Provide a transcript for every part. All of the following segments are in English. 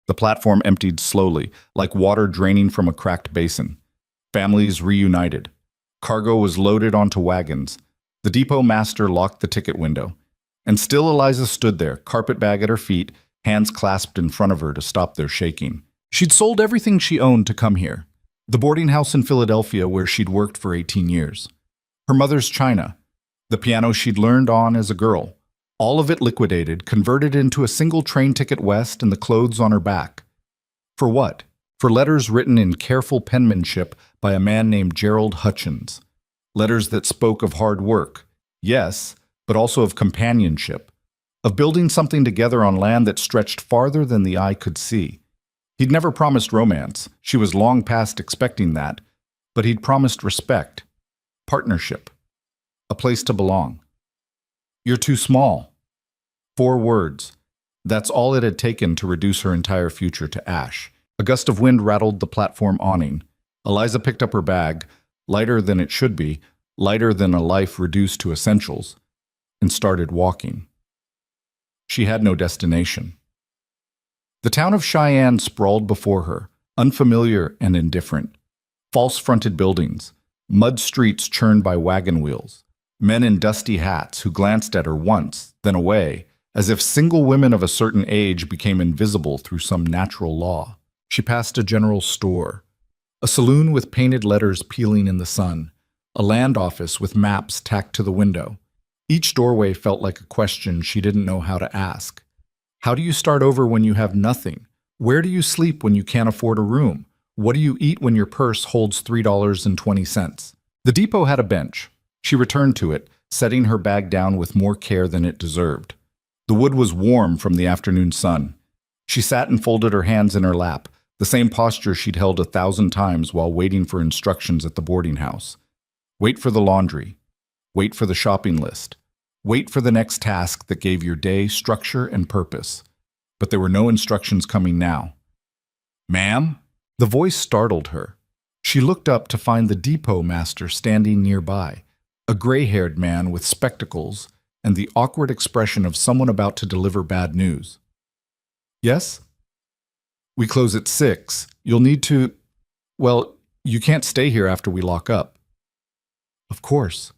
The platform emptied slowly, like water draining from a cracked basin. Families reunited. Cargo was loaded onto wagons. The depot master locked the ticket window. And still Eliza stood there, carpet bag at her feet, hands clasped in front of her to stop their shaking. She'd sold everything she owned to come here. The boarding house in Philadelphia where she'd worked for 18 years. Her mother's china. The piano she'd learned on as a girl. All of it liquidated, converted into a single train ticket west and the clothes on her back. For what? For letters written in careful penmanship by a man named Gerald Hutchins. Letters that spoke of hard work, yes, but also of companionship, of building something together on land that stretched farther than the eye could see. He'd never promised romance, she was long past expecting that, but he'd promised respect, partnership, a place to belong. You're too small. 4 words. That's all it had taken to reduce her entire future to ash. A gust of wind rattled the platform awning. Eliza picked up her bag, lighter than it should be, lighter than a life reduced to essentials, and started walking. She had no destination. The town of Cheyenne sprawled before her, unfamiliar and indifferent. False-fronted buildings, mud streets churned by wagon wheels, men in dusty hats who glanced at her once, then away, as if single women of a certain age became invisible through some natural law. She passed a general store, a saloon with painted letters peeling in the sun, a land office with maps tacked to the window. Each doorway felt like a question she didn't know how to ask. How do you start over when you have nothing? Where do you sleep when you can't afford a room? What do you eat when your purse holds $3.20? The depot had a bench. She returned to it, setting her bag down with more care than it deserved. The wood was warm from the afternoon sun. She sat and folded her hands in her lap, the same posture she'd held 1,000 times while waiting for instructions at the boarding house. Wait for the laundry. Wait for the shopping list. Wait for the next task that gave your day structure and purpose. But there were no instructions coming now. "Ma'am?" The voice startled her. She looked up to find the depot master standing nearby, a gray-haired man with spectacles and the awkward expression of someone about to deliver bad news. "Yes?" "We close at 6. You'll need to... Well, you can't stay here after we lock up." "Of course."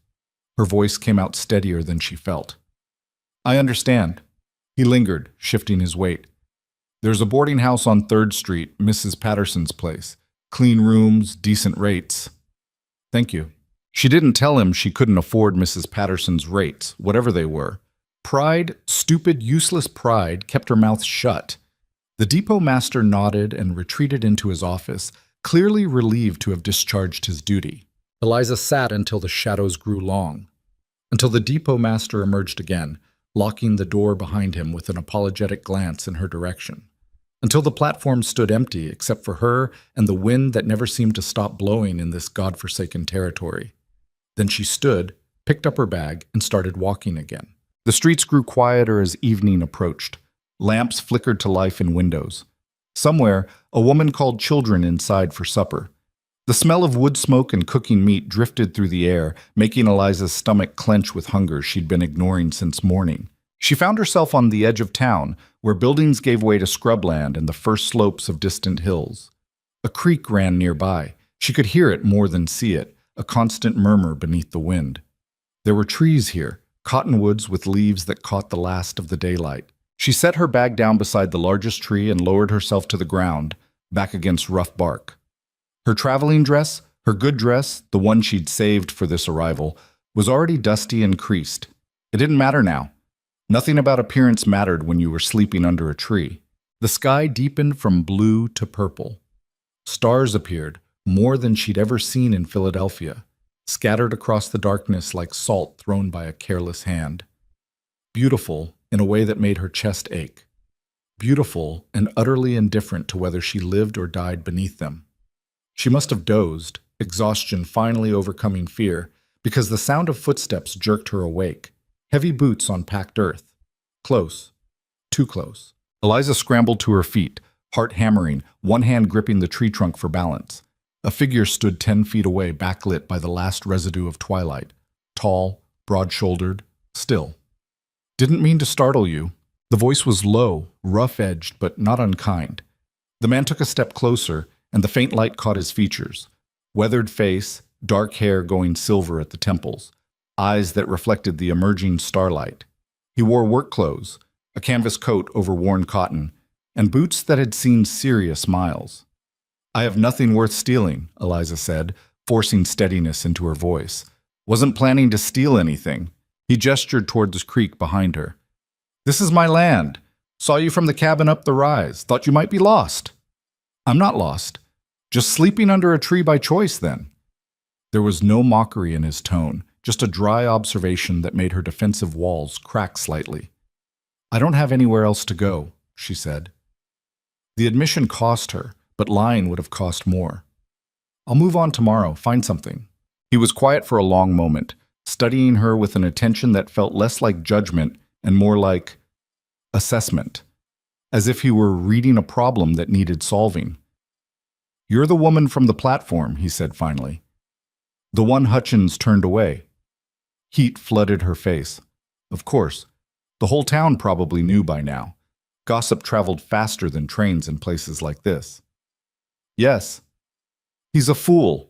Her voice came out steadier than she felt. "I understand." He lingered, shifting his weight. "There's a boarding house on 3rd Street, Mrs. Patterson's place. Clean rooms, decent rates." "Thank you." She didn't tell him she couldn't afford Mrs. Patterson's rates, whatever they were. Pride, stupid, useless pride, kept her mouth shut. The depot master nodded and retreated into his office, clearly relieved to have discharged his duty. Eliza sat until the shadows grew long, until the depot master emerged again, locking the door behind him with an apologetic glance in her direction, until the platform stood empty except for her and the wind that never seemed to stop blowing in this godforsaken territory. Then she stood, picked up her bag, and started walking again. The streets grew quieter as evening approached. Lamps flickered to life in windows. Somewhere, a woman called children inside for supper. The smell of wood smoke and cooking meat drifted through the air, making Eliza's stomach clench with hunger she'd been ignoring since morning. She found herself on the edge of town, where buildings gave way to scrubland and the first slopes of distant hills. A creek ran nearby. She could hear it more than see it, a constant murmur beneath the wind. There were trees here, cottonwoods with leaves that caught the last of the daylight. She set her bag down beside the largest tree and lowered herself to the ground, back against rough bark. Her traveling dress, her good dress, the one she'd saved for this arrival, was already dusty and creased. It didn't matter now. Nothing about appearance mattered when you were sleeping under a tree. The sky deepened from blue to purple. Stars appeared, more than she'd ever seen in Philadelphia, scattered across the darkness like salt thrown by a careless hand. Beautiful in a way that made her chest ache. Beautiful and utterly indifferent to whether she lived or died beneath them. She must have dozed, exhaustion finally overcoming fear, because the sound of footsteps jerked her awake. Heavy boots on packed earth. Close. Too close. Eliza scrambled to her feet, heart hammering, one hand gripping the tree trunk for balance. A figure stood 10 feet away, backlit by the last residue of twilight. Tall, broad-shouldered, still. "Didn't mean to startle you." The voice was low, rough-edged, but not unkind. The man took a step closer, and the faint light caught his features. Weathered face, dark hair going silver at the temples, eyes that reflected the emerging starlight. He wore work clothes, a canvas coat over worn cotton, and boots that had seen serious miles. "I have nothing worth stealing," Eliza said, forcing steadiness into her voice. "Wasn't planning to steal anything." He gestured toward the creek behind her. "This is my land. Saw you from the cabin up the rise. Thought you might be lost." "I'm not lost. Just sleeping under a tree by choice, then." There was no mockery in his tone, just a dry observation that made her defensive walls crack slightly. "I don't have anywhere else to go," she said. The admission cost her, but lying would have cost more. "I'll move on tomorrow, find something." He was quiet for a long moment, studying her with an attention that felt less like judgment and more like assessment, as if he were reading a problem that needed solving. "You're the woman from the platform," he said finally. "The one Hutchins turned away." Heat flooded her face. Of course. The whole town probably knew by now. Gossip traveled faster than trains in places like this. "Yes." "He's a fool."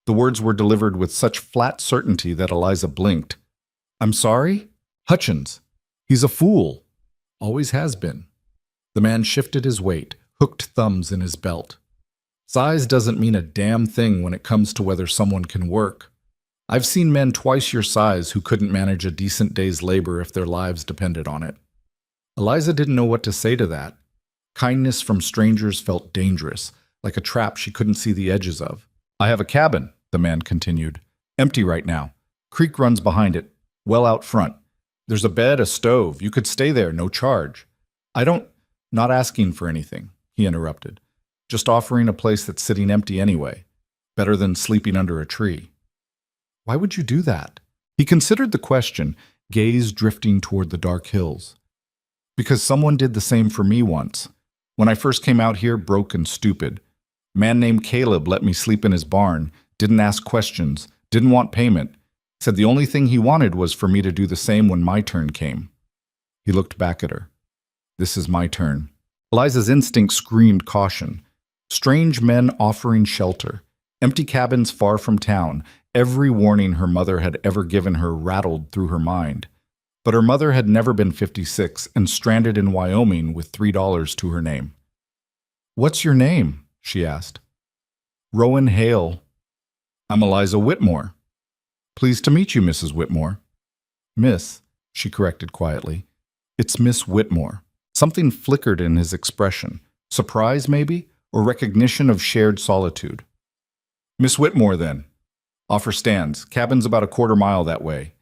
The words were delivered with such flat certainty that Eliza blinked. "I'm sorry?" "Hutchins. He's a fool. Always has been." The man shifted his weight, hooked thumbs in his belt. "Size doesn't mean a damn thing when it comes to whether someone can work. I've seen men twice your size who couldn't manage a decent day's labor if their lives depended on it." Eliza didn't know what to say to that. Kindness from strangers felt dangerous, like a trap she couldn't see the edges of. "I have a cabin," the man continued. "Empty right now. Creek runs behind it, well out front. There's a bed, a stove. You could stay there, no charge." "I don't—" "Not asking for anything," he interrupted. "Just offering a place that's sitting empty anyway. Better than sleeping under a tree." "Why would you do that?" He considered the question, gaze drifting toward the dark hills. "Because someone did the same for me once. When I first came out here, broke and stupid. A man named Caleb let me sleep in his barn, didn't ask questions, didn't want payment. Said the only thing he wanted was for me to do the same when my turn came." He looked back at her. "This is my turn." Eliza's instinct screamed caution. Strange men offering shelter, empty cabins far from town. Every warning her mother had ever given her rattled through her mind. But her mother had never been 56 and stranded in Wyoming with $3 to her name. "What's your name?" she asked. "Rowan Hale." "I'm Eliza Whitmore." "Pleased to meet you, Mrs. Whitmore." "Miss," she corrected quietly. "It's Miss Whitmore." Something flickered in his expression. Surprise, maybe, or recognition of shared solitude. "Miss Whitmore, then. Offer stands. Cabin's about a quarter-mile that way."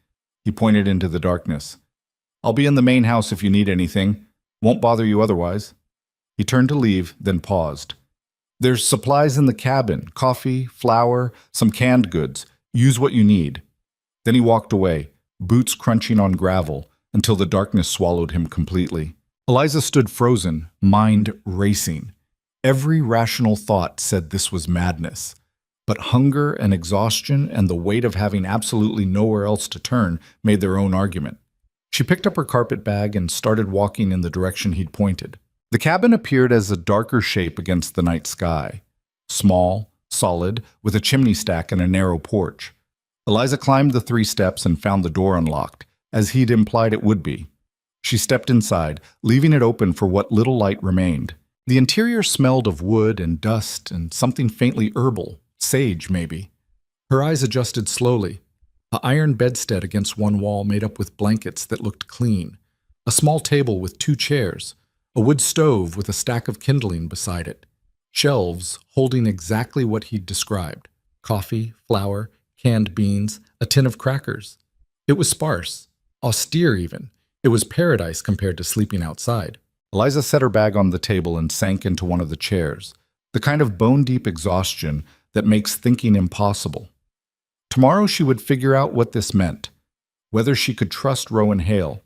He pointed into the darkness. "I'll be in the main house if you need anything. Won't bother you otherwise." He turned to leave, then paused. "There's supplies in the cabin. Coffee, flour, some canned goods. Use what you need." Then he walked away, boots crunching on gravel, until the darkness swallowed him completely. Eliza stood frozen, mind racing. Every rational thought said this was madness. But hunger and exhaustion and the weight of having absolutely nowhere else to turn made their own argument. She picked up her carpet bag and started walking in the direction he'd pointed. The cabin appeared as a darker shape against the night sky. Small, solid, with a chimney stack and a narrow porch. Eliza climbed the 3 steps and found the door unlocked, as he'd implied it would be. She stepped inside, leaving it open for what little light remained. The interior smelled of wood and dust and something faintly herbal. Sage, maybe. Her eyes adjusted slowly. An iron bedstead against one wall made up with blankets that looked clean. A small table with 2 chairs. A wood stove with a stack of kindling beside it. Shelves holding exactly what he'd described. Coffee, flour, canned beans, a tin of crackers. It was sparse. Austere, even. It was paradise compared to sleeping outside. Eliza set her bag on the table and sank into one of the chairs. The kind of bone-deep exhaustion that makes thinking impossible. Tomorrow she would figure out what this meant, whether she could trust Rowan Hale,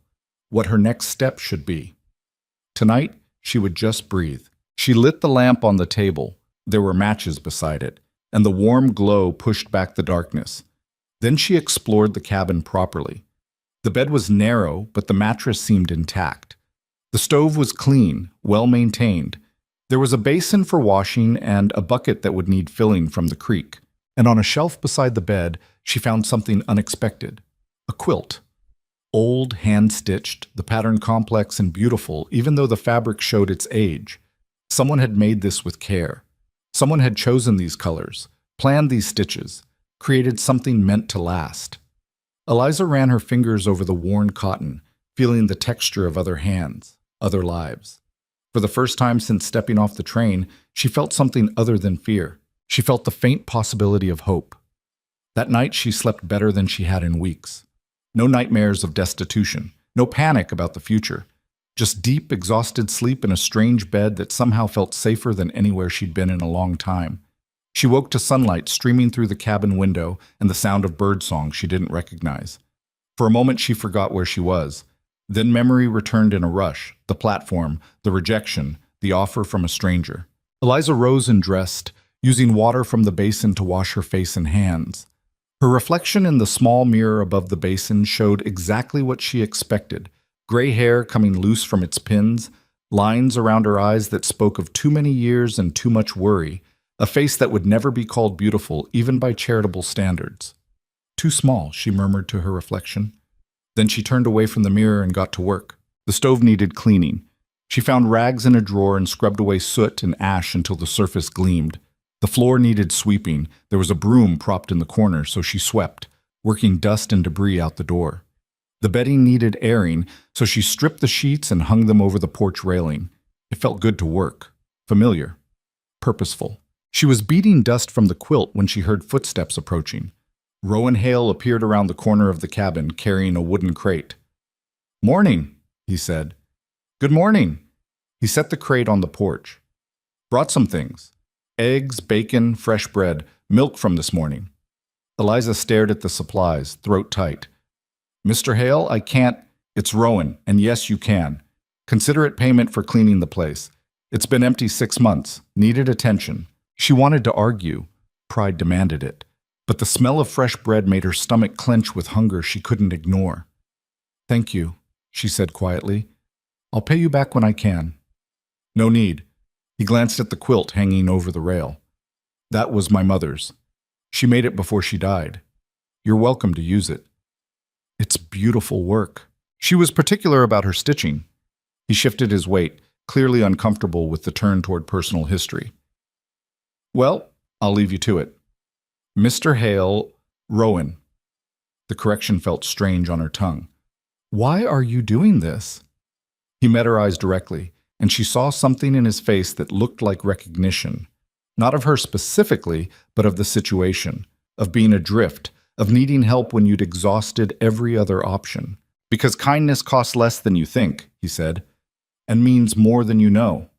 what her next step should be. Tonight, she would just breathe. She lit the lamp on the table. There were matches beside it, and the warm glow pushed back the darkness. Then she explored the cabin properly. The bed was narrow, but the mattress seemed intact. The stove was clean, well-maintained. There was a basin for washing and a bucket that would need filling from the creek. And on a shelf beside the bed, she found something unexpected. A quilt. Old, hand-stitched, the pattern complex and beautiful, even though the fabric showed its age. Someone had made this with care. Someone had chosen these colors, planned these stitches, created something meant to last. Eliza ran her fingers over the worn cotton, feeling the texture of other hands, other lives. For the first time since stepping off the train, she felt something other than fear. She felt the faint possibility of hope. That night she slept better than she had in weeks. No nightmares of destitution, no panic about the future. Just deep, exhausted sleep in a strange bed that somehow felt safer than anywhere she'd been in a long time. She woke to sunlight streaming through the cabin window and the sound of birdsong she didn't recognize. For a moment she forgot where she was. Then memory returned in a rush, the platform, the rejection, the offer from a stranger. Eliza rose and dressed, using water from the basin to wash her face and hands. Her reflection in the small mirror above the basin showed exactly what she expected. Gray hair coming loose from its pins, lines around her eyes that spoke of too many years and too much worry, a face that would never be called beautiful even by charitable standards. Too small, she murmured to her reflection. Then she turned away from the mirror and got to work. The stove needed cleaning. She found rags in a drawer and scrubbed away soot and ash until the surface gleamed. The floor needed sweeping. There was a broom propped in the corner, so she swept, working dust and debris out the door. The bedding needed airing, so she stripped the sheets and hung them over the porch railing. It felt good to work, familiar, purposeful. She was beating dust from the quilt when she heard footsteps approaching. Rowan Hale appeared around the corner of the cabin, carrying a wooden crate. "Morning," he said. "Good morning." He set the crate on the porch. "Brought some things. Eggs, bacon, fresh bread, milk from this morning." Eliza stared at the supplies, throat tight. "Mr. Hale, I can't—" "It's Rowan, and yes, you can. Consider it payment for cleaning the place. It's been empty 6 months. Needed attention." She wanted to argue. Pride demanded it. But the smell of fresh bread made her stomach clench with hunger she couldn't ignore. "Thank you," she said quietly. "I'll pay you back when I can." "No need." He glanced at the quilt hanging over the rail. "That was my mother's. She made it before she died. You're welcome to use it." "It's beautiful work." She was particular about her stitching. He shifted his weight, clearly uncomfortable with the turn toward personal history. "Well, I'll leave you to it. Mr. Hale, Rowan." The correction felt strange on her tongue. "Why are you doing this?" He met her eyes directly, and she saw something in his face that looked like recognition. Not of her specifically, but of the situation, of being adrift, of needing help when you'd exhausted every other option. "Because kindness costs less than you think," he said, "and means more than you know."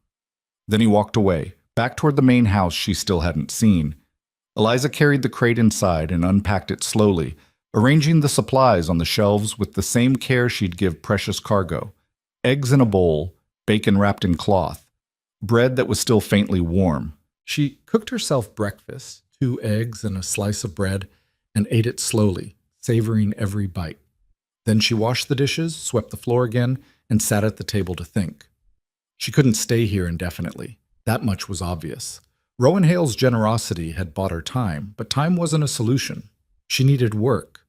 Then he walked away, back toward the main house she still hadn't seen. Eliza carried the crate inside and unpacked it slowly, arranging the supplies on the shelves with the same care she'd give precious cargo. Eggs in a bowl, bacon wrapped in cloth, bread that was still faintly warm. She cooked herself breakfast, 2 eggs and a slice of bread, and ate it slowly, savoring every bite. Then she washed the dishes, swept the floor again, and sat at the table to think. She couldn't stay here indefinitely. That much was obvious. Rowan Hale's generosity had bought her time, but time wasn't a solution. She needed work,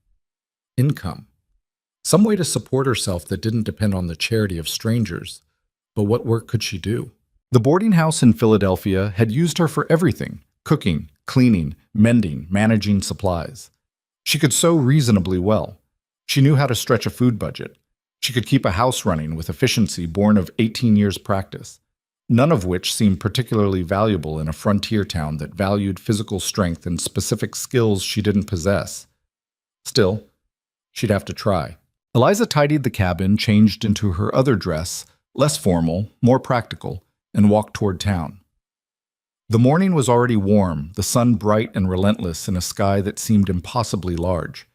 income, some way to support herself that didn't depend on the charity of strangers. But what work could she do? The boarding house in Philadelphia had used her for everything: cooking, cleaning, mending, managing supplies. She could sew reasonably well. She knew how to stretch a food budget. She could keep a house running with efficiency born of 18 years' practice, none of which seemed particularly valuable in a frontier town that valued physical strength and specific skills she didn't possess. Still, she'd have to try. Eliza tidied the cabin, changed into her other dress, less formal, more practical, and walked toward town. The morning was already warm, the sun bright and relentless in a sky that seemed impossibly large.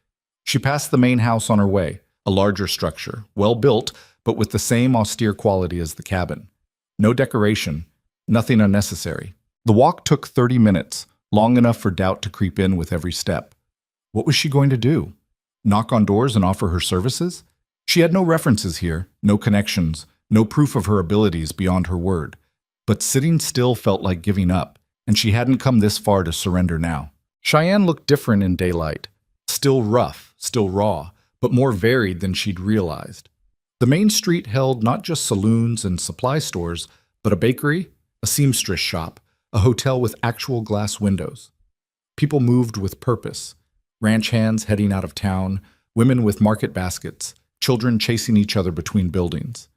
She passed the main house on her way, a larger structure, well built, but with the same austere quality as the cabin. No decoration, nothing unnecessary. The walk took 30 minutes, long enough for doubt to creep in with every step. What was she going to do? Knock on doors and offer her services? She had no references here, no connections, no proof of her abilities beyond her word. but sitting still felt like giving up, and she hadn't come this far to surrender now. Cheyenne looked different in daylight. Still rough, still raw, but more varied than she'd realized. The main street held not just saloons and supply stores, but a bakery, a seamstress shop, a hotel with actual glass windows. People moved with purpose. Ranch hands heading out of town, women with market baskets, children chasing each other between buildings.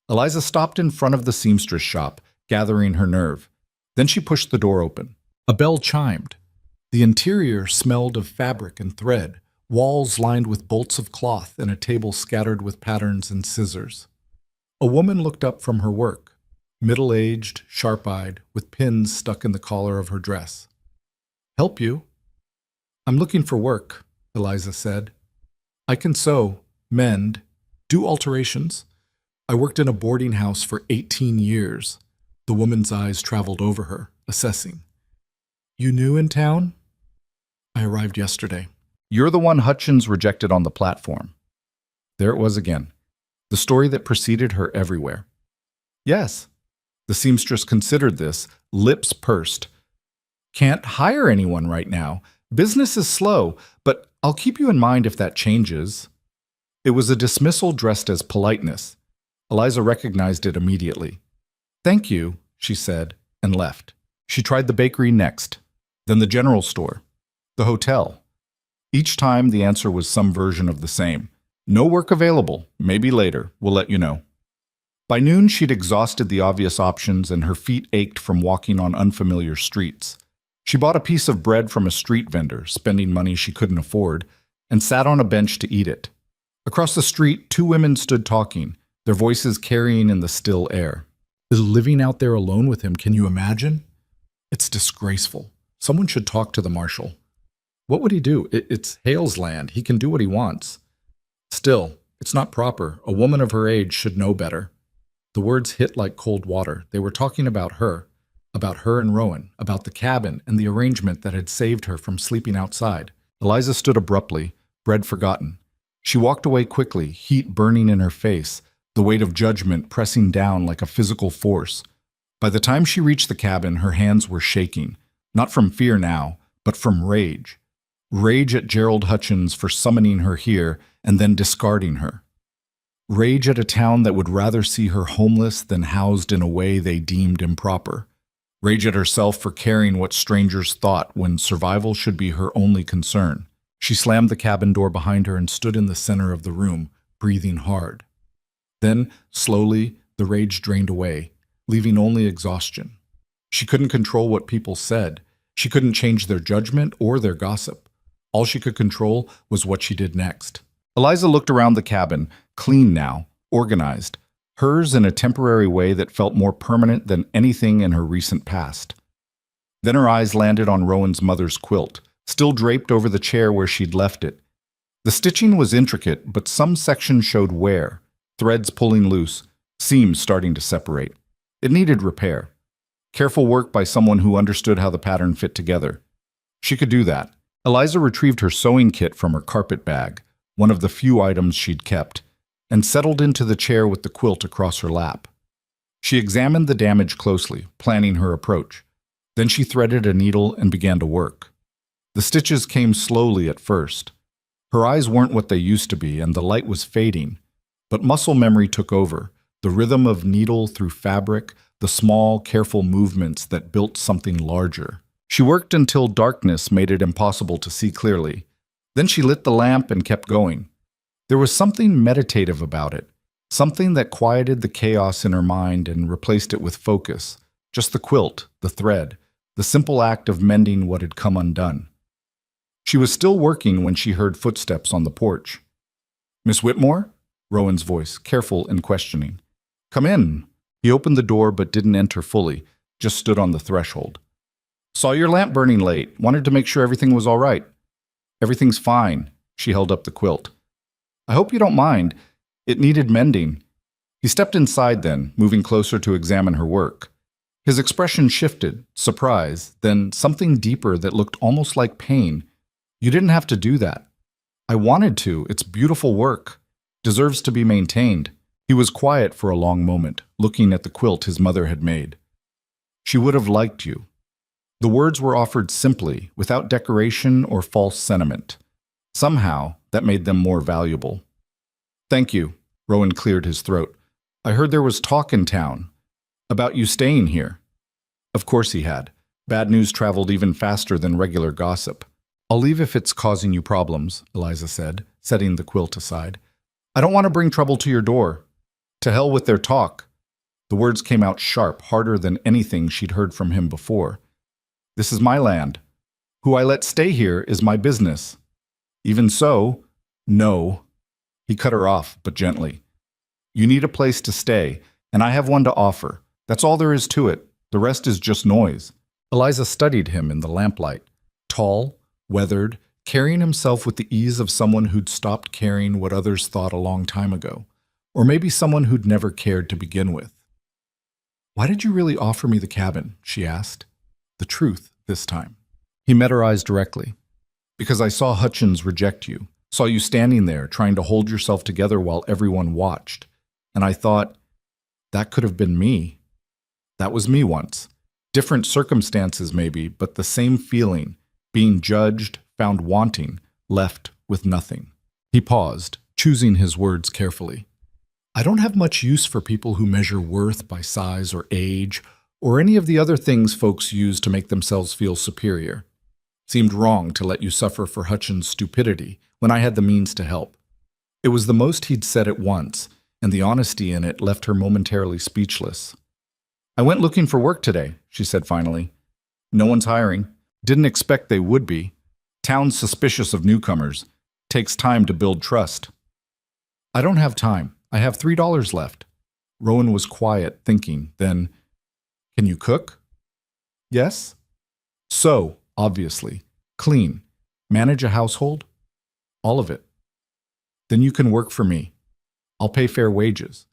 Eliza stopped in front of the seamstress shop, gathering her nerve. Then she pushed the door open. A bell chimed. The interior smelled of fabric and thread, walls lined with bolts of cloth and a table scattered with patterns and scissors. A woman looked up from her work, middle-aged, sharp-eyed, with pins stuck in the collar of her dress. "Help you?" "I'm looking for work," Eliza said. "I can sew, mend, do alterations. I worked in a boarding house for 18 years. The woman's eyes traveled over her, assessing. "You new in town?" "I arrived yesterday." "You're the one Hutchins rejected on the platform." There it was again, the story that preceded her everywhere. "Yes." The seamstress considered this, lips pursed. "Can't hire anyone right now. Business is slow, but I'll keep you in mind if that changes." It was a dismissal dressed as politeness. Eliza recognized it immediately. "Thank you," she said, and left. She tried the bakery next, then the general store, the hotel. Each time the answer was some version of the same. "No work available. Maybe later. We'll let you know." By noon, she'd exhausted the obvious options and her feet ached from walking on unfamiliar streets. She bought a piece of bread from a street vendor, spending money she couldn't afford, and sat on a bench to eat it. Across the street, two women stood talking, their voices carrying in the still air. "Is living out there alone with him, can you imagine? It's disgraceful. Someone should talk to the marshal." "What would he do? It's Hale's land. He can do what he wants." "Still, it's not proper. A woman of her age should know better." The words hit like cold water. They were talking about her and Rowan, about the cabin and the arrangement that had saved her from sleeping outside. Eliza stood abruptly, bread forgotten. She walked away quickly, heat burning in her face, the weight of judgment pressing down like a physical force. By the time she reached the cabin, her hands were shaking, not from fear now, but from rage. Rage at Gerald Hutchins for summoning her here and then discarding her. Rage at a town that would rather see her homeless than housed in a way they deemed improper. Rage at herself for caring what strangers thought when survival should be her only concern. She slammed the cabin door behind her and stood in the center of the room, breathing hard. Then, slowly, the rage drained away, leaving only exhaustion. She couldn't control what people said. She couldn't change their judgment or their gossip. All she could control was what she did next. Eliza looked around the cabin, clean now, organized, hers in a temporary way that felt more permanent than anything in her recent past. Then her eyes landed on Rowan's mother's quilt, still draped over the chair where she'd left it. The stitching was intricate, but some sections showed wear, threads pulling loose, seams starting to separate. It needed repair. Careful work by someone who understood how the pattern fit together. She could do that. Eliza retrieved her sewing kit from her carpet bag, one of the few items she'd kept, and settled into the chair with the quilt across her lap. She examined the damage closely, planning her approach. Then she threaded a needle and began to work. The stitches came slowly at first. Her eyes weren't what they used to be, and the light was fading. But muscle memory took over, the rhythm of needle through fabric, the small, careful movements that built something larger. She worked until darkness made it impossible to see clearly. Then she lit the lamp and kept going. There was something meditative about it, something that quieted the chaos in her mind and replaced it with focus. Just the quilt, the thread, the simple act of mending what had come undone. She was still working when she heard footsteps on the porch. "Miss Whitmore?" Rowan's voice, careful and questioning. "Come in." He opened the door but didn't enter fully, just stood on the threshold. "Saw your lamp burning late. Wanted to make sure everything was all right." "Everything's fine." She held up the quilt. "I hope you don't mind. It needed mending." He stepped inside then, moving closer to examine her work. His expression shifted, surprise, then something deeper that looked almost like pain. "You didn't have to do that." "I wanted to. It's beautiful work. Deserves to be maintained." He was quiet for a long moment, looking at the quilt his mother had made. She would have liked you. The words were offered simply, without decoration or false sentiment. Somehow, that made them more valuable. Thank you, Rowan cleared his throat. I heard there was talk in town about you staying here. Of course he had. Bad news traveled even faster than regular gossip. I'll leave if it's causing you problems, Eliza said, setting the quilt aside. I don't want to bring trouble to your door. To hell with their talk. The words came out sharp, harder than anything she'd heard from him before. This is my land. Who I let stay here is my business. Even so, no. He cut her off, but gently. You need a place to stay, and I have one to offer. That's all there is to it. The rest is just noise. Eliza studied him in the lamplight. Tall, weathered, carrying himself with the ease of someone who'd stopped caring what others thought a long time ago. Or maybe someone who'd never cared to begin with. Why did you really offer me the cabin? She asked. The truth this time. He met her eyes directly. Because I saw Hutchins reject you. Saw you standing there, trying to hold yourself together while everyone watched. And I thought, that could have been me. That was me once. Different circumstances maybe, but the same feeling. Being judged, found wanting, left with nothing. He paused, choosing his words carefully. I don't have much use for people who measure worth by size or age, or any of the other things folks use to make themselves feel superior. Seemed wrong to let you suffer for Hutchins' stupidity when I had the means to help. It was the most he'd said at once, and the honesty in it left her momentarily speechless. I went looking for work today, she said finally. No one's hiring. Didn't expect they would be. Town's suspicious of newcomers. Takes time to build trust. I don't have time. I have $3 left. Rowan was quiet, thinking. Then, can you cook? Yes. Sew, obviously. Clean. Manage a household? All of it. Then you can work for me. I'll pay fair wages.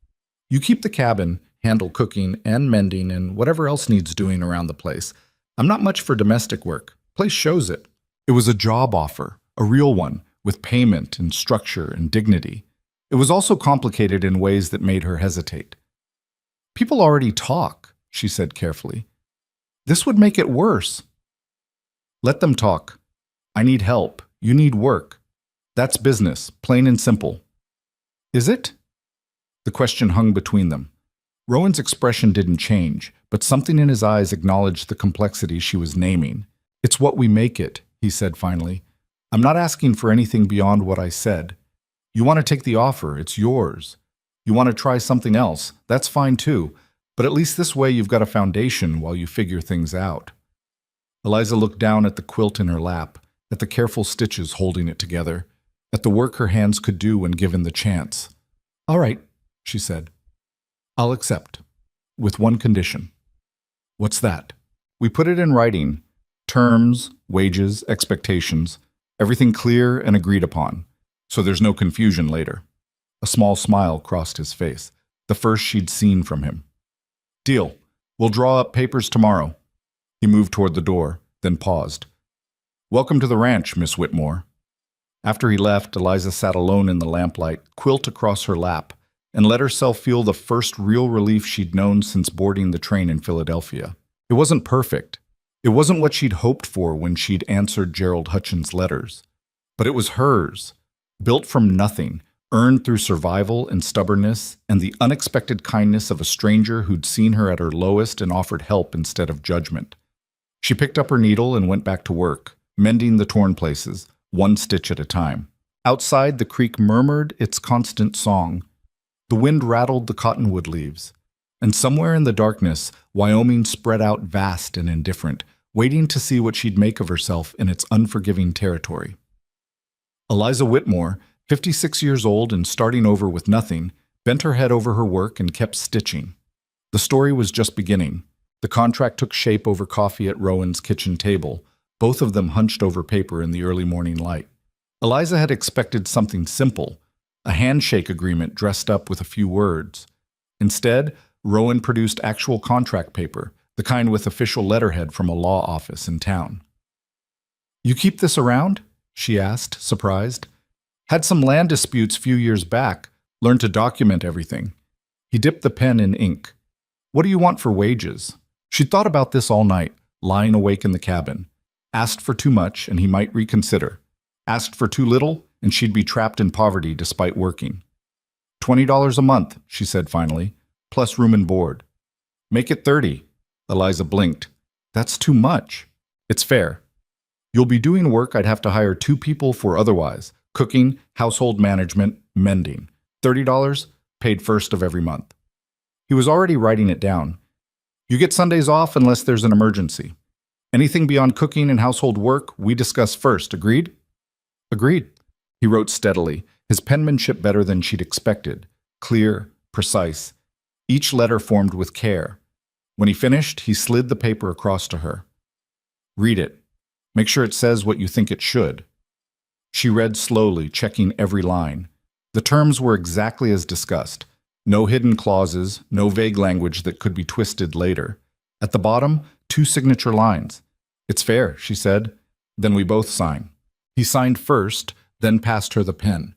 You keep the cabin, handle cooking and mending and whatever else needs doing around the place. I'm not much for domestic work. Place shows it. It was a job offer, a real one, with payment and structure and dignity. It was also complicated in ways that made her hesitate. People already talk, she said carefully. This would make it worse. Let them talk. I need help. You need work. That's business, plain and simple. Is it? The question hung between them. Rowan's expression didn't change, but something in his eyes acknowledged the complexity she was naming. It's what we make it, he said finally. I'm not asking for anything beyond what I said. You want to take the offer, it's yours. You want to try something else, that's fine too, but at least this way you've got a foundation while you figure things out. Eliza looked down at the quilt in her lap, at the careful stitches holding it together, at the work her hands could do when given the chance. All right, she said. I'll accept, with one condition. What's that? We put it in writing. Terms, wages, expectations, everything clear and agreed upon, so there's no confusion later. A small smile crossed his face, the first she'd seen from him. Deal. We'll draw up papers tomorrow. He moved toward the door, then paused. Welcome to the ranch, Miss Whitmore. After he left, Eliza sat alone in the lamplight, quilt across her lap, and let herself feel the first real relief she'd known since boarding the train in Philadelphia. It wasn't perfect. It wasn't what she'd hoped for when she'd answered Gerald Hutchins' letters. But it was hers, built from nothing, earned through survival and stubbornness and the unexpected kindness of a stranger who'd seen her at her lowest and offered help instead of judgment. She picked up her needle and went back to work, mending the torn places, one stitch at a time. Outside, the creek murmured its constant song. The wind rattled the cottonwood leaves. And somewhere in the darkness, Wyoming spread out vast and indifferent, waiting to see what she'd make of herself in its unforgiving territory. Eliza Whitmore, 56 years old and starting over with nothing, bent her head over her work and kept stitching. The story was just beginning. The contract took shape over coffee at Rowan's kitchen table, both of them hunched over paper in the early morning light. Eliza had expected something simple, a handshake agreement dressed up with a few words. Instead, Rowan produced actual contract paper, the kind with official letterhead from a law office in town. You keep this around? She asked, surprised. Had some land disputes few years back, learned to document everything. He dipped the pen in ink. What do you want for wages? She'd thought about this all night, lying awake in the cabin. Asked for too much, and he might reconsider. Asked for too little, and she'd be trapped in poverty despite working. $20 a month, she said finally, plus room and board. Make it 30. Eliza blinked. That's too much. It's fair. You'll be doing work I'd have to hire 2 people for otherwise. Cooking, household management, mending. $30, paid first of every month. He was already writing it down. You get Sundays off unless there's an emergency. Anything beyond cooking and household work, we discuss first. Agreed? Agreed. He wrote steadily, his penmanship better than she'd expected. Clear, precise. Each letter formed with care. When he finished, he slid the paper across to her. Read it. Make sure it says what you think it should. She read slowly, checking every line. The terms were exactly as discussed. No hidden clauses, no vague language that could be twisted later. At the bottom, 2 signature lines. It's fair, she said. Then we both sign. He signed first, then passed her the pen.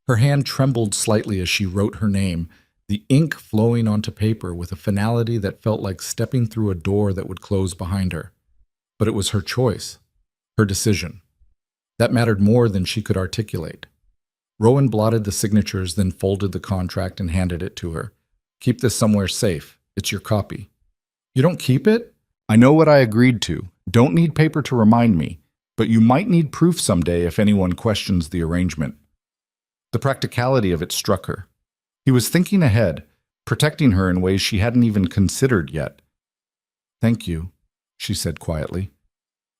Her hand trembled slightly as she wrote her name, the ink flowing onto paper with a finality that felt like stepping through a door that would close behind her. But it was her choice, her decision. That mattered more than she could articulate. Rowan blotted the signatures, then folded the contract and handed it to her. Keep this somewhere safe. It's your copy. You don't keep it? I know what I agreed to. Don't need paper to remind me, but you might need proof someday if anyone questions the arrangement. The practicality of it struck her. He was thinking ahead, protecting her in ways she hadn't even considered yet. Thank you, she said quietly.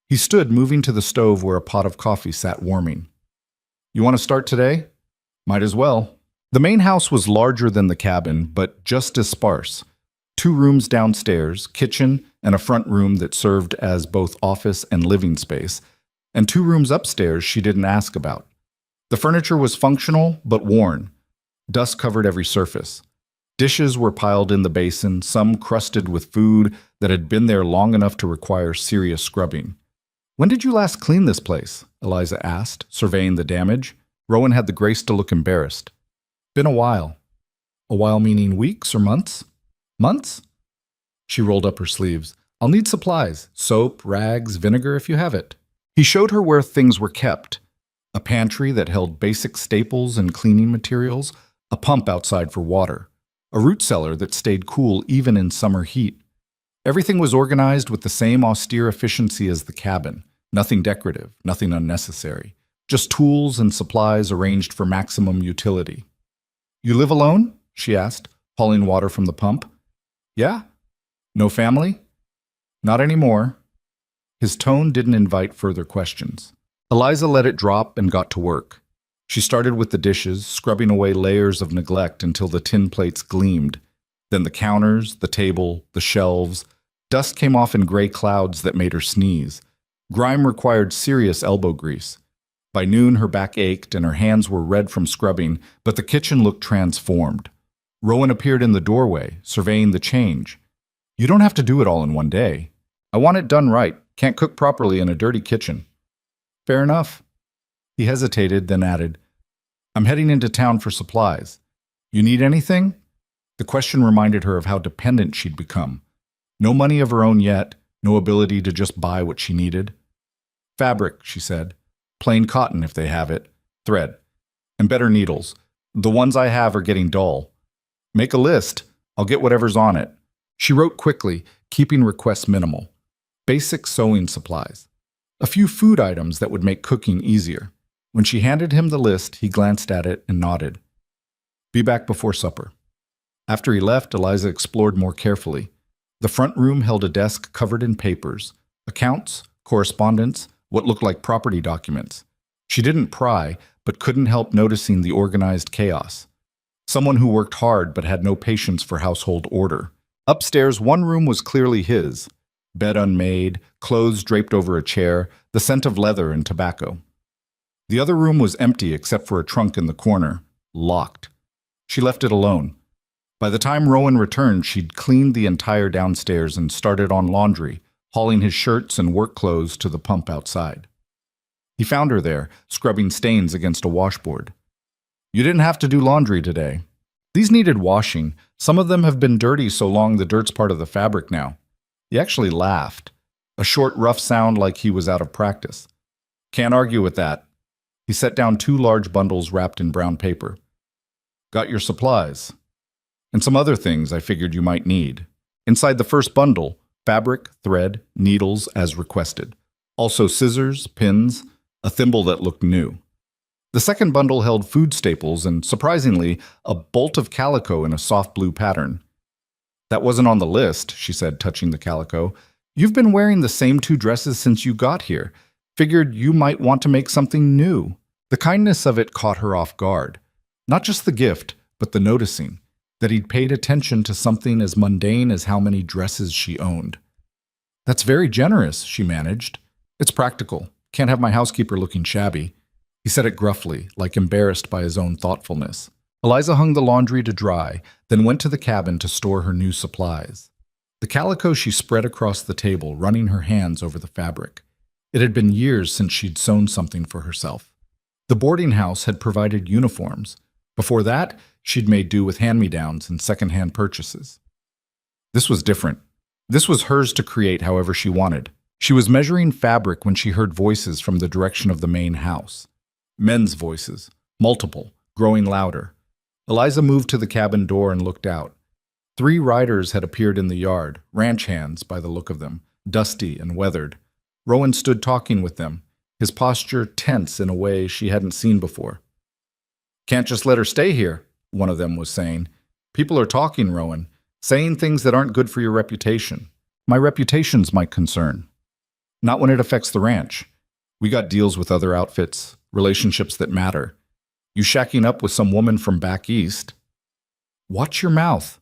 He stood, moving to the stove where a pot of coffee sat warming. You want to start today? Might as well. The main house was larger than the cabin, but just as sparse. 2 rooms downstairs, kitchen, and a front room that served as both office and living space, and 2 rooms upstairs she didn't ask about. The furniture was functional, but worn. Dust covered every surface. Dishes were piled in the basin, some crusted with food that had been there long enough to require serious scrubbing. When did you last clean this place? Eliza asked, surveying the damage. Rowan had the grace to look embarrassed. Been a while. A while meaning weeks or months? Months? She rolled up her sleeves. I'll need supplies. Soap, rags, vinegar if you have it. He showed her where things were kept. A pantry that held basic staples and cleaning materials, a pump outside for water, a root cellar that stayed cool even in summer heat. Everything was organized with the same austere efficiency as the cabin. Nothing decorative, nothing unnecessary. Just tools and supplies arranged for maximum utility. You live alone? She asked, hauling water from the pump. Yeah? No family? Not anymore. His tone didn't invite further questions. Eliza let it drop and got to work. She started with the dishes, scrubbing away layers of neglect until the tin plates gleamed. Then the counters, the table, the shelves. Dust came off in gray clouds that made her sneeze. Grime required serious elbow grease. By noon, her back ached and her hands were red from scrubbing, but the kitchen looked transformed. Rowan appeared in the doorway, surveying the change. You don't have to do it all in one day. I want it done right. Can't cook properly in a dirty kitchen. Fair enough. He hesitated, then added, I'm heading into town for supplies. You need anything? The question reminded her of how dependent she'd become. No money of her own yet, no ability to just buy what she needed. Fabric, she said. Plain cotton if they have it. Thread. And better needles. The ones I have are getting dull. Make a list. I'll get whatever's on it. She wrote quickly, keeping requests minimal. Basic sewing supplies. A few food items that would make cooking easier. When she handed him the list, he glanced at it and nodded. Be back before supper. After he left, Eliza explored more carefully. The front room held a desk covered in papers, accounts, correspondence, what looked like property documents. She didn't pry, but couldn't help noticing the organized chaos. Someone who worked hard but had no patience for household order. Upstairs, one room was clearly his. Bed unmade, clothes draped over a chair, the scent of leather and tobacco. The other room was empty except for a trunk in the corner, locked. She left it alone. By the time Rowan returned, she'd cleaned the entire downstairs and started on laundry, hauling his shirts and work clothes to the pump outside. He found her there, scrubbing stains against a washboard. You didn't have to do laundry today. These needed washing. Some of them have been dirty so long the dirt's part of the fabric now. He actually laughed, a short, rough sound like he was out of practice. Can't argue with that. He set down 2 large bundles wrapped in brown paper. Got your supplies. And some other things I figured you might need. Inside the first bundle, fabric, thread, needles as requested. Also scissors, pins, a thimble that looked new. The second bundle held food staples and, surprisingly, a bolt of calico in a soft blue pattern. That wasn't on the list, she said, touching the calico. You've been wearing the same 2 dresses since you got here. Figured you might want to make something new. The kindness of it caught her off guard. Not just the gift, but the noticing, that he'd paid attention to something as mundane as how many dresses she owned. That's very generous, she managed. It's practical. Can't have my housekeeper looking shabby. He said it gruffly, like embarrassed by his own thoughtfulness. Eliza hung the laundry to dry, then went to the cabin to store her new supplies. The calico she spread across the table, running her hands over the fabric. It had been years since she'd sewn something for herself. The boarding house had provided uniforms. Before that, she'd made do with hand-me-downs and second-hand purchases. This was different. This was hers to create however she wanted. She was measuring fabric when she heard voices from the direction of the main house. Men's voices, multiple, growing louder. Eliza moved to the cabin door and looked out. 3 riders had appeared in the yard, ranch hands by the look of them, dusty and weathered. Rowan stood talking with them, his posture tense in a way she hadn't seen before. Can't just let her stay here, one of them was saying. People are talking, Rowan, saying things that aren't good for your reputation. My reputation's my concern. Not when it affects the ranch. We got deals with other outfits, relationships that matter. You shacking up with some woman from back east. Watch your mouth.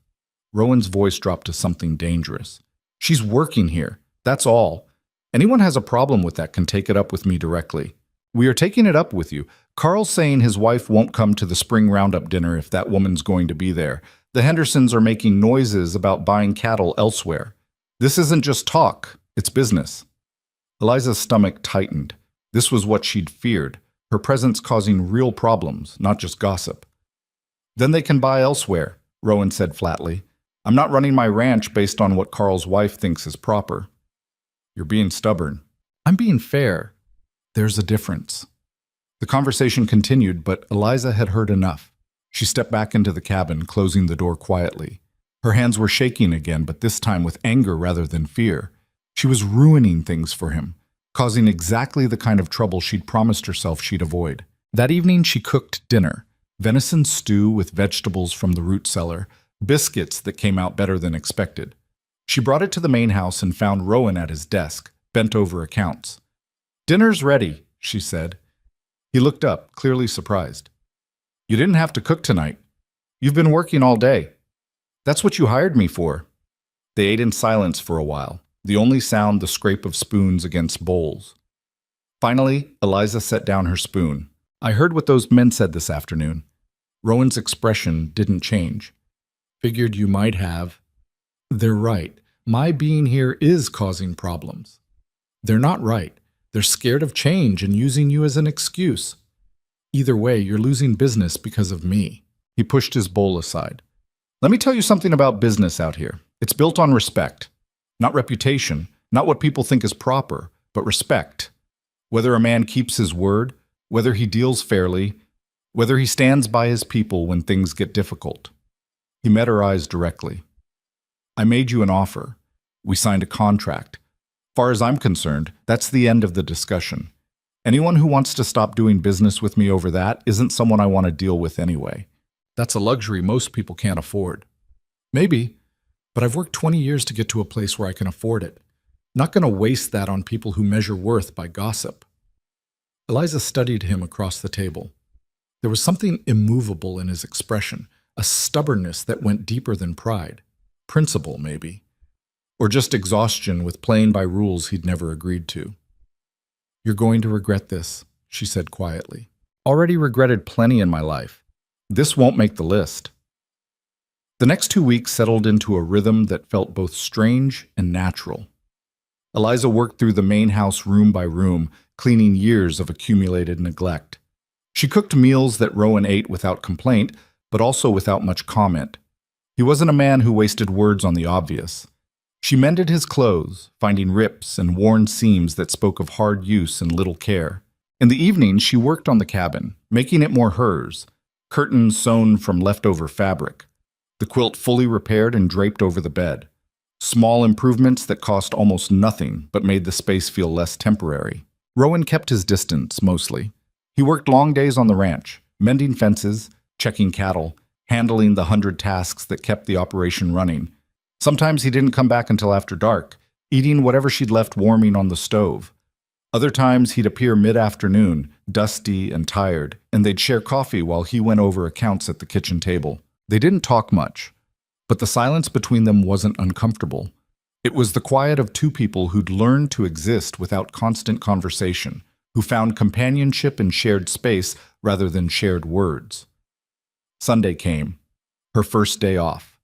Rowan's voice dropped to something dangerous. She's working here, that's all. Anyone has a problem with that can take it up with me directly. We are taking it up with you. Carl's saying his wife won't come to the spring roundup dinner if that woman's going to be there. The Hendersons are making noises about buying cattle elsewhere. This isn't just talk, it's business. Eliza's stomach tightened. This was what she'd feared, her presence causing real problems, not just gossip. Then they can buy elsewhere, Rowan said flatly. I'm not running my ranch based on what Carl's wife thinks is proper. You're being stubborn. I'm being fair. There's a difference. The conversation continued, but Eliza had heard enough. She stepped back into the cabin, closing the door quietly. Her hands were shaking again, but this time with anger rather than fear. She was ruining things for him, causing exactly the kind of trouble she'd promised herself she'd avoid. That evening she cooked dinner, venison stew with vegetables from the root cellar, biscuits that came out better than expected. She brought it to the main house and found Rowan at his desk, bent over accounts. Dinner's ready, she said. He looked up, clearly surprised. You didn't have to cook tonight. You've been working all day. That's what you hired me for. They ate in silence for a while, the only sound the scrape of spoons against bowls. Finally, Eliza set down her spoon. I heard what those men said this afternoon. Rowan's expression didn't change. Figured you might have. They're right. My being here is causing problems. They're not right. They're scared of change and using you as an excuse. Either way, you're losing business because of me. He pushed his bowl aside. Let me tell you something about business out here. It's built on respect. Not reputation, not what people think is proper, but respect. Whether a man keeps his word, whether he deals fairly, whether he stands by his people when things get difficult. He met her eyes directly. I made you an offer. We signed a contract. Far as I'm concerned, that's the end of the discussion. Anyone who wants to stop doing business with me over that isn't someone I want to deal with anyway. That's a luxury most people can't afford. Maybe, but I've worked 20 years to get to a place where I can afford it. Not going to waste that on people who measure worth by gossip. Eliza studied him across the table. There was something immovable in his expression, a stubbornness that went deeper than pride. Principle, maybe. Or just exhaustion with playing by rules he'd never agreed to. You're going to regret this, she said quietly. Already regretted plenty in my life. This won't make the list. The next 2 weeks settled into a rhythm that felt both strange and natural. Eliza worked through the main house room by room, cleaning years of accumulated neglect. She cooked meals that Rowan ate without complaint, but also without much comment. He wasn't a man who wasted words on the obvious. She mended his clothes, finding rips and worn seams that spoke of hard use and little care. In the evening, she worked on the cabin, making it more hers, curtains sewn from leftover fabric, the quilt fully repaired and draped over the bed. Small improvements that cost almost nothing but made the space feel less temporary. Rowan kept his distance, mostly. He worked long days on the ranch, mending fences, checking cattle, handling the 100 tasks that kept the operation running. Sometimes he didn't come back until after dark, eating whatever she'd left warming on the stove. Other times he'd appear mid-afternoon, dusty and tired, and they'd share coffee while he went over accounts at the kitchen table. They didn't talk much, but the silence between them wasn't uncomfortable. It was the quiet of two people who'd learned to exist without constant conversation, who found companionship in shared space rather than shared words. Sunday came, her first day off.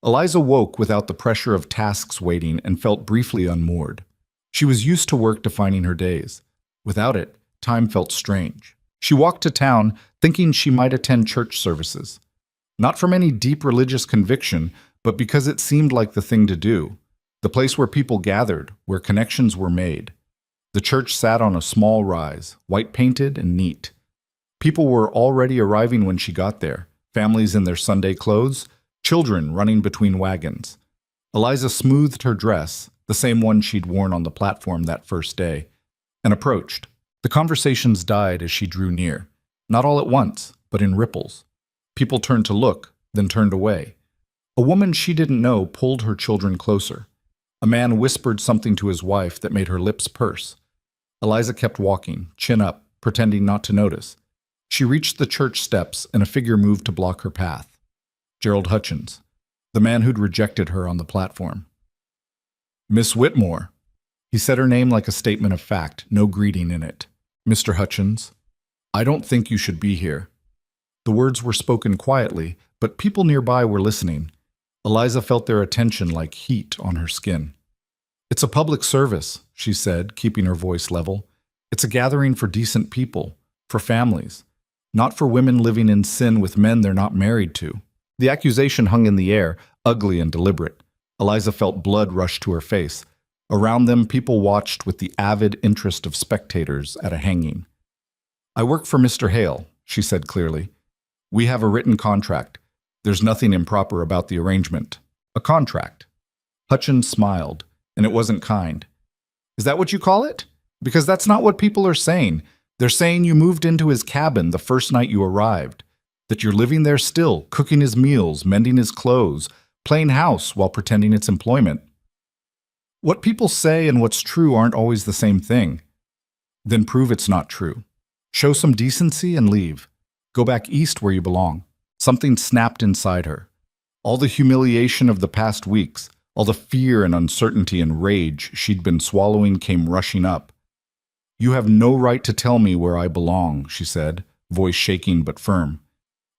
Eliza woke without the pressure of tasks waiting and felt briefly unmoored. She was used to work defining her days. Without it, time felt strange. She walked to town thinking she might attend church services. Not from any deep religious conviction, but because it seemed like the thing to do. The place where people gathered, where connections were made. The church sat on a small rise, white-painted and neat. People were already arriving when she got there, families in their Sunday clothes, children running between wagons. Eliza smoothed her dress, the same one she'd worn on the platform that first day, and approached. The conversations died as she drew near, not all at once, but in ripples. People turned to look, then turned away. A woman she didn't know pulled her children closer. A man whispered something to his wife that made her lips purse. Eliza kept walking, chin up, pretending not to notice. She reached the church steps, and a figure moved to block her path. Gerald Hutchins, the man who'd rejected her on the platform. Miss Whitmore. He said her name like a statement of fact, no greeting in it. Mr. Hutchins, I don't think you should be here. The words were spoken quietly, but people nearby were listening. Eliza felt their attention like heat on her skin. It's a public service, she said, keeping her voice level. It's a gathering for decent people, for families, not for women living in sin with men they're not married to. The accusation hung in the air, ugly and deliberate. Eliza felt blood rush to her face. Around them, people watched with the avid interest of spectators at a hanging. I work for Mr. Hale, she said clearly. We have a written contract. There's nothing improper about the arrangement. A contract. Hutchins smiled, and it wasn't kind. Is that what you call it? Because that's not what people are saying. They're saying you moved into his cabin the first night you arrived, that you're living there still, cooking his meals, mending his clothes, playing house while pretending it's employment. What people say and what's true aren't always the same thing. Then prove it's not true. Show some decency and leave. Go back east where you belong. Something snapped inside her. All the humiliation of the past weeks, all the fear and uncertainty and rage she'd been swallowing came rushing up. You have no right to tell me where I belong, she said, voice shaking but firm.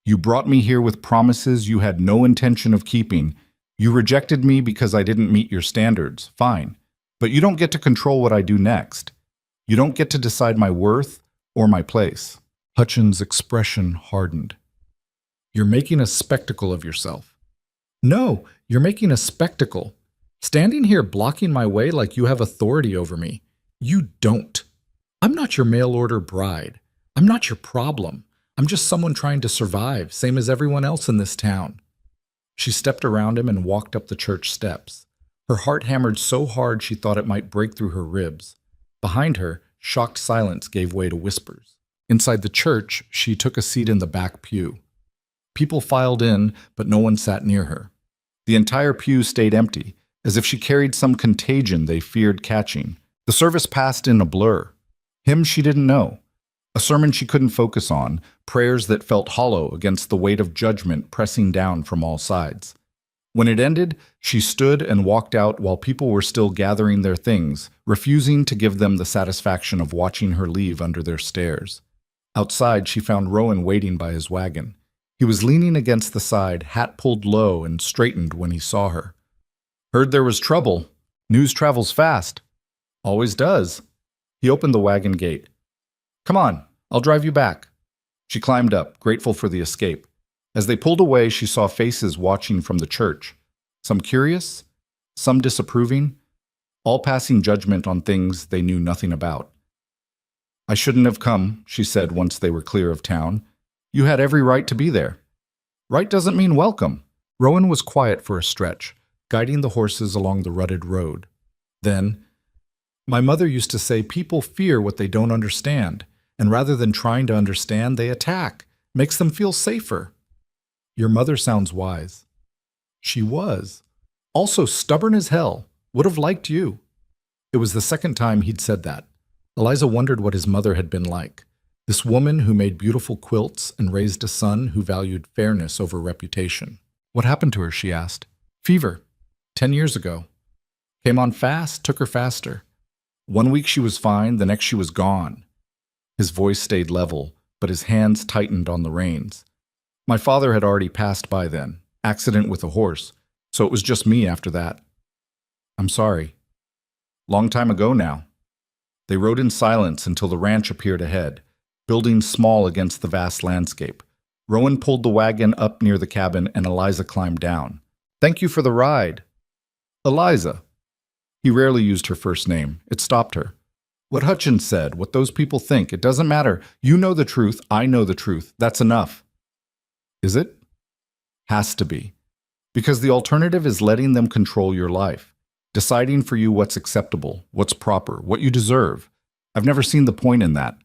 You brought me here with promises you had no intention of keeping. You rejected me because I didn't meet your standards. Fine. But you don't get to control what I do next. You don't get to decide my worth or my place. Hutchins' expression hardened. You're making a spectacle of yourself. No, you're making a spectacle. Standing here blocking my way like you have authority over me. You don't. I'm not your mail-order bride. I'm not your problem. I'm just someone trying to survive, same as everyone else in this town. She stepped around him and walked up the church steps. Her heart hammered so hard she thought it might break through her ribs. Behind her, shocked silence gave way to whispers. Inside the church, she took a seat in the back pew. People filed in, but no one sat near her. The entire pew stayed empty, as if she carried some contagion they feared catching. The service passed in a blur. Hymns she didn't know. A sermon she couldn't focus on, prayers that felt hollow against the weight of judgment pressing down from all sides. When it ended, she stood and walked out while people were still gathering their things, refusing to give them the satisfaction of watching her leave under their stares. Outside, she found Rowan waiting by his wagon. He was leaning against the side, hat pulled low and straightened when he saw her. Heard there was trouble. News travels fast. Always does. He opened the wagon gate. Come on, I'll drive you back. She climbed up, grateful for the escape. As they pulled away, she saw faces watching from the church. Some curious, some disapproving, all passing judgment on things they knew nothing about. "I shouldn't have come," she said once they were clear of town. "You had every right to be there." "Right doesn't mean welcome." Rowan was quiet for a stretch, guiding the horses along the rutted road. Then, "My mother used to say people fear what they don't understand, and rather than trying to understand, they attack. Makes them feel safer." "Your mother sounds wise." She was. Also stubborn as hell. Would have liked you. It was the second time he'd said that. Eliza wondered what his mother had been like. This woman who made beautiful quilts and raised a son who valued fairness over reputation. "What happened to her?" she asked. "Fever. 10 years ago. Came on fast, took her faster. 1 week she was fine, the next she was gone." His voice stayed level, but his hands tightened on the reins. "My father had already passed by then. Accident with a horse. So it was just me after that." "I'm sorry." "Long time ago now." They rode in silence until the ranch appeared ahead, buildings small against the vast landscape. Rowan pulled the wagon up near the cabin and Eliza climbed down. "Thank you for the ride." "Eliza." He rarely used her first name. It stopped her. "What Hutchins said, what those people think, it doesn't matter. You know the truth, I know the truth. That's enough." "Is it?" "Has to be. Because the alternative is letting them control your life. Deciding for you what's acceptable, what's proper, what you deserve. I've never seen the point in that."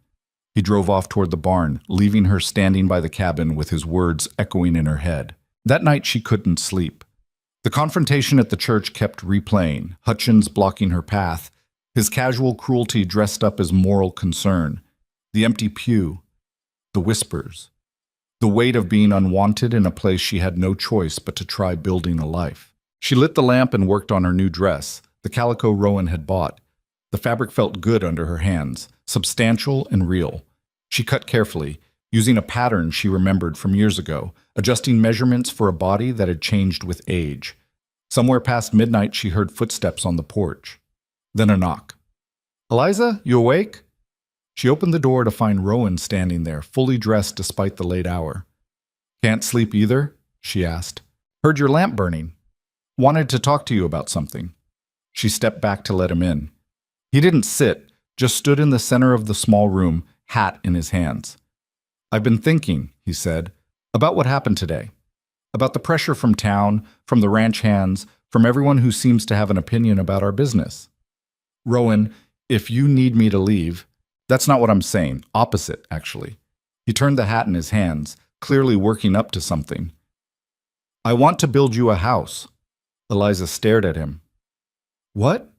He drove off toward the barn, leaving her standing by the cabin with his words echoing in her head. That night she couldn't sleep. The confrontation at the church kept replaying, Hutchins blocking her path, his casual cruelty dressed up as moral concern, the empty pew, the whispers, the weight of being unwanted in a place she had no choice but to try building a life. She lit the lamp and worked on her new dress, the calico Rowan had bought. The fabric felt good under her hands, substantial and real. She cut carefully, using a pattern she remembered from years ago, adjusting measurements for a body that had changed with age. Somewhere past midnight she heard footsteps on the porch. Then a knock. "Eliza, you awake?" She opened the door to find Rowan standing there, fully dressed despite the late hour. "Can't sleep either?" she asked. "Heard your lamp burning. Wanted to talk to you about something." She stepped back to let him in. He didn't sit, just stood in the center of the small room, hat in his hands. "I've been thinking," he said, "about what happened today. About the pressure from town, from the ranch hands, from everyone who seems to have an opinion about our business. Rowan, if you need me to leave, that's not what I'm saying. Opposite, actually." He turned the hat in his hands, clearly working up to something. "I want to build you a house." Eliza stared at him. "What?"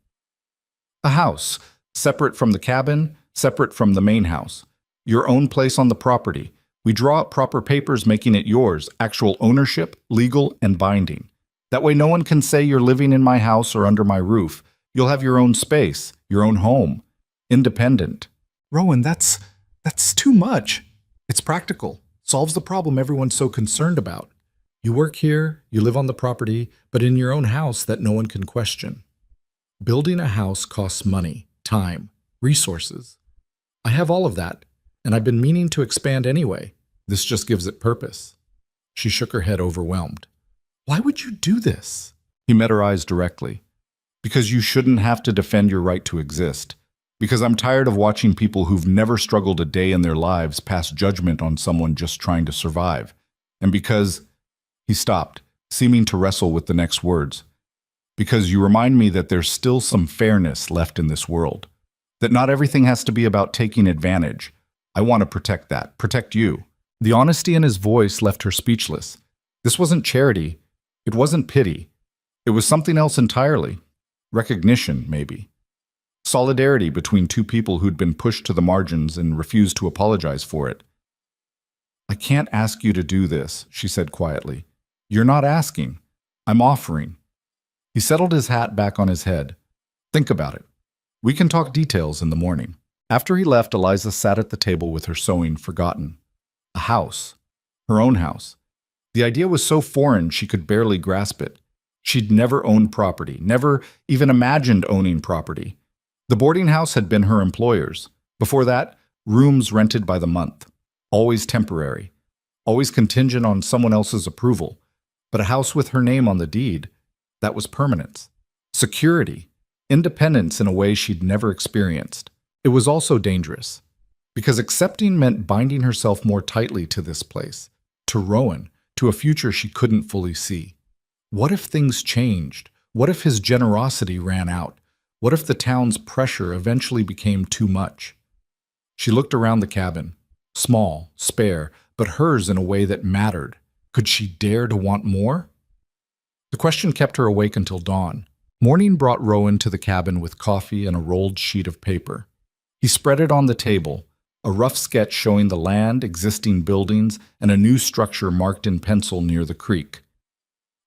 "A house, separate from the cabin, separate from the main house. Your own place on the property. We draw up proper papers making it yours, actual ownership, legal and binding. That way no one can say you're living in my house or under my roof. You'll have your own space, your own home. Independent." "Rowan, that's too much." "It's practical. Solves the problem everyone's so concerned about. You work here, you live on the property, but in your own house that no one can question. Building a house costs money, time, resources. I have all of that, and I've been meaning to expand anyway. This just gives it purpose." She shook her head, overwhelmed. "Why would you do this?" He met her eyes directly. "Because you shouldn't have to defend your right to exist. Because I'm tired of watching people who've never struggled a day in their lives pass judgment on someone just trying to survive. And because..." He stopped, seeming to wrestle with the next words. "Because you remind me that there's still some fairness left in this world. That not everything has to be about taking advantage. I want to protect that, protect you." The honesty in his voice left her speechless. This wasn't charity. It wasn't pity. It was something else entirely. Recognition, maybe. Solidarity between two people who'd been pushed to the margins and refused to apologize for it. "I can't ask you to do this," she said quietly. "You're not asking. I'm offering." He settled his hat back on his head. "Think about it. We can talk details in the morning." After he left, Eliza sat at the table with her sewing forgotten. A house. Her own house. The idea was so foreign she could barely grasp it. She'd never owned property, never even imagined owning property. The boarding house had been her employer's. Before that, rooms rented by the month. Always temporary. Always contingent on someone else's approval. But a house with her name on the deed, that was permanence. security, independence in a way she'd never experienced. It was also dangerous, because accepting meant binding herself more tightly to this place, to Rowan, to a future she couldn't fully see. What if things changed? What if his generosity ran out? What if the town's pressure eventually became too much? She looked around the cabin, small, spare, but hers in a way that mattered. Could she dare to want more? The question kept her awake until dawn. Morning brought Rowan to the cabin with coffee and a rolled sheet of paper. He spread it on the table, a rough sketch showing the land, existing buildings, and a new structure marked in pencil near the creek.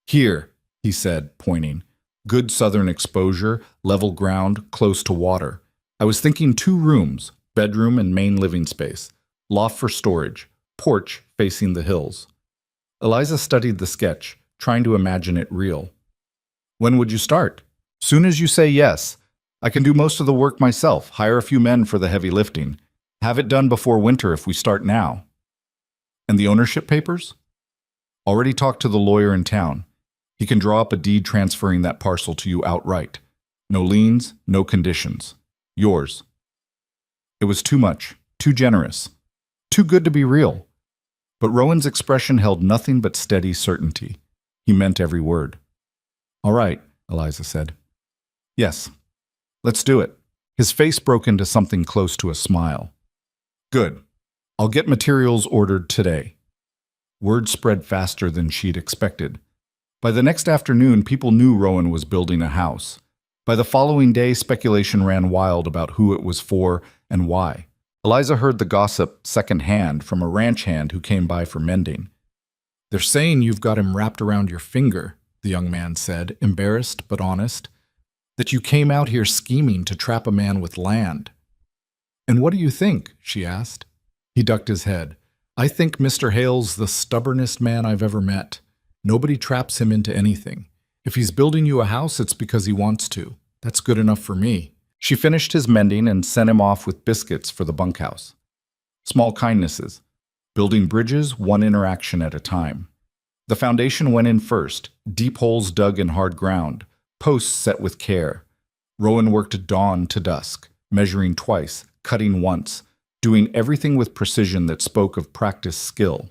"Here," he said, pointing. "Good southern exposure, level ground, close to water. I was thinking 2 rooms, bedroom and main living space, loft for storage, porch facing the hills." Eliza studied the sketch, trying to imagine it real. "When would you start?" "Soon as you say yes. I can do most of the work myself, hire a few men for the heavy lifting. Have it done before winter if we start now." "And the ownership papers?" "Already talked to the lawyer in town. He can draw up a deed transferring that parcel to you outright. No liens, no conditions. Yours." It was too much, too generous, too good to be real. But Rowan's expression held nothing but steady certainty. He meant every word. "All right," Eliza said. "Yes, let's do it." His face broke into something close to a smile. "Good. I'll get materials ordered today." Word spread faster than she'd expected. By the next afternoon, people knew Rowan was building a house. By the following day, speculation ran wild about who it was for and why. Eliza heard the gossip secondhand from a ranch hand who came by for mending. "They're saying you've got him wrapped around your finger," the young man said, embarrassed but honest. "That you came out here scheming to trap a man with land." "And what do you think?" she asked. He ducked his head. "I think Mr. Hale's the stubbornest man I've ever met. Nobody traps him into anything. If he's building you a house, it's because he wants to. That's good enough for me." She finished his mending and sent him off with biscuits for the bunkhouse. Small kindnesses. Building bridges, one interaction at a time. The foundation went in first, deep holes dug in hard ground, posts set with care. Rowan worked dawn to dusk, measuring twice, cutting once, doing everything with precision that spoke of practiced skill.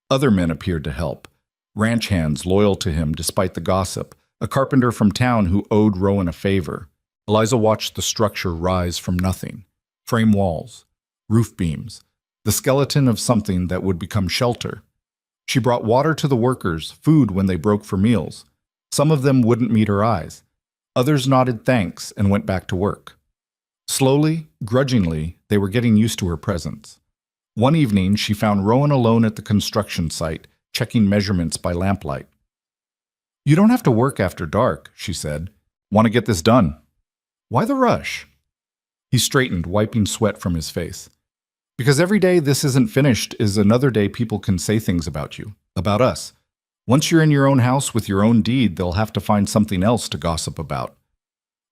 Other men appeared to help. Ranch hands loyal to him despite the gossip, a carpenter from town who owed Rowan a favor. Eliza watched the structure rise from nothing. Frame walls, roof beams, the skeleton of something that would become shelter. She brought water to the workers, food when they broke for meals. Some of them wouldn't meet her eyes. Others nodded thanks and went back to work. Slowly, grudgingly, they were getting used to her presence. One evening, she found Rowan alone at the construction site, checking measurements by lamplight. "You don't have to work after dark," she said. "Want to get this done." "Why the rush?" He straightened, wiping sweat from his face. "Because every day this isn't finished is another day people can say things about you, about us. Once you're in your own house with your own deed, they'll have to find something else to gossip about."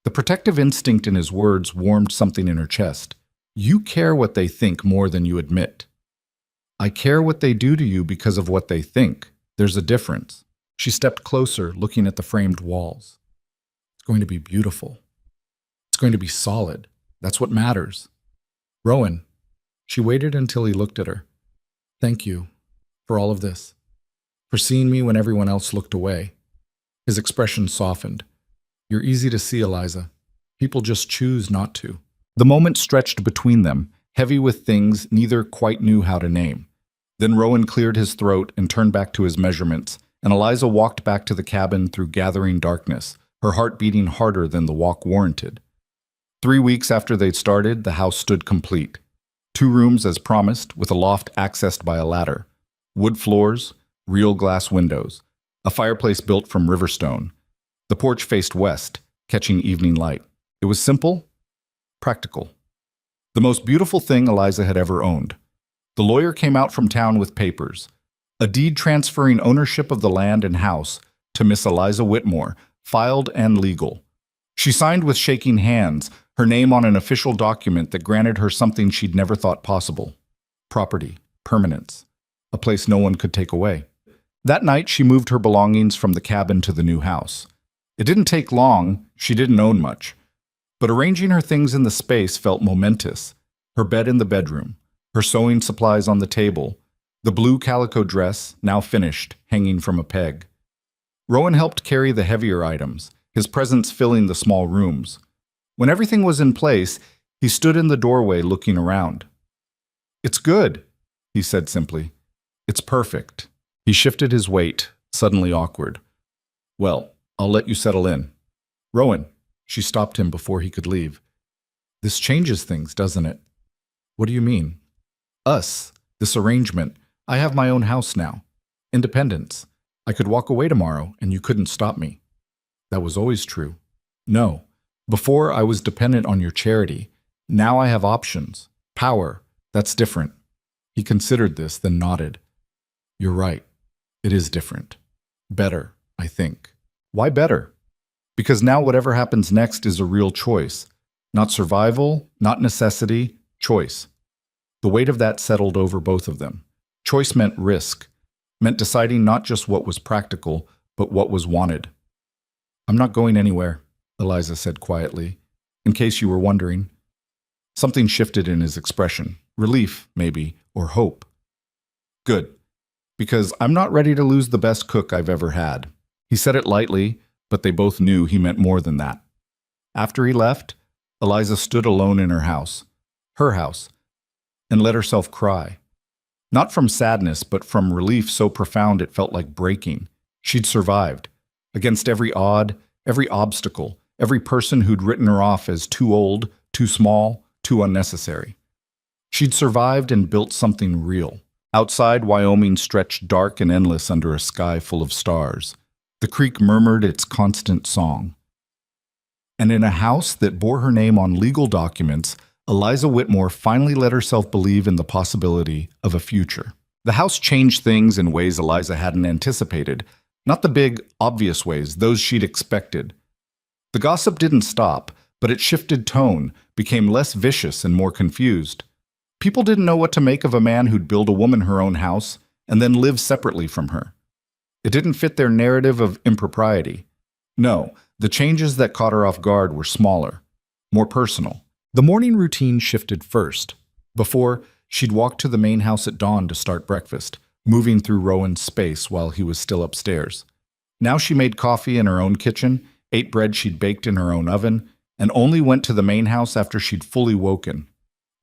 The protective instinct in his words warmed something in her chest. "You care what they think more than you admit." "I care what they do to you because of what they think. There's a difference." She stepped closer, looking at the framed walls. "It's going to be beautiful. It's going to be solid. That's what matters." "Rowan." She waited until he looked at her. "Thank you for all of this. For seeing me when everyone else looked away." His expression softened. "You're easy to see, Eliza. People just choose not to." The moment stretched between them, heavy with things neither quite knew how to name. Then Rowan cleared his throat and turned back to his measurements, and Eliza walked back to the cabin through gathering darkness, her heart beating harder than the walk warranted. 3 weeks after they'd started, the house stood complete. 2 rooms as promised, with a loft accessed by a ladder. Wood floors, real glass windows. A fireplace built from river stone. The porch faced west, catching evening light. It was simple, practical. The most beautiful thing Eliza had ever owned. The lawyer came out from town with papers. A deed transferring ownership of the land and house to Miss Eliza Whitmore, filed and legal. She signed with shaking hands, her name on an official document that granted her something she'd never thought possible. Property, permanence, a place no one could take away. That night, she moved her belongings from the cabin to the new house. It didn't take long, she didn't own much. But arranging her things in the space felt momentous. Her bed in the bedroom, her sewing supplies on the table, the blue calico dress, now finished, hanging from a peg. Rowan helped carry the heavier items, his presence filling the small rooms. When everything was in place, he stood in the doorway looking around. "It's good," he said simply. "It's perfect." He shifted his weight, suddenly awkward. "Well, I'll let you settle in." "Rowan," she stopped him before he could leave. "This changes things, doesn't it?" "What do you mean?" "Us, this arrangement. I have my own house now. Independence. I could walk away tomorrow, and you couldn't stop me." "That was always true." "No. Before, I was dependent on your charity. Now I have options. Power. That's different." He considered this, then nodded. "You're right. It is different. Better, I think." "Why better?" "Because now whatever happens next is a real choice. Not survival, not necessity, choice." The weight of that settled over both of them. Choice meant risk, meant deciding not just what was practical, but what was wanted. "I'm not going anywhere," Eliza said quietly, "in case you were wondering." Something shifted in his expression. Relief, maybe, or hope. "Good. Because I'm not ready to lose the best cook I've ever had." He said it lightly, but they both knew he meant more than that. After he left, Eliza stood alone in her house, and let herself cry. Not from sadness, but from relief so profound it felt like breaking. She'd survived. Against every odd, every obstacle, every person who'd written her off as too old, too small, too unnecessary. She'd survived and built something real. Outside, Wyoming stretched dark and endless under a sky full of stars. The creek murmured its constant song. And in a house that bore her name on legal documents, Eliza Whitmore finally let herself believe in the possibility of a future. The house changed things in ways Eliza hadn't anticipated, not the big, obvious ways, those she'd expected. The gossip didn't stop, but it shifted tone, became less vicious and more confused. People didn't know what to make of a man who'd build a woman her own house and then live separately from her. It didn't fit their narrative of impropriety. No, the changes that caught her off guard were smaller, more personal. The morning routine shifted first. Before, she'd walk to the main house at dawn to start breakfast, moving through Rowan's space while he was still upstairs. Now she made coffee in her own kitchen, ate bread she'd baked in her own oven, and only went to the main house after she'd fully woken.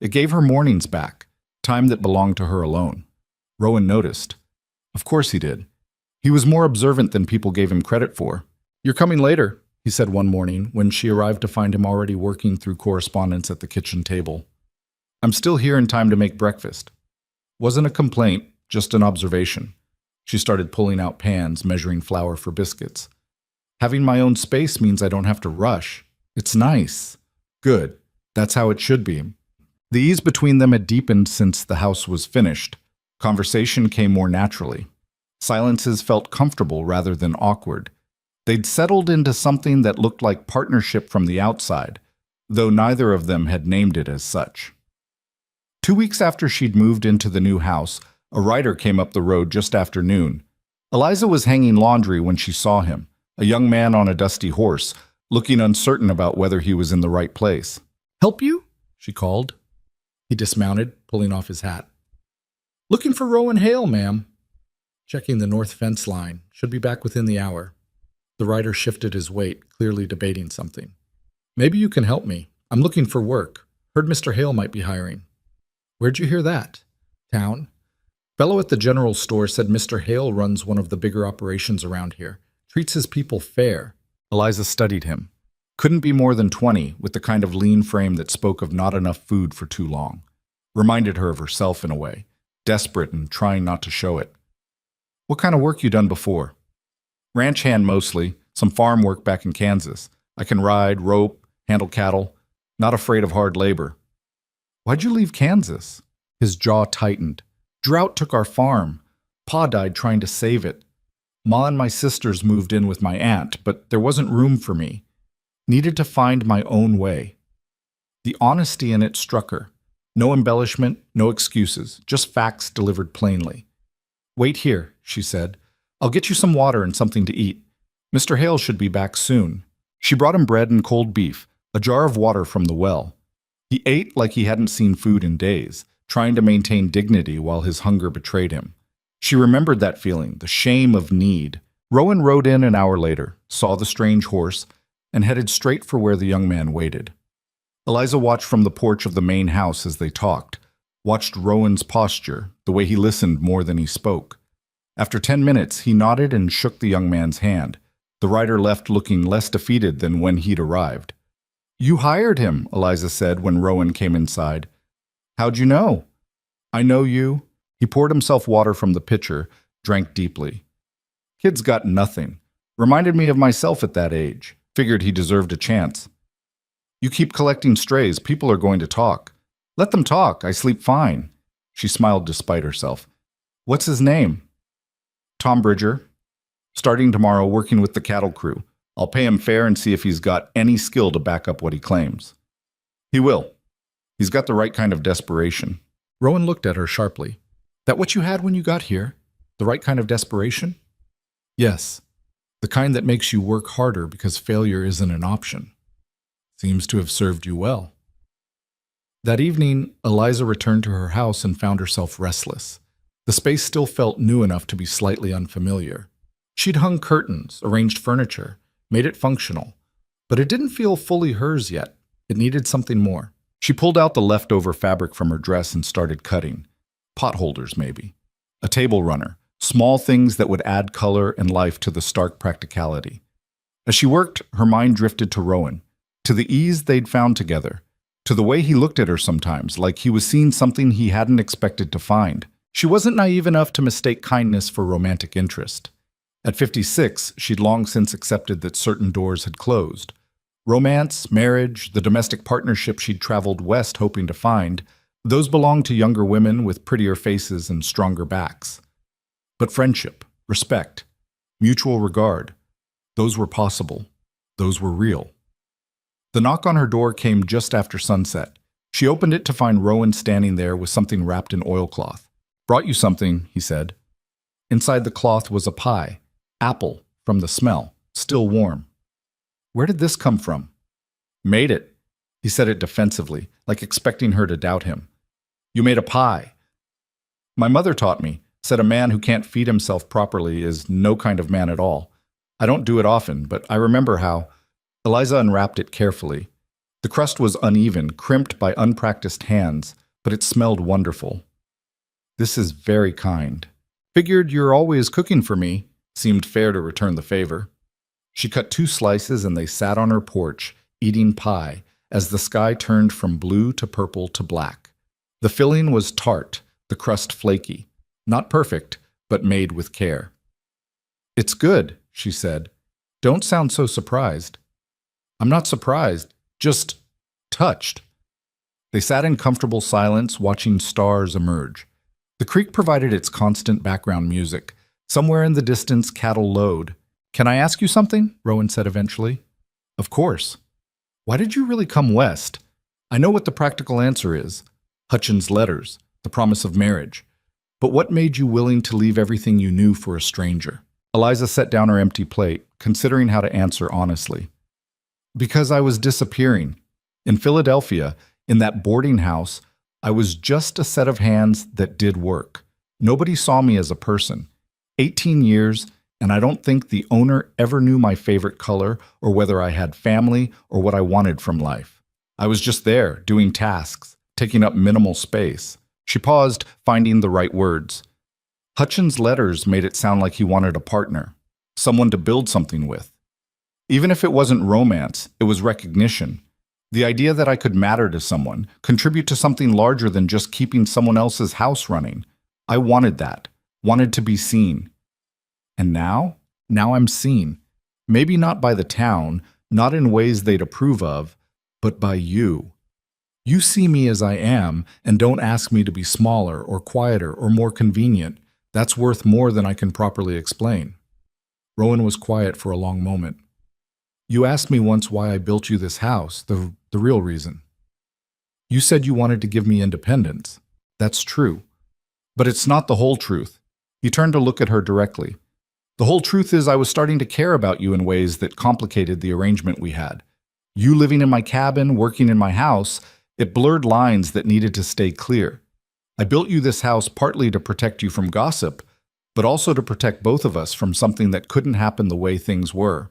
It gave her mornings back, time that belonged to her alone. Rowan noticed. Of course he did. He was more observant than people gave him credit for. "You're coming later," he said one morning when she arrived to find him already working through correspondence at the kitchen table. "I'm still here in time to make breakfast." Wasn't a complaint, just an observation. She started pulling out pans, measuring flour for biscuits. "Having my own space means I don't have to rush. It's nice." "Good. That's how it should be." The ease between them had deepened since the house was finished. Conversation came more naturally. Silences felt comfortable rather than awkward. They'd settled into something that looked like partnership from the outside, though neither of them had named it as such. 2 weeks after she'd moved into the new house, a rider came up the road just after noon. Eliza was hanging laundry when she saw him, a young man on a dusty horse, looking uncertain about whether he was in the right place. "Help you?" she called. He dismounted, pulling off his hat. "Looking for Rowan Hale, ma'am." "Checking the north fence line. Should be back within the hour." The rider shifted his weight, clearly debating something. "Maybe you can help me. I'm looking for work. Heard Mr. Hale might be hiring." "Where'd you hear that?" "Town. Fellow at the general store said Mr. Hale runs one of the bigger operations around here. Treats his people fair." Eliza studied him. Couldn't be more than 20, with the kind of lean frame that spoke of not enough food for too long. Reminded her of herself in a way, desperate and trying not to show it. "What kind of work you done before?" "Ranch hand mostly, some farm work back in Kansas. I can ride, rope, handle cattle. Not afraid of hard labor." "Why'd you leave Kansas?" His jaw tightened. "Drought took our farm. Pa died trying to save it. Ma and my sisters moved in with my aunt, but there wasn't room for me. Needed to find my own way." The honesty in it struck her. No embellishment, no excuses, just facts delivered plainly. "Wait here," she said. "I'll get you some water and something to eat. Mr. Hale should be back soon. She brought him bread and cold beef, a jar of water from the well. He ate like he hadn't seen food in days, trying to maintain dignity while his hunger betrayed him. She remembered that feeling, the shame of need. Rowan rode in an hour later, saw the strange horse, and headed straight for where the young man waited. Eliza watched from the porch of the main house as they talked, watched Rowan's posture, the way he listened more than he spoke. After 10 minutes, he nodded and shook the young man's hand. The rider left looking less defeated than when he'd arrived. "You hired him," Eliza said when Rowan came inside. "How'd you know?" "I know you." He poured himself water from the pitcher, drank deeply. "Kid's got nothing. Reminded me of myself at that age. Figured he deserved a chance." "You keep collecting strays, people are going to talk." "Let them talk, I sleep fine." She smiled despite herself. "What's his name?" "Tom Bridger. Starting tomorrow, working with the cattle crew. I'll pay him fair and see if he's got any skill to back up what he claims." "He will. He's got the right kind of desperation." Rowan looked at her sharply. "That what you had when you got here? The right kind of desperation?" "Yes. The kind that makes you work harder because failure isn't an option." "Seems to have served you well." That evening, Eliza returned to her house and found herself restless. The space still felt new enough to be slightly unfamiliar. She'd hung curtains, arranged furniture, made it functional, but it didn't feel fully hers yet. It needed something more. She pulled out the leftover fabric from her dress and started cutting. Potholders, maybe. A table runner. Small things that would add color and life to the stark practicality. As she worked, her mind drifted to Rowan, to the ease they'd found together, to the way he looked at her sometimes, like he was seeing something he hadn't expected to find. She wasn't naive enough to mistake kindness for romantic interest. At 56, she'd long since accepted that certain doors had closed. Romance, marriage, the domestic partnership she'd traveled west hoping to find, those belonged to younger women with prettier faces and stronger backs. But friendship, respect, mutual regard, those were possible. Those were real. The knock on her door came just after sunset. She opened it to find Rowan standing there with something wrapped in oilcloth. "Brought you something," he said. Inside the cloth was a pie. Apple, from the smell, still warm. "Where did this come from?" "Made it." He said it defensively, like expecting her to doubt him. "You made a pie." "My mother taught me, said a man who can't feed himself properly is no kind of man at all. I don't do it often, but I remember how." Eliza unwrapped it carefully. The crust was uneven, crimped by unpracticed hands, but it smelled wonderful. "This is very kind. Figured you're always cooking for me." Seemed fair to return the favor. She cut 2 slices and they sat on her porch, eating pie, as the sky turned from blue to purple to black. The filling was tart, the crust flaky. Not perfect, but made with care. "It's good," she said. "Don't sound so surprised." "I'm not surprised, just touched." They sat in comfortable silence, watching stars emerge. The creek provided its constant background music. Somewhere in the distance, cattle lowed. "Can I ask you something?" Rowan said eventually. "Of course." "Why did you really come west? I know what the practical answer is. Hutchins' letters, the promise of marriage. But what made you willing to leave everything you knew for a stranger?" Eliza set down her empty plate, considering how to answer honestly. "Because I was disappearing. In Philadelphia, in that boarding house, I was just a set of hands that did work. Nobody saw me as a person. 18 years, and I don't think the owner ever knew my favorite color or whether I had family or what I wanted from life. I was just there, doing tasks, taking up minimal space." She paused, finding the right words. Hutchins' letters made it sound like he wanted a partner, someone to build something with. Even if it wasn't romance, it was recognition. The idea that I could matter to someone, contribute to something larger than just keeping someone else's house running. I wanted that. Wanted to be seen. And now I'm seen. Maybe not by the town, not in ways they'd approve of, but by you. You see me as I am, and don't ask me to be smaller or quieter or more convenient. That's worth more than I can properly explain. Rowan was quiet for a long moment. "You asked me once why I built you this house, the real reason. You said you wanted to give me independence. That's true. But it's not the whole truth." He turned to look at her directly. The whole truth is I was starting to care about you in ways that complicated the arrangement we had. You living in my cabin, working in my house, it blurred lines that needed to stay clear. I built you this house partly to protect you from gossip, but also to protect both of us from something that couldn't happen the way things were.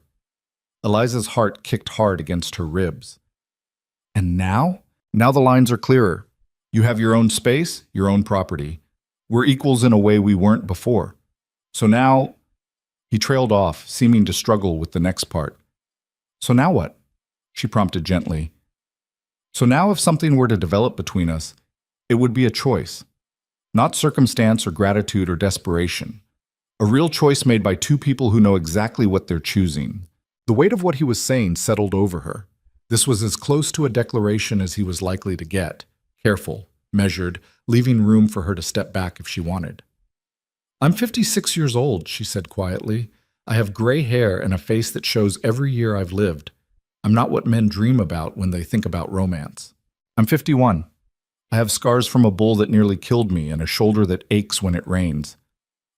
Eliza's heart kicked hard against her ribs. And now? Now the lines are clearer. You have your own space, your own property. We're equals in a way we weren't before. So now, he trailed off, seeming to struggle with the next part. So now what? She prompted gently. So now if something were to develop between us, it would be a choice. Not circumstance or gratitude or desperation. A real choice made by two people who know exactly what they're choosing. The weight of what he was saying settled over her. This was as close to a declaration as he was likely to get. Careful, measured, leaving room for her to step back if she wanted. I'm 56 years old, she said quietly. I have gray hair and a face that shows every year I've lived. I'm not what men dream about when they think about romance. I'm 51. I have scars from a bull that nearly killed me and a shoulder that aches when it rains.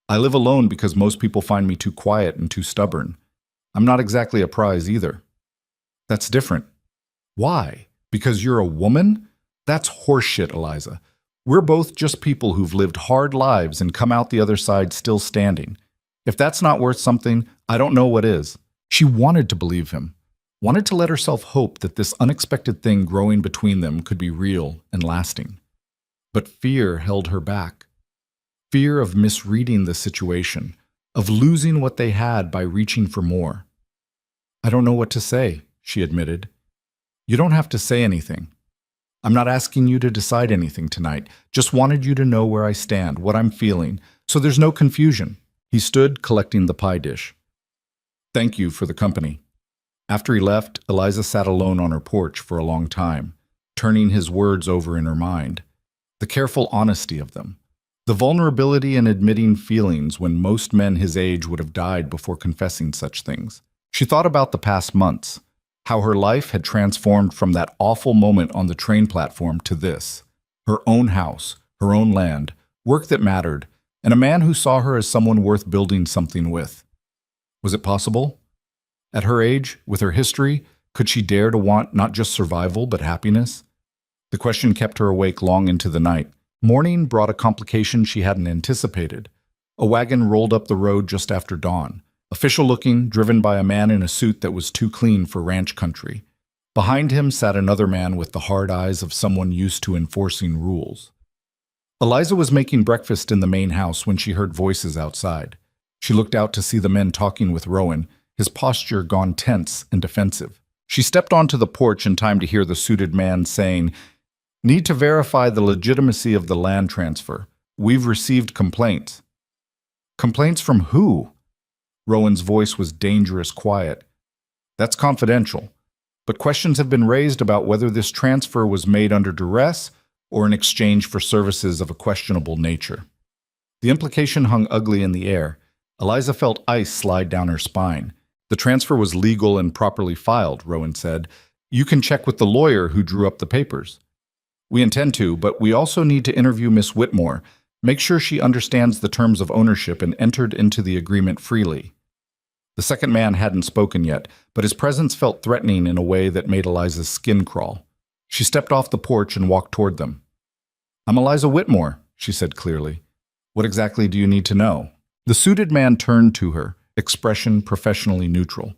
I live alone because most people find me too quiet and too stubborn. I'm not exactly a prize either. That's different. Why? Because you're a woman? That's horseshit, Eliza. We're both just people who've lived hard lives and come out the other side still standing. If that's not worth something, I don't know what is. She wanted to believe him, wanted to let herself hope that this unexpected thing growing between them could be real and lasting. But fear held her back. Fear of misreading the situation, of losing what they had by reaching for more. I don't know what to say, she admitted. You don't have to say anything. I'm not asking you to decide anything tonight. Just wanted you to know where I stand, what I'm feeling, so there's no confusion. He stood, collecting the pie dish. Thank you for the company. After he left, Eliza sat alone on her porch for a long time, turning his words over in her mind. The careful honesty of them. The vulnerability in admitting feelings when most men his age would have died before confessing such things. She thought about the past months, how her life had transformed from that awful moment on the train platform to this. Her own house, her own land, work that mattered, and a man who saw her as someone worth building something with. Was it possible? At her age, with her history, could she dare to want not just survival but happiness? The question kept her awake long into the night. Morning brought a complication she hadn't anticipated. A wagon rolled up the road just after dawn. Official-looking, driven by a man in a suit that was too clean for ranch country. Behind him sat another man with the hard eyes of someone used to enforcing rules. Eliza was making breakfast in the main house when she heard voices outside. She looked out to see the men talking with Rowan, his posture gone tense and defensive. She stepped onto the porch in time to hear the suited man saying, "Need to verify the legitimacy of the land transfer. We've received complaints." Complaints from who? Rowan's voice was dangerous quiet. That's confidential, but questions have been raised about whether this transfer was made under duress or in exchange for services of a questionable nature. The implication hung ugly in the air. Eliza felt ice slide down her spine. The transfer was legal and properly filed, Rowan said. You can check with the lawyer who drew up the papers. We intend to, but we also need to interview Miss Whitmore, make sure she understands the terms of ownership and entered into the agreement freely. The second man hadn't spoken yet, but his presence felt threatening in a way that made Eliza's skin crawl. She stepped off the porch and walked toward them. I'm Eliza Whitmore, she said clearly. What exactly do you need to know? The suited man turned to her, expression professionally neutral.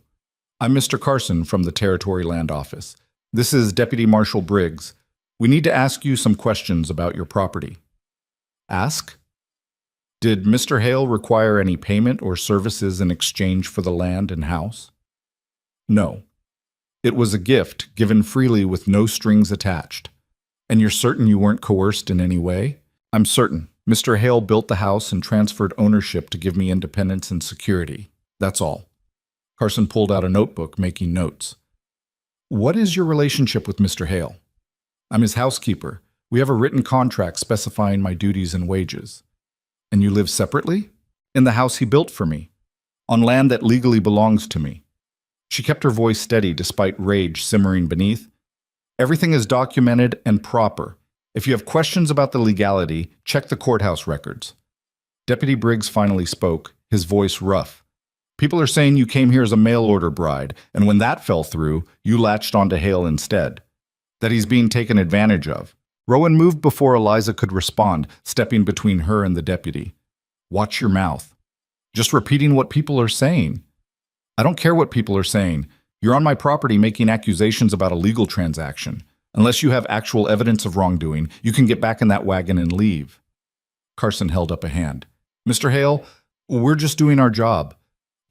I'm Mr. Carson from the Territory Land Office. This is Deputy Marshal Briggs. We need to ask you some questions about your property. Ask? Did Mr. Hale require any payment or services in exchange for the land and house? No. It was a gift given freely with no strings attached. And you're certain you weren't coerced in any way? I'm certain. Mr. Hale built the house and transferred ownership to give me independence and security. That's all. Carson pulled out a notebook, making notes. What is your relationship with Mr. Hale? I'm his housekeeper. We have a written contract specifying my duties and wages. And you live separately? In the house he built for me, on land that legally belongs to me. She kept her voice steady despite rage simmering beneath. Everything is documented and proper. If you have questions about the legality, check the courthouse records. Deputy Briggs finally spoke, his voice rough. People are saying you came here as a mail-order bride, and when that fell through, you latched onto Hale instead. That he's being taken advantage of. Rowan moved before Eliza could respond, stepping between her and the deputy. Watch your mouth. Just repeating what people are saying. I don't care what people are saying. You're on my property making accusations about a legal transaction. Unless you have actual evidence of wrongdoing, you can get back in that wagon and leave. Carson held up a hand. Mr. Hale, we're just doing our job.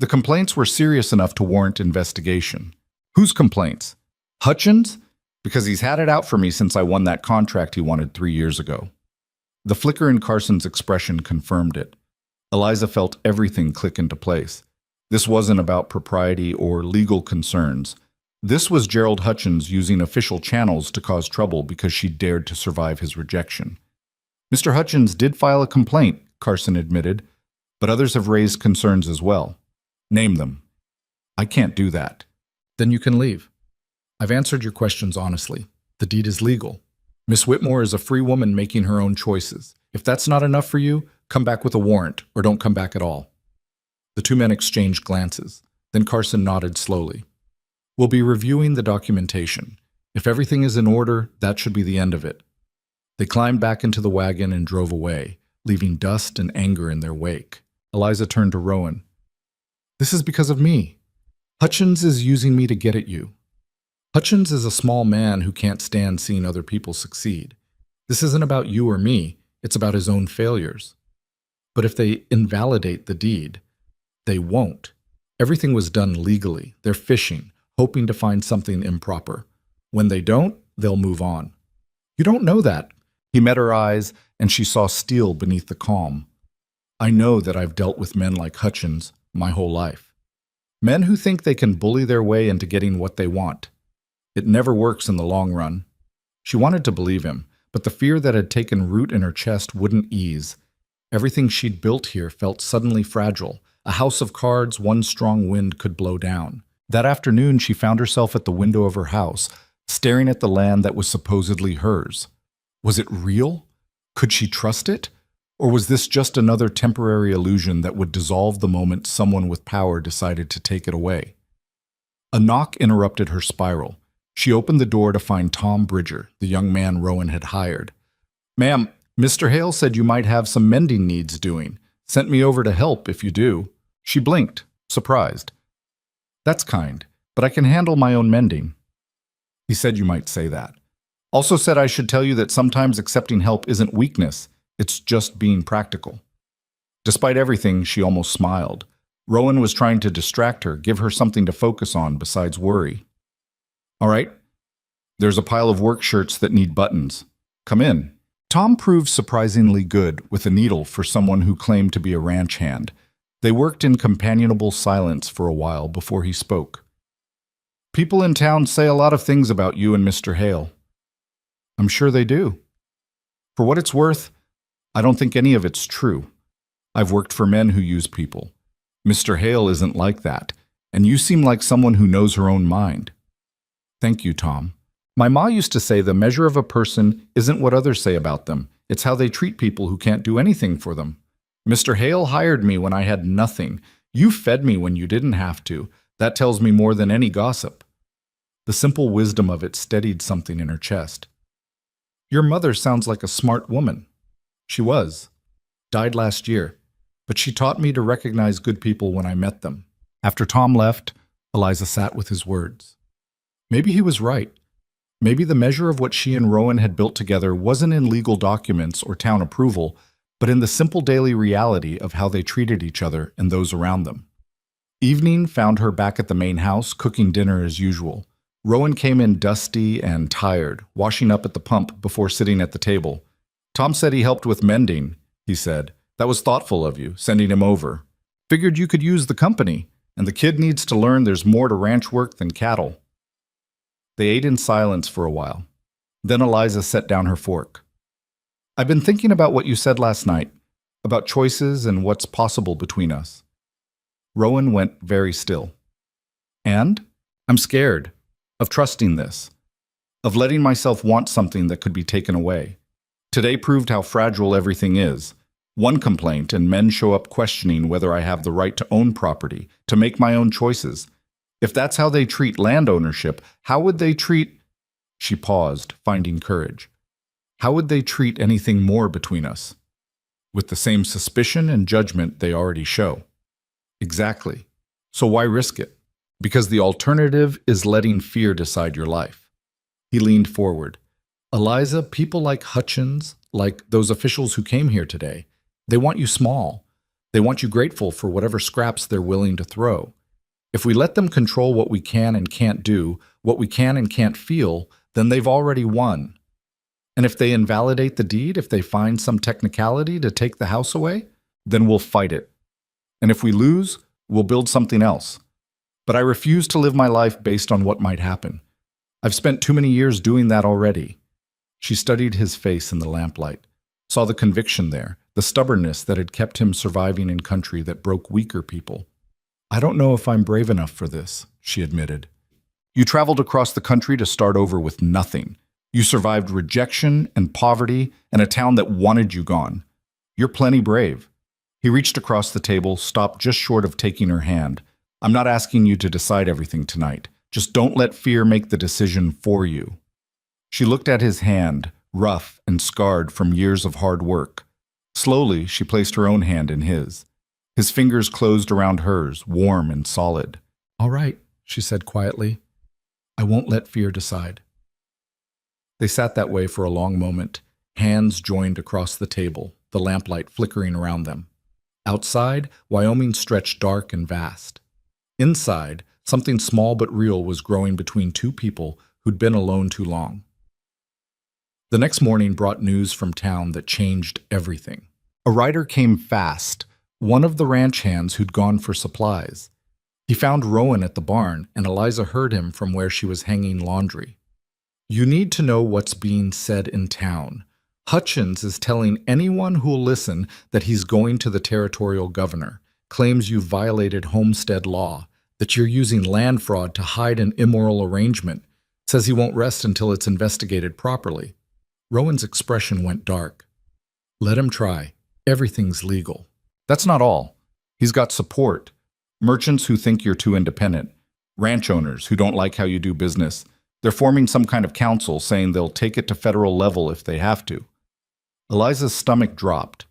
The complaints were serious enough to warrant investigation. Whose complaints? Hutchins? Because he's had it out for me since I won that contract he wanted 3 years ago. The flicker in Carson's expression confirmed it. Eliza felt everything click into place. This wasn't about propriety or legal concerns. This was Gerald Hutchins using official channels to cause trouble because she dared to survive his rejection. Mr. Hutchins did file a complaint, Carson admitted, but others have raised concerns as well. Name them. I can't do that. Then you can leave. I've answered your questions honestly. The deed is legal. Miss Whitmore is a free woman making her own choices. If that's not enough for you, come back with a warrant or don't come back at all. The two men exchanged glances. Then Carson nodded slowly. We'll be reviewing the documentation. If everything is in order, that should be the end of it. They climbed back into the wagon and drove away, leaving dust and anger in their wake. Eliza turned to Rowan. This is because of me. Hutchins is using me to get at you. Hutchins is a small man who can't stand seeing other people succeed. This isn't about you or me, it's about his own failures. But if they invalidate the deed, they won't. Everything was done legally. They're fishing, hoping to find something improper. When they don't, they'll move on. You don't know that. He met her eyes, and she saw steel beneath the calm. I know that I've dealt with men like Hutchins my whole life. Men who think they can bully their way into getting what they want. It never works in the long run. She wanted to believe him, but the fear that had taken root in her chest wouldn't ease. Everything she'd built here felt suddenly fragile, a house of cards one strong wind could blow down. That afternoon, she found herself at the window of her house, staring at the land that was supposedly hers. Was it real? Could she trust it? Or was this just another temporary illusion that would dissolve the moment someone with power decided to take it away? A knock interrupted her spiral. She opened the door to find Tom Bridger, the young man Rowan had hired. Ma'am, Mr. Hale said you might have some mending needs doing. Sent me over to help if you do. She blinked, surprised. That's kind, but I can handle my own mending. He said you might say that. Also said I should tell you that sometimes accepting help isn't weakness, it's just being practical. Despite everything, she almost smiled. Rowan was trying to distract her, give her something to focus on besides worry. All right, there's a pile of work shirts that need buttons. Come in. Tom proved surprisingly good with a needle for someone who claimed to be a ranch hand. They worked in companionable silence for a while before he spoke. People in town say a lot of things about you and Mr. Hale. I'm sure they do. For what it's worth, I don't think any of it's true. I've worked for men who use people. Mr. Hale isn't like that, and you seem like someone who knows her own mind. Thank you, Tom. My ma used to say the measure of a person isn't what others say about them. It's how they treat people who can't do anything for them. Mr. Hale hired me when I had nothing. You fed me when you didn't have to. That tells me more than any gossip. The simple wisdom of it steadied something in her chest. Your mother sounds like a smart woman. She was. Died last year. But she taught me to recognize good people when I met them. After Tom left, Eliza sat with his words. Maybe he was right. Maybe the measure of what she and Rowan had built together wasn't in legal documents or town approval, but in the simple daily reality of how they treated each other and those around them. Evening found her back at the main house, cooking dinner as usual. Rowan came in dusty and tired, washing up at the pump before sitting at the table. Tom said he helped with mending, he said. That was thoughtful of you, sending him over. Figured you could use the company, and the kid needs to learn there's more to ranch work than cattle. They ate in silence for a while. Then Eliza set down her fork. I've been thinking about what you said last night, about choices and what's possible between us. Rowan went very still. And? I'm scared of trusting this, of letting myself want something that could be taken away. Today proved how fragile everything is. One complaint, and men show up questioning whether I have the right to own property, to make my own choices. If that's how they treat land ownership, how would they treat— She paused, finding courage. How would they treat anything more between us? With the same suspicion and judgment they already show. Exactly. So why risk it? Because the alternative is letting fear decide your life. He leaned forward. Eliza, people like Hutchins, like those officials who came here today, they want you small. They want you grateful for whatever scraps they're willing to throw. If we let them control what we can and can't do, what we can and can't feel, then they've already won. And if they invalidate the deed, if they find some technicality to take the house away, then we'll fight it. And if we lose, we'll build something else. But I refuse to live my life based on what might happen. I've spent too many years doing that already. She studied his face in the lamplight, saw the conviction there, the stubbornness that had kept him surviving in country that broke weaker people. I don't know if I'm brave enough for this, she admitted. You traveled across the country to start over with nothing. You survived rejection and poverty and a town that wanted you gone. You're plenty brave. He reached across the table, stopped just short of taking her hand. I'm not asking you to decide everything tonight. Just don't let fear make the decision for you. She looked at his hand, rough and scarred from years of hard work. Slowly, she placed her own hand in his. His fingers closed around hers, warm and solid. All right, she said quietly. I won't let fear decide. They sat that way for a long moment, hands joined across the table, the lamplight flickering around them. Outside, Wyoming stretched dark and vast. Inside, something small but real was growing between two people who'd been alone too long. The next morning brought news from town that changed everything. A rider came fast, one of the ranch hands who'd gone for supplies. He found Rowan at the barn, and Eliza heard him from where she was hanging laundry. You need to know what's being said in town. Hutchins is telling anyone who'll listen that he's going to the territorial governor, claims you violated homestead law, that you're using land fraud to hide an immoral arrangement, says he won't rest until it's investigated properly. Rowan's expression went dark. Let him try. Everything's legal. That's not all. He's got support. Merchants who think you're too independent. Ranch owners who don't like how you do business. They're forming some kind of council saying they'll take it to federal level if they have to. Eliza's stomach dropped.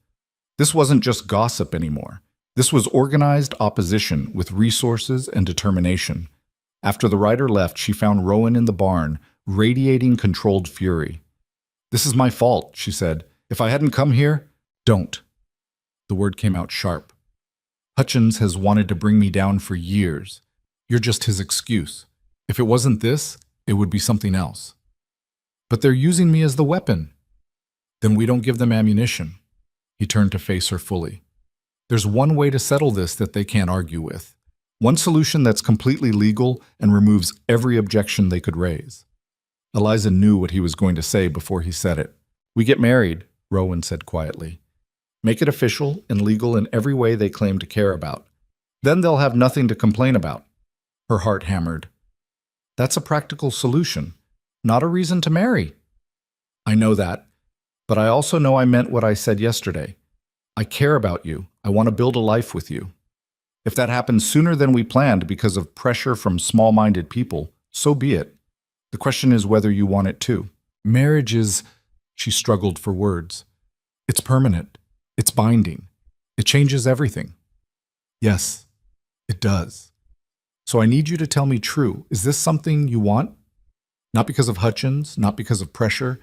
This wasn't just gossip anymore. This was organized opposition with resources and determination. After the rider left, she found Rowan in the barn, radiating controlled fury. This is my fault, she said. If I hadn't come here, don't. The word came out sharp. Hutchins has wanted to bring me down for years. You're just his excuse. If it wasn't this, it would be something else. But they're using me as the weapon. Then we don't give them ammunition. He turned to face her fully. There's one way to settle this that they can't argue with. One solution that's completely legal and removes every objection they could raise. Eliza knew what he was going to say before he said it. We get married, Rowan said quietly. Make it official and legal in every way they claim to care about. Then they'll have nothing to complain about. Her heart hammered. That's a practical solution, not a reason to marry. I know that, but I also know I meant what I said yesterday. I care about you. I want to build a life with you. If that happens sooner than we planned because of pressure from small-minded people, so be it. The question is whether you want it too. Marriage is, she struggled for words. It's permanent. It's binding. It changes everything. Yes, it does. So I need you to tell me true. Is this something you want? Not because of Hutchins, not because of pressure,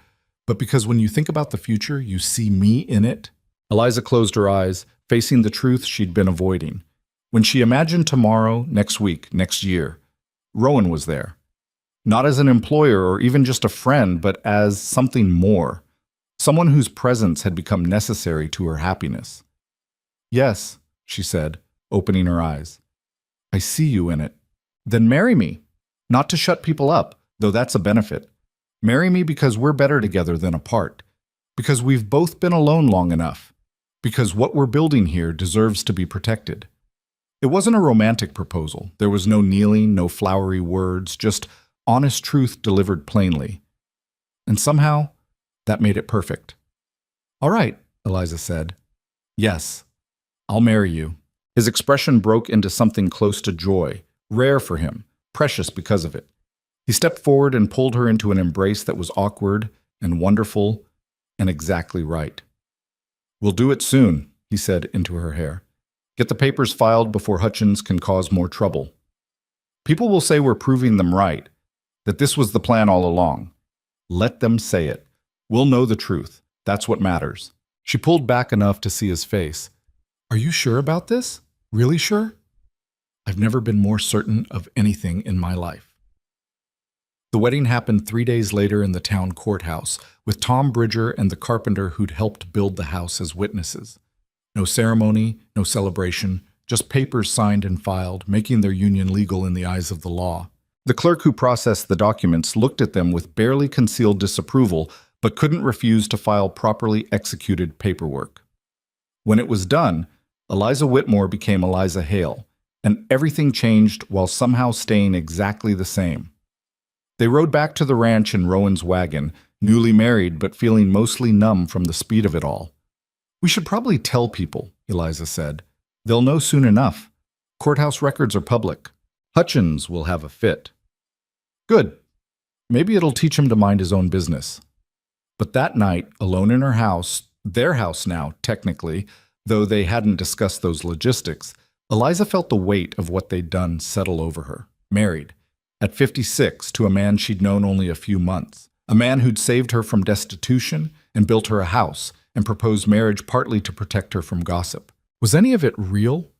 but because when you think about the future, you see me in it. Eliza closed her eyes, facing the truth she'd been avoiding. When she imagined tomorrow, next week, next year, Rowan was there. Not as an employer or even just a friend, but as something more. Someone whose presence had become necessary to her happiness. Yes, she said, opening her eyes. I see you in it. Then marry me. Not to shut people up, though that's a benefit. Marry me because we're better together than apart. Because we've both been alone long enough. Because what we're building here deserves to be protected. It wasn't a romantic proposal. There was no kneeling, no flowery words, just honest truth delivered plainly. And somehow, that made it perfect. All right, Eliza said. Yes, I'll marry you. His expression broke into something close to joy, rare for him, precious because of it. He stepped forward and pulled her into an embrace that was awkward and wonderful and exactly right. We'll do it soon, he said into her hair. Get the papers filed before Hutchins can cause more trouble. People will say we're proving them right, that this was the plan all along. Let them say it. We'll know the truth. That's what matters. She pulled back enough to see his face. Are you sure about this? Really sure? I've never been more certain of anything in my life. The wedding happened 3 days later in the town courthouse, with Tom Bridger and the carpenter who'd helped build the house as witnesses. No ceremony, no celebration, just papers signed and filed, making their union legal in the eyes of the law. The clerk who processed the documents looked at them with barely concealed disapproval, but couldn't refuse to file properly executed paperwork. When it was done, Eliza Whitmore became Eliza Hale, and everything changed while somehow staying exactly the same. They rode back to the ranch in Rowan's wagon, newly married but feeling mostly numb from the speed of it all. We should probably tell people, Eliza said. They'll know soon enough. Courthouse records are public. Hutchins will have a fit. Good. Maybe it'll teach him to mind his own business. But that night, alone in her house, their house now, technically, though they hadn't discussed those logistics, Eliza felt the weight of what they'd done settle over her. Married, at 56, to a man she'd known only a few months. A man who'd saved her from destitution and built her a house and proposed marriage partly to protect her from gossip. Was any of it real?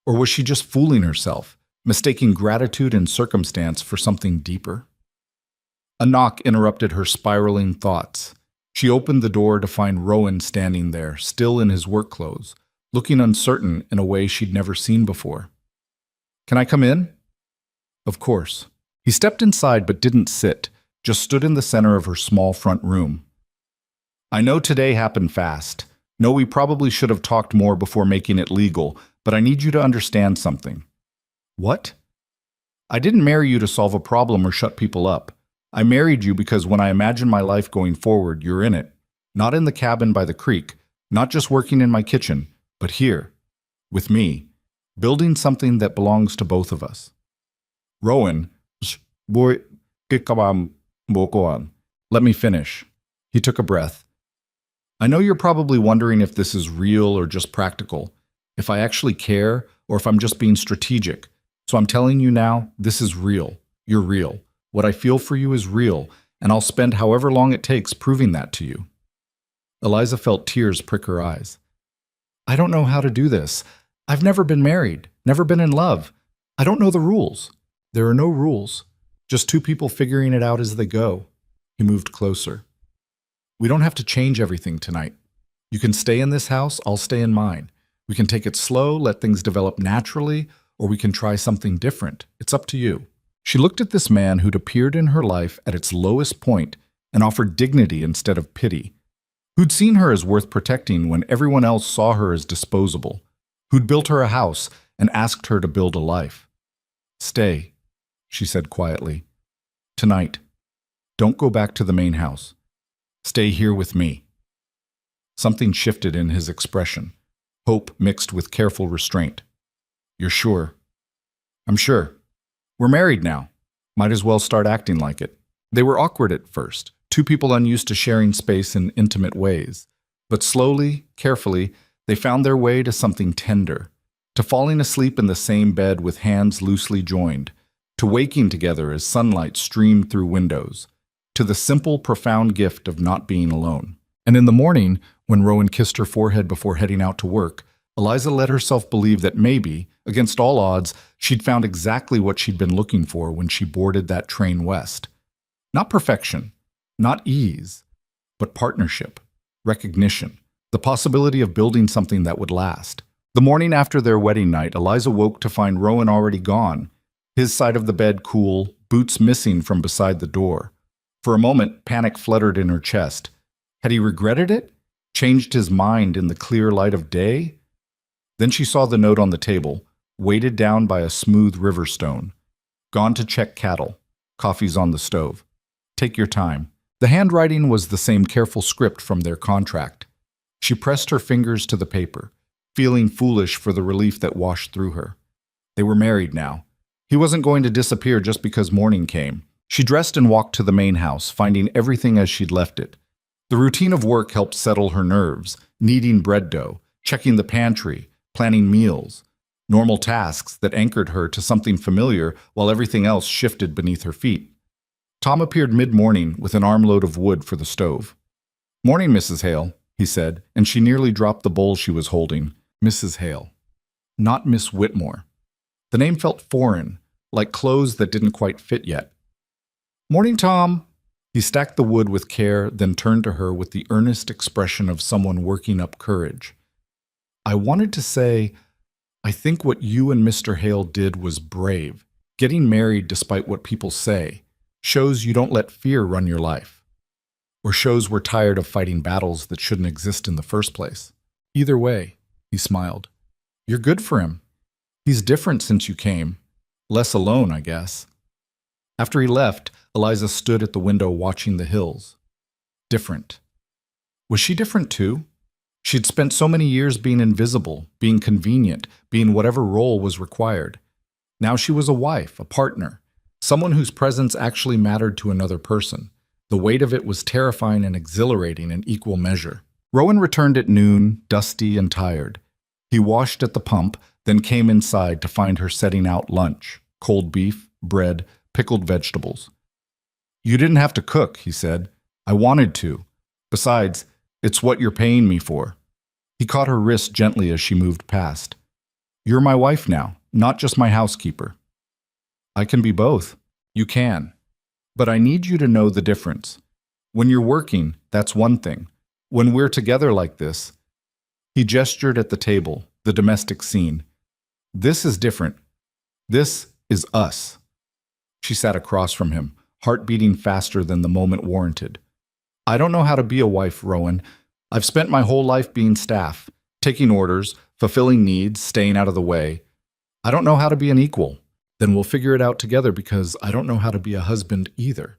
Or was she just fooling herself, mistaking gratitude and circumstance for something deeper? A knock interrupted her spiraling thoughts. She opened the door to find Rowan standing there, still in his work clothes, looking uncertain in a way she'd never seen before. Can I come in? Of course. He stepped inside but didn't sit, just stood in the center of her small front room. I know today happened fast. Know we probably should have talked more before making it legal, but I need you to understand something. What? I didn't marry you to solve a problem or shut people up. I married you because when I imagine my life going forward, you're in it. Not in the cabin by the creek, not just working in my kitchen, but here, with me, building something that belongs to both of us. Rowan, boy, let me finish. He took a breath. I know you're probably wondering if this is real or just practical, if I actually care or if I'm just being strategic. So I'm telling you now, this is real. You're real. What I feel for you is real, and I'll spend however long it takes proving that to you. Eliza felt tears prick her eyes. I don't know how to do this. I've never been married, never been in love. I don't know the rules. There are no rules, just two people figuring it out as they go. He moved closer. We don't have to change everything tonight. You can stay in this house, I'll stay in mine. We can take it slow, let things develop naturally, or we can try something different. It's up to you. She looked at this man who'd appeared in her life at its lowest point and offered dignity instead of pity, who'd seen her as worth protecting when everyone else saw her as disposable, who'd built her a house and asked her to build a life. Stay, she said quietly. Tonight. Don't go back to the main house. Stay here with me. Something shifted in his expression, hope mixed with careful restraint. You're sure? I'm sure. We're married now. Might as well start acting like it. They were awkward at first, two people unused to sharing space in intimate ways. But slowly, carefully, they found their way to something tender, to falling asleep in the same bed with hands loosely joined, to waking together as sunlight streamed through windows, to the simple, profound gift of not being alone. And in the morning, when Rowan kissed her forehead before heading out to work, Eliza let herself believe that maybe, against all odds, she'd found exactly what she'd been looking for when she boarded that train west. Not perfection, not ease, but partnership, recognition, the possibility of building something that would last. The morning after their wedding night, Eliza woke to find Rowan already gone, his side of the bed cool, boots missing from beside the door. For a moment, panic fluttered in her chest. Had he regretted it? Changed his mind in the clear light of day? Then she saw the note on the table, weighted down by a smooth river stone. Gone to check cattle. Coffee's on the stove. Take your time. The handwriting was the same careful script from their contract. She pressed her fingers to the paper, feeling foolish for the relief that washed through her. They were married now. He wasn't going to disappear just because morning came. She dressed and walked to the main house, finding everything as she'd left it. The routine of work helped settle her nerves, kneading bread dough, checking the pantry, planning meals, normal tasks that anchored her to something familiar while everything else shifted beneath her feet. Tom appeared mid-morning with an armload of wood for the stove. "Morning, Mrs. Hale," he said, and she nearly dropped the bowl she was holding. Mrs. Hale. Not Miss Whitmore. The name felt foreign, like clothes that didn't quite fit yet. "Morning, Tom." He stacked the wood with care, then turned to her with the earnest expression of someone working up courage. "I wanted to say, I think what you and Mr. Hale did was brave. Getting married despite what people say shows you don't let fear run your life. Or shows we're tired of fighting battles that shouldn't exist in the first place. Either way," he smiled, "you're good for him. He's different since you came. Less alone, I guess." After he left, Eliza stood at the window watching the hills. Different. Was she different too? She'd spent so many years being invisible, being convenient, being whatever role was required. Now she was a wife, a partner, someone whose presence actually mattered to another person. The weight of it was terrifying and exhilarating in equal measure. Rowan returned at noon, dusty and tired. He washed at the pump, then came inside to find her setting out lunch: cold beef, bread, pickled vegetables. "You didn't have to cook," he said. "I wanted to. Besides, it's what you're paying me for." He caught her wrist gently as she moved past. "You're my wife now, not just my housekeeper." "I can be both." "You can. But I need you to know the difference. When you're working, that's one thing. When we're together like this," he gestured at the table, the domestic scene. "This is different. This is us." She sat across from him, heart beating faster than the moment warranted. "I don't know how to be a wife, Rowan. I've spent my whole life being staff, taking orders, fulfilling needs, staying out of the way. I don't know how to be an equal. Then we'll figure it out together because I don't know how to be a husband either.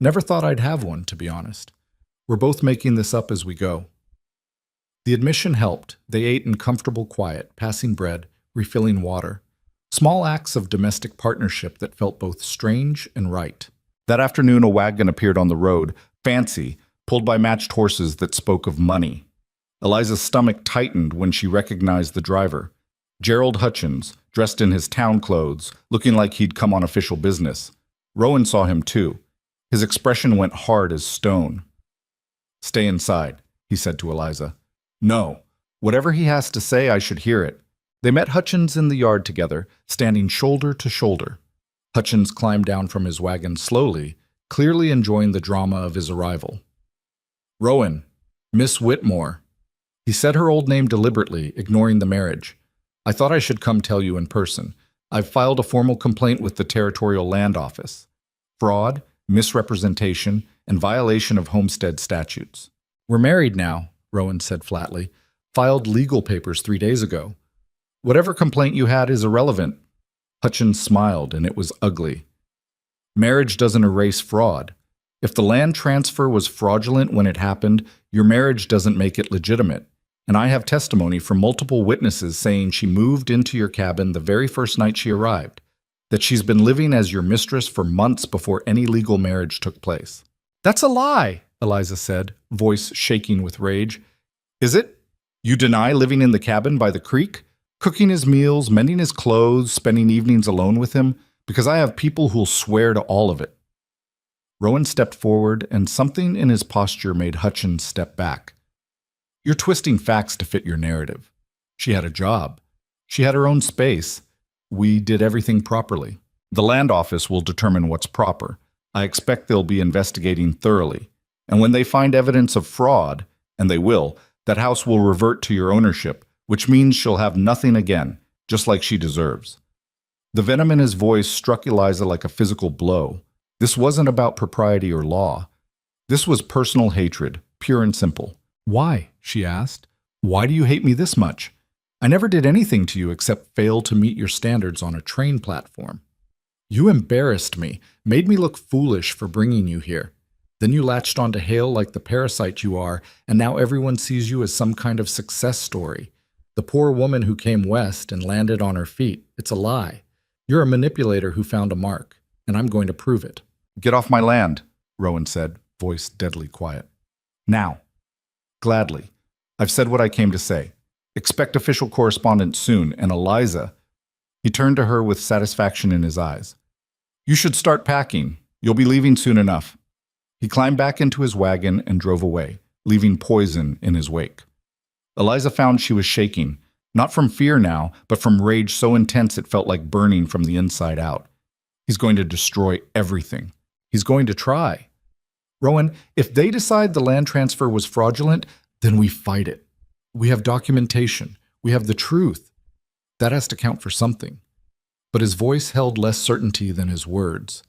Never thought I'd have one, to be honest. We're both making this up as we go." The admission helped. They ate in comfortable quiet, passing bread, refilling water. Small acts of domestic partnership that felt both strange and right. That afternoon, a wagon appeared on the road, fancy, pulled by matched horses that spoke of money. Eliza's stomach tightened when she recognized the driver. Gerald Hutchins, dressed in his town clothes, looking like he'd come on official business. Rowan saw him too. His expression went hard as stone. "Stay inside," he said to Eliza. "No. Whatever he has to say, I should hear it." They met Hutchins in the yard together, standing shoulder to shoulder. Hutchins climbed down from his wagon slowly, clearly enjoying the drama of his arrival. "Rowan, Miss Whitmore." He said her old name deliberately, ignoring the marriage. "I thought I should come tell you in person. I've filed a formal complaint with the Territorial Land Office. Fraud, misrepresentation, and violation of homestead statutes." "We're married now," Rowan said flatly. "Filed legal papers 3 days ago. Whatever complaint you had is irrelevant." Hutchins smiled, and it was ugly. "Marriage doesn't erase fraud. If the land transfer was fraudulent when it happened, your marriage doesn't make it legitimate. And I have testimony from multiple witnesses saying she moved into your cabin the very first night she arrived, that she's been living as your mistress for months before any legal marriage took place." "That's a lie," Eliza said, voice shaking with rage. "Is it? You deny living in the cabin by the creek? Cooking his meals, mending his clothes, spending evenings alone with him? Because I have people who'll swear to all of it." Rowan stepped forward, and something in his posture made Hutchins step back. "You're twisting facts to fit your narrative. She had a job. She had her own space. We did everything properly. The land office will determine what's proper. I expect they'll be investigating thoroughly. And when they find evidence of fraud, and they will, that house will revert to your ownership, which means she'll have nothing again, just like she deserves." The venom in his voice struck Eliza like a physical blow. This wasn't about propriety or law. This was personal hatred, pure and simple. "Why?" she asked. "Why do you hate me this much? I never did anything to you except fail to meet your standards on a train platform. You embarrassed me, made me look foolish for bringing you here. Then you latched onto Hale like the parasite you are, and now everyone sees you as some kind of success story. The poor woman who came west and landed on her feet, it's a lie. You're a manipulator who found a mark, and I'm going to prove it. Get off my land, Rowan said, voice deadly quiet. Now. Gladly. I've said what I came to say. Expect official correspondence soon, and Eliza. He turned to her with satisfaction in his eyes. You should start packing. You'll be leaving soon enough. He climbed back into his wagon and drove away, leaving poison in his wake. Eliza found she was shaking, not from fear now, but from rage so intense it felt like burning from the inside out. He's going to destroy everything. He's going to try. Rowan, if they decide the land transfer was fraudulent, then we fight it. We have documentation. We have the truth. That has to count for something. But his voice held less certainty than his words.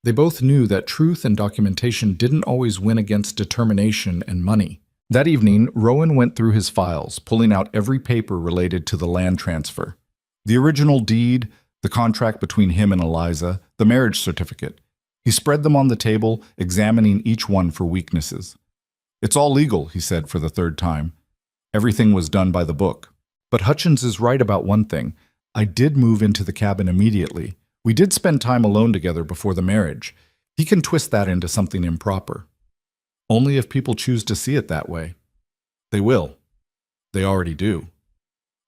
They both knew that truth and documentation didn't always win against determination and money. That evening, Rowan went through his files, pulling out every paper related to the land transfer. The original deed, the contract between him and Eliza, the marriage certificate. He spread them on the table, examining each one for weaknesses. It's all legal, he said for the third time. Everything was done by the book. But Hutchins is right about one thing. I did move into the cabin immediately. We did spend time alone together before the marriage. He can twist that into something improper. Only if people choose to see it that way. They will. They already do.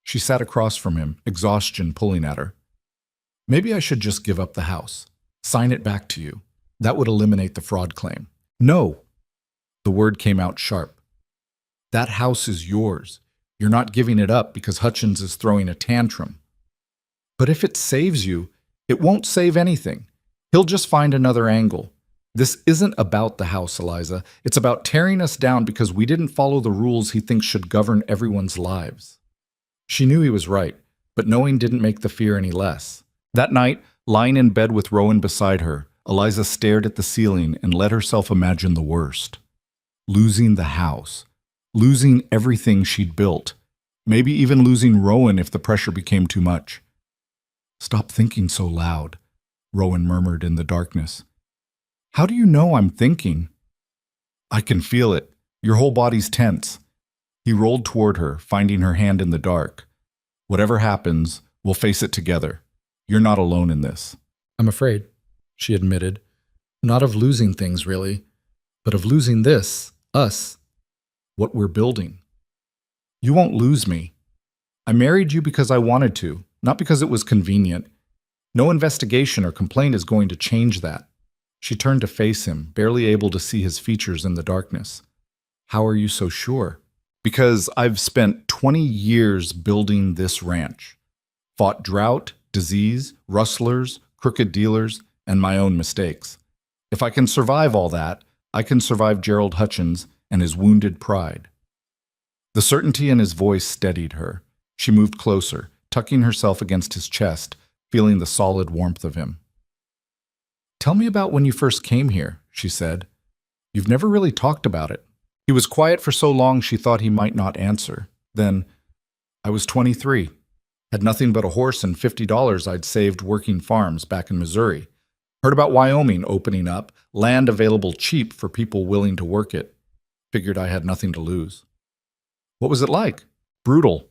She sat across from him, exhaustion pulling at her. Maybe I should just give up the house. Sign it back to you. That would eliminate the fraud claim. No. The word came out sharp. That house is yours. You're not giving it up because Hutchins is throwing a tantrum. But if it saves you, it won't save anything. He'll just find another angle. This isn't about the house, Eliza. It's about tearing us down because we didn't follow the rules he thinks should govern everyone's lives. She knew he was right, but knowing didn't make the fear any less. That night, lying in bed with Rowan beside her, Eliza stared at the ceiling and let herself imagine the worst. Losing the house. Losing everything she'd built. Maybe even losing Rowan if the pressure became too much. Stop thinking so loud, Rowan murmured in the darkness. How do you know I'm thinking? I can feel it. Your whole body's tense. He rolled toward her, finding her hand in the dark. Whatever happens, we'll face it together. You're not alone in this. I'm afraid, she admitted. Not of losing things, really, but of losing this, us, what we're building. You won't lose me. I married you because I wanted to, not because it was convenient. No investigation or complaint is going to change that. She turned to face him, barely able to see his features in the darkness. How are you so sure? Because I've spent 20 years building this ranch. Fought drought, disease, rustlers, crooked dealers, and my own mistakes. If I can survive all that, I can survive Gerald Hutchins and his wounded pride. The certainty in his voice steadied her. She moved closer, tucking herself against his chest, feeling the solid warmth of him. Tell me about when you first came here, she said. You've never really talked about it. He was quiet for so long she thought he might not answer. Then, I was 23. Had nothing but a horse and $50 I'd saved working farms back in Missouri. Heard about Wyoming opening up, land available cheap for people willing to work it. Figured I had nothing to lose. What was it like? Brutal.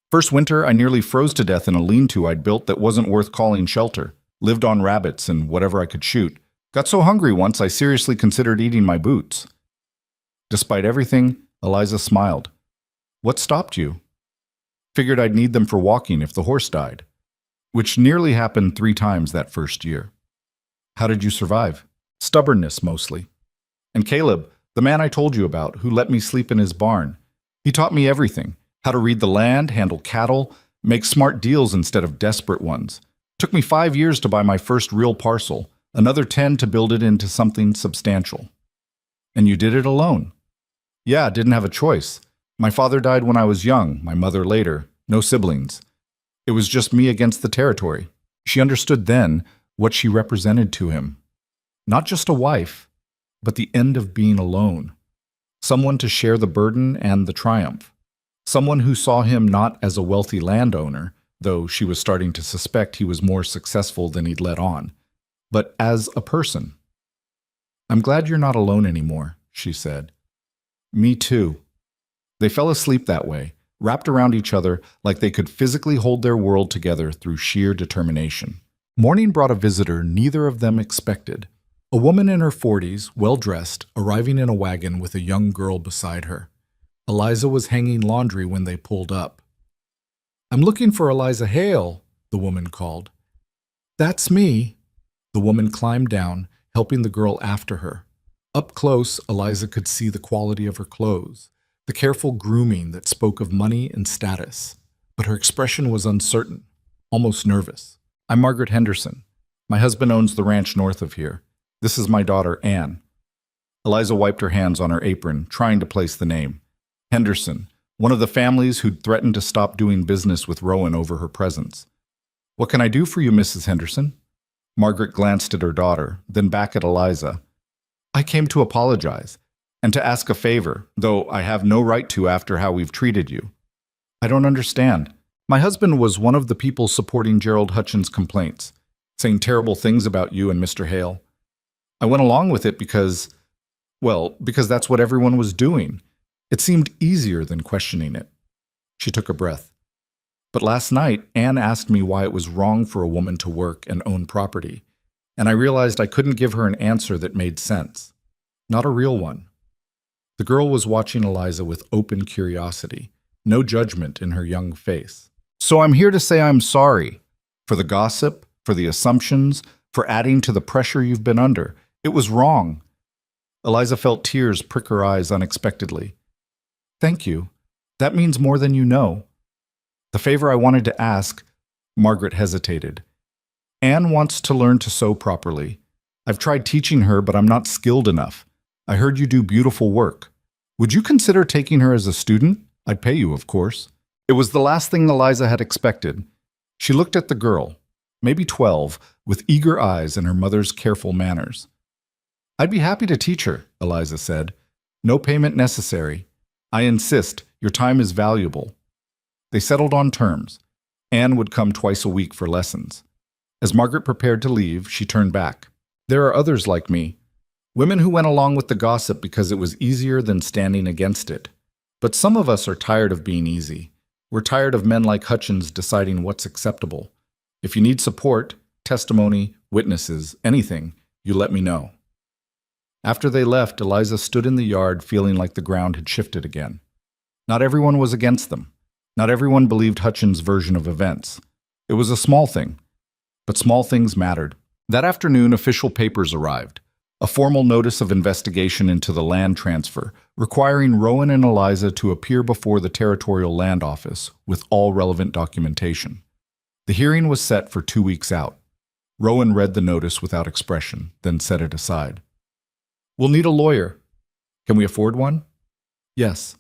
First winter, I nearly froze to death in a lean-to I'd built that wasn't worth calling shelter. Lived on rabbits and whatever I could shoot. Got so hungry once I seriously considered eating my boots. Despite everything, Eliza smiled. What stopped you? Figured I'd need them for walking if the horse died. Which nearly happened 3 times that first year. How did you survive? Stubbornness, mostly. And Caleb, the man I told you about, who let me sleep in his barn. He taught me everything. How to read the land, handle cattle, make smart deals instead of desperate ones. Took me 5 years to buy my first real parcel, another 10 to build it into something substantial. And you did it alone? Yeah, didn't have a choice. My father died when I was young, my mother later, no siblings. It was just me against the territory. She understood then what she represented to him. Not just a wife, but the end of being alone. Someone to share the burden and the triumph. Someone who saw him not as a wealthy landowner, though she was starting to suspect he was more successful than he'd let on, but as a person. I'm glad you're not alone anymore, she said. Me too. They fell asleep that way, wrapped around each other like they could physically hold their world together through sheer determination. Morning brought a visitor neither of them expected. A woman in her 40s, well-dressed, arriving in a wagon with a young girl beside her. Eliza was hanging laundry when they pulled up. "I'm looking for Eliza Hale," the woman called. "That's me." The woman climbed down, helping the girl after her. Up close, Eliza could see the quality of her clothes, the careful grooming that spoke of money and status. But her expression was uncertain, almost nervous. "I'm Margaret Henderson. My husband owns the ranch north of here. This is my daughter, Anne." Eliza wiped her hands on her apron, trying to place the name. Henderson, one of the families who'd threatened to stop doing business with Rowan over her presence. "What can I do for you, Mrs. Henderson?" Margaret glanced at her daughter, then back at Eliza. "I came to apologize, and to ask a favor, though I have no right to after how we've treated you." "I don't understand. My husband was one of the people supporting Gerald Hutchins' complaints, saying terrible things about you and Mr. Hale. I went along with it because that's what everyone was doing. It seemed easier than questioning it." She took a breath. "But last night, Anne asked me why it was wrong for a woman to work and own property, and I realized I couldn't give her an answer that made sense. Not a real one." The girl was watching Eliza with open curiosity, no judgment in her young face. "So I'm here to say I'm sorry for the gossip, for the assumptions, for adding to the pressure you've been under. It was wrong." Eliza felt tears prick her eyes unexpectedly. "Thank you. That means more than you know. The favor I wanted to ask," Margaret hesitated. "Anne wants to learn to sew properly. I've tried teaching her, but I'm not skilled enough. I heard you do beautiful work. Would you consider taking her as a student? I'd pay you, of course." It was the last thing Eliza had expected. She looked at the girl, maybe 12, with eager eyes and her mother's careful manners. "I'd be happy to teach her," Eliza said. "No payment necessary. I insist. Your time is valuable." They settled on terms. Anne would come twice a week for lessons. As Margaret prepared to leave, she turned back. "There are others like me. Women who went along with the gossip because it was easier than standing against it. But some of us are tired of being easy. We're tired of men like Hutchins deciding what's acceptable. If you need support, testimony, witnesses, anything, you let me know." After they left, Eliza stood in the yard feeling like the ground had shifted again. Not everyone was against them. Not everyone believed Hutchins' version of events. It was a small thing, but small things mattered. That afternoon, official papers arrived. A formal notice of investigation into the land transfer, requiring Rowan and Eliza to appear before the Territorial Land Office with all relevant documentation. The hearing was set for 2 weeks out. Rowan read the notice without expression, then set it aside. "We'll need a lawyer. Can we afford one?" "Yes."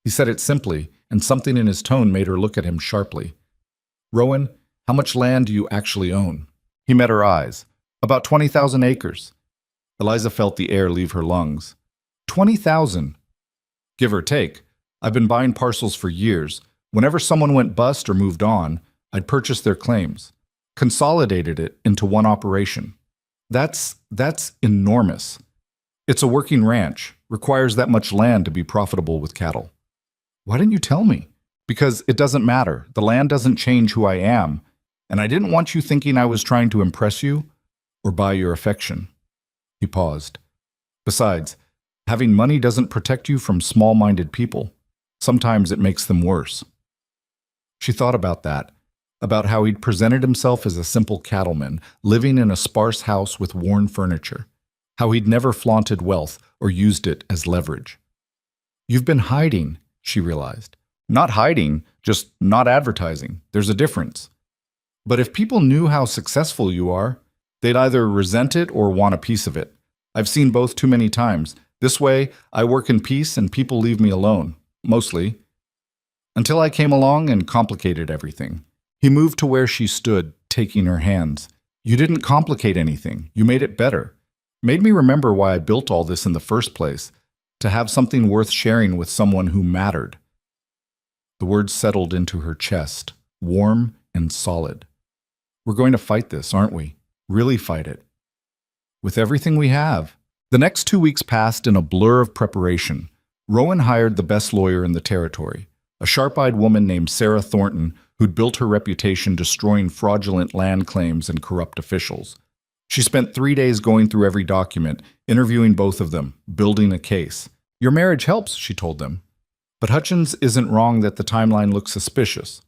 He said it simply, and something in his tone made her look at him sharply. "Rowan, how much land do you actually own?" He met her eyes. "About 20,000 acres. Eliza felt the air leave her lungs. 20,000. Give or take. I've been buying parcels for years. Whenever someone went bust or moved on, I'd purchase their claims. Consolidated it into one operation. That's enormous. It's a working ranch. Requires that much land to be profitable with cattle." "Why didn't you tell me?" "Because it doesn't matter. The land doesn't change who I am, and I didn't want you thinking I was trying to impress you or buy your affection." He paused. "Besides, having money doesn't protect you from small-minded people. Sometimes it makes them worse." She thought about that, about how he'd presented himself as a simple cattleman, living in a sparse house with worn furniture, how he'd never flaunted wealth or used it as leverage. "You've been hiding," she realized. "Not hiding, just not advertising. There's a difference. But if people knew how successful you are, they'd either resent it or want a piece of it. I've seen both too many times. This way, I work in peace and people leave me alone, mostly. Until I came along and complicated everything." He moved to where she stood, taking her hands. "You didn't complicate anything. You made it better. Made me remember why I built all this in the first place, to have something worth sharing with someone who mattered." The words settled into her chest, warm and solid. "We're going to fight this, aren't we? Really fight it. With everything we have." The next 2 weeks passed in a blur of preparation. Rowan hired the best lawyer in the territory, a sharp-eyed woman named Sarah Thornton who'd built her reputation destroying fraudulent land claims and corrupt officials. She spent 3 days going through every document, interviewing both of them, building a case. "Your marriage helps," she told them. But Hutchins isn't wrong that the timeline looks suspicious.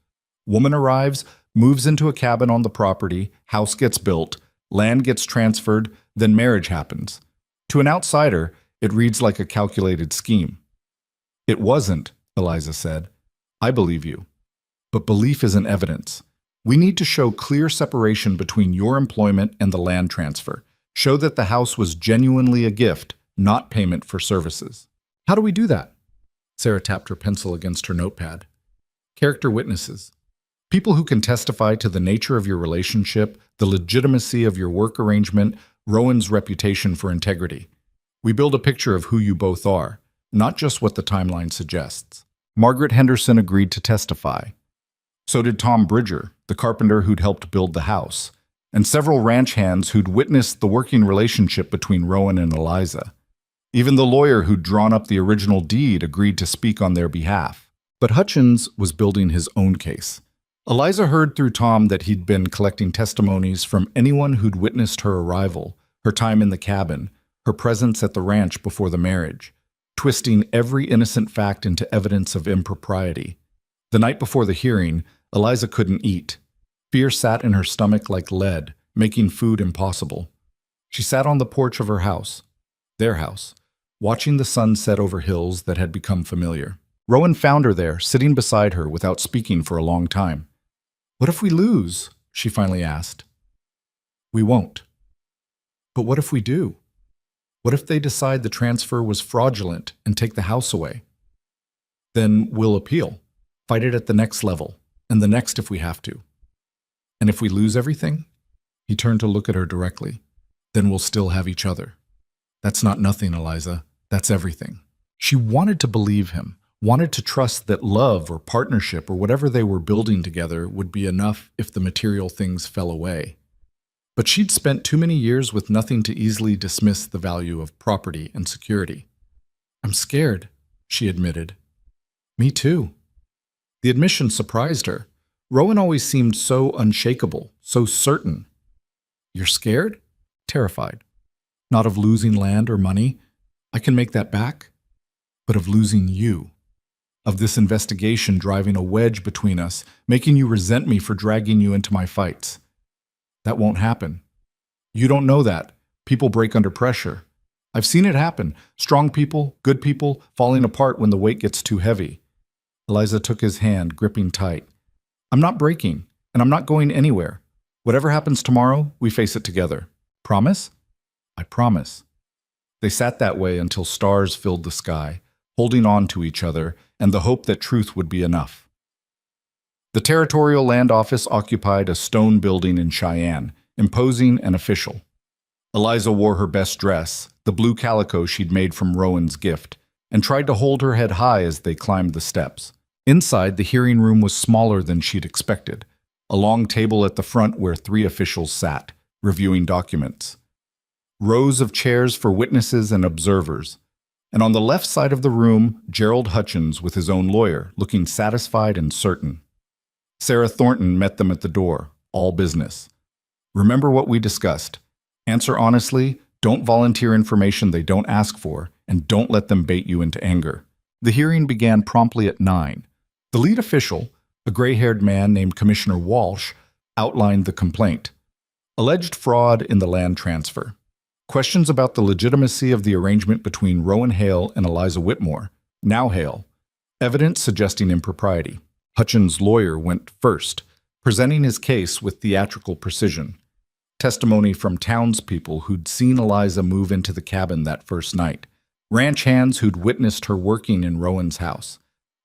Woman arrives, moves into a cabin on the property, house gets built, land gets transferred, then marriage happens. To an outsider, it reads like a calculated scheme. "It wasn't," Eliza said. "I believe you. But belief isn't evidence. We need to show clear separation between your employment and the land transfer. Show that the house was genuinely a gift, not payment for services." "How do we do that?" Sarah tapped her pencil against her notepad. "Character witnesses. People who can testify to the nature of your relationship, the legitimacy of your work arrangement, Rowan's reputation for integrity. We build a picture of who you both are, not just what the timeline suggests." Margaret Henderson agreed to testify. So did Tom Bridger, the carpenter who'd helped build the house, and several ranch hands who'd witnessed the working relationship between Rowan and Eliza. Even the lawyer who'd drawn up the original deed agreed to speak on their behalf. But Hutchins was building his own case. Eliza heard through Tom that he'd been collecting testimonies from anyone who'd witnessed her arrival, her time in the cabin, her presence at the ranch before the marriage, twisting every innocent fact into evidence of impropriety. The night before the hearing, Eliza couldn't eat. Fear sat in her stomach like lead, making food impossible. She sat on the porch of her house, their house, watching the sun set over hills that had become familiar. Rowan found her there, sitting beside her without speaking for a long time. "What if we lose?" she finally asked. "We won't." "But what if we do? What if they decide the transfer was fraudulent and take the house away?" "Then we'll appeal, fight it at the next level, and the next if we have to." "And if we lose everything?" He turned to look at her directly. "Then we'll still have each other." "That's not nothing, Eliza. That's everything." She wanted to believe him, wanted to trust that love or partnership or whatever they were building together would be enough if the material things fell away. But she'd spent too many years with nothing to easily dismiss the value of property and security. "I'm scared," she admitted. "Me too." The admission surprised her. Rowan always seemed so unshakable, so certain. "You're scared?" "Terrified. Not of losing land or money. I can make that back. But of losing you. Of this investigation driving a wedge between us, making you resent me for dragging you into my fights. That won't happen. You don't know that. People break under pressure. I've seen it happen. Strong people, good people, falling apart when the weight gets too heavy." Eliza took his hand, gripping tight. "I'm not breaking, and I'm not going anywhere. Whatever happens tomorrow, we face it together. Promise?" "I promise." They sat that way until stars filled the sky, holding on to each other and the hope that truth would be enough. The Territorial Land Office occupied a stone building in Cheyenne, imposing and official. Eliza wore her best dress, the blue calico she'd made from Rowan's gift, and tried to hold her head high as they climbed the steps. Inside, the hearing room was smaller than she'd expected, a long table at the front where 3 officials sat, reviewing documents. Rows of chairs for witnesses and observers, and on the left side of the room, Gerald Hutchins with his own lawyer, looking satisfied and certain. Sarah Thornton met them at the door, all business. "Remember what we discussed. Answer honestly, don't volunteer information they don't ask for, and don't let them bait you into anger." The hearing began promptly at 9. The lead official, a gray-haired man named Commissioner Walsh, outlined the complaint. Alleged fraud in the land transfer. Questions about the legitimacy of the arrangement between Rowan Hale and Eliza Whitmore, now Hale. Evidence suggesting impropriety. Hutchins' lawyer went first, presenting his case with theatrical precision. Testimony from townspeople who'd seen Eliza move into the cabin that first night. Ranch hands who'd witnessed her working in Rowan's house.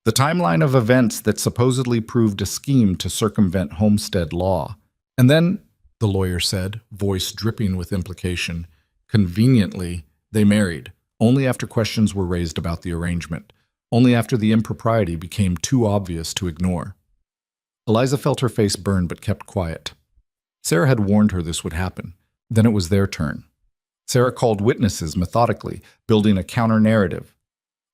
The timeline of events that supposedly proved a scheme to circumvent homestead law. And then, the lawyer said, voice dripping with implication, conveniently, they married, only after questions were raised about the arrangement, only after the impropriety became too obvious to ignore. Eliza felt her face burn but kept quiet. Sarah had warned her this would happen. Then it was their turn. Sarah called witnesses methodically, building a counter-narrative.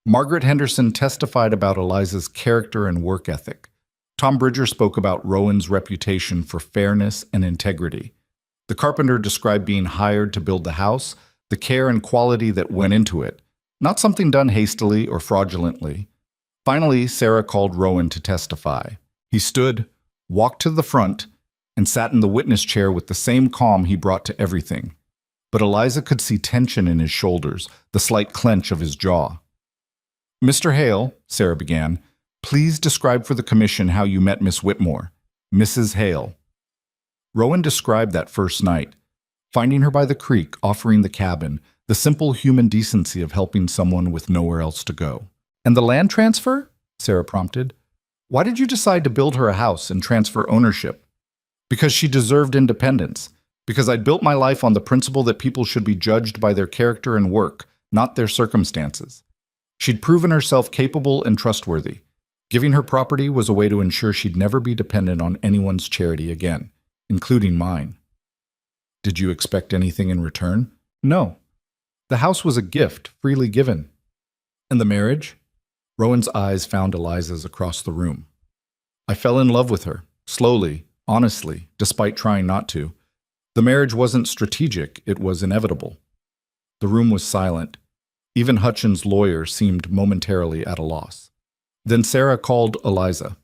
Margaret Henderson testified about Eliza's character and work ethic. Tom Bridger spoke about Rowan's reputation for fairness and integrity. The carpenter described being hired to build the house, the care and quality that went into it, not something done hastily or fraudulently. Finally, Sarah called Rowan to testify. He stood, walked to the front, and sat in the witness chair with the same calm he brought to everything. But Eliza could see tension in his shoulders, the slight clench of his jaw. "Mr. Hale," Sarah began, "please describe for the commission how you met Miss Whitmore, Mrs. Hale." Rowan described that first night, finding her by the creek, offering the cabin, the simple human decency of helping someone with nowhere else to go. "And the land transfer?" Sarah prompted. "Why did you decide to build her a house and transfer ownership?" "Because she deserved independence. Because I'd built my life on the principle that people should be judged by their character and work, not their circumstances. She'd proven herself capable and trustworthy. Giving her property was a way to ensure she'd never be dependent on anyone's charity again, including mine." "Did you expect anything in return?" "No. The house was a gift, freely given." "And the marriage?" Rowan's eyes found Eliza's across the room. "I fell in love with her, slowly, honestly, despite trying not to. The marriage wasn't strategic, it was inevitable." The room was silent. Even Hutchins' lawyer seemed momentarily at a loss. Then Sarah called Eliza.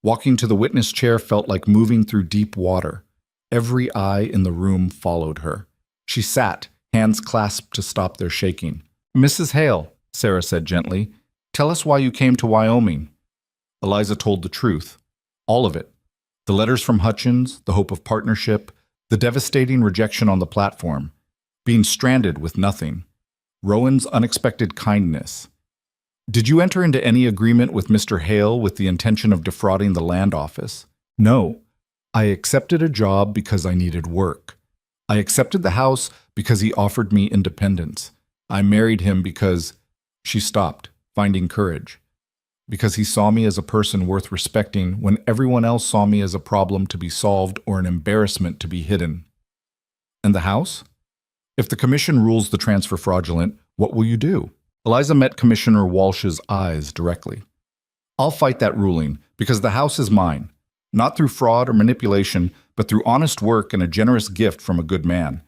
Walking to the witness chair felt like moving through deep water. Every eye in the room followed her. She sat, hands clasped to stop their shaking. "Mrs. Hale," Sarah said gently, "tell us why you came to Wyoming." Eliza told the truth. All of it. The letters from Hutchins, the hope of partnership, the devastating rejection on the platform, being stranded with nothing, Rowan's unexpected kindness. "Did you enter into any agreement with Mr. Hale with the intention of defrauding the land office?" "No. I accepted a job because I needed work. I accepted the house because he offered me independence. I married him because—" She stopped, finding courage. "Because he saw me as a person worth respecting when everyone else saw me as a problem to be solved or an embarrassment to be hidden." "And the house? If the commission rules the transfer fraudulent, what will you do?" Eliza met Commissioner Walsh's eyes directly. "I'll fight that ruling, because the house is mine, not through fraud or manipulation, but through honest work and a generous gift from a good man.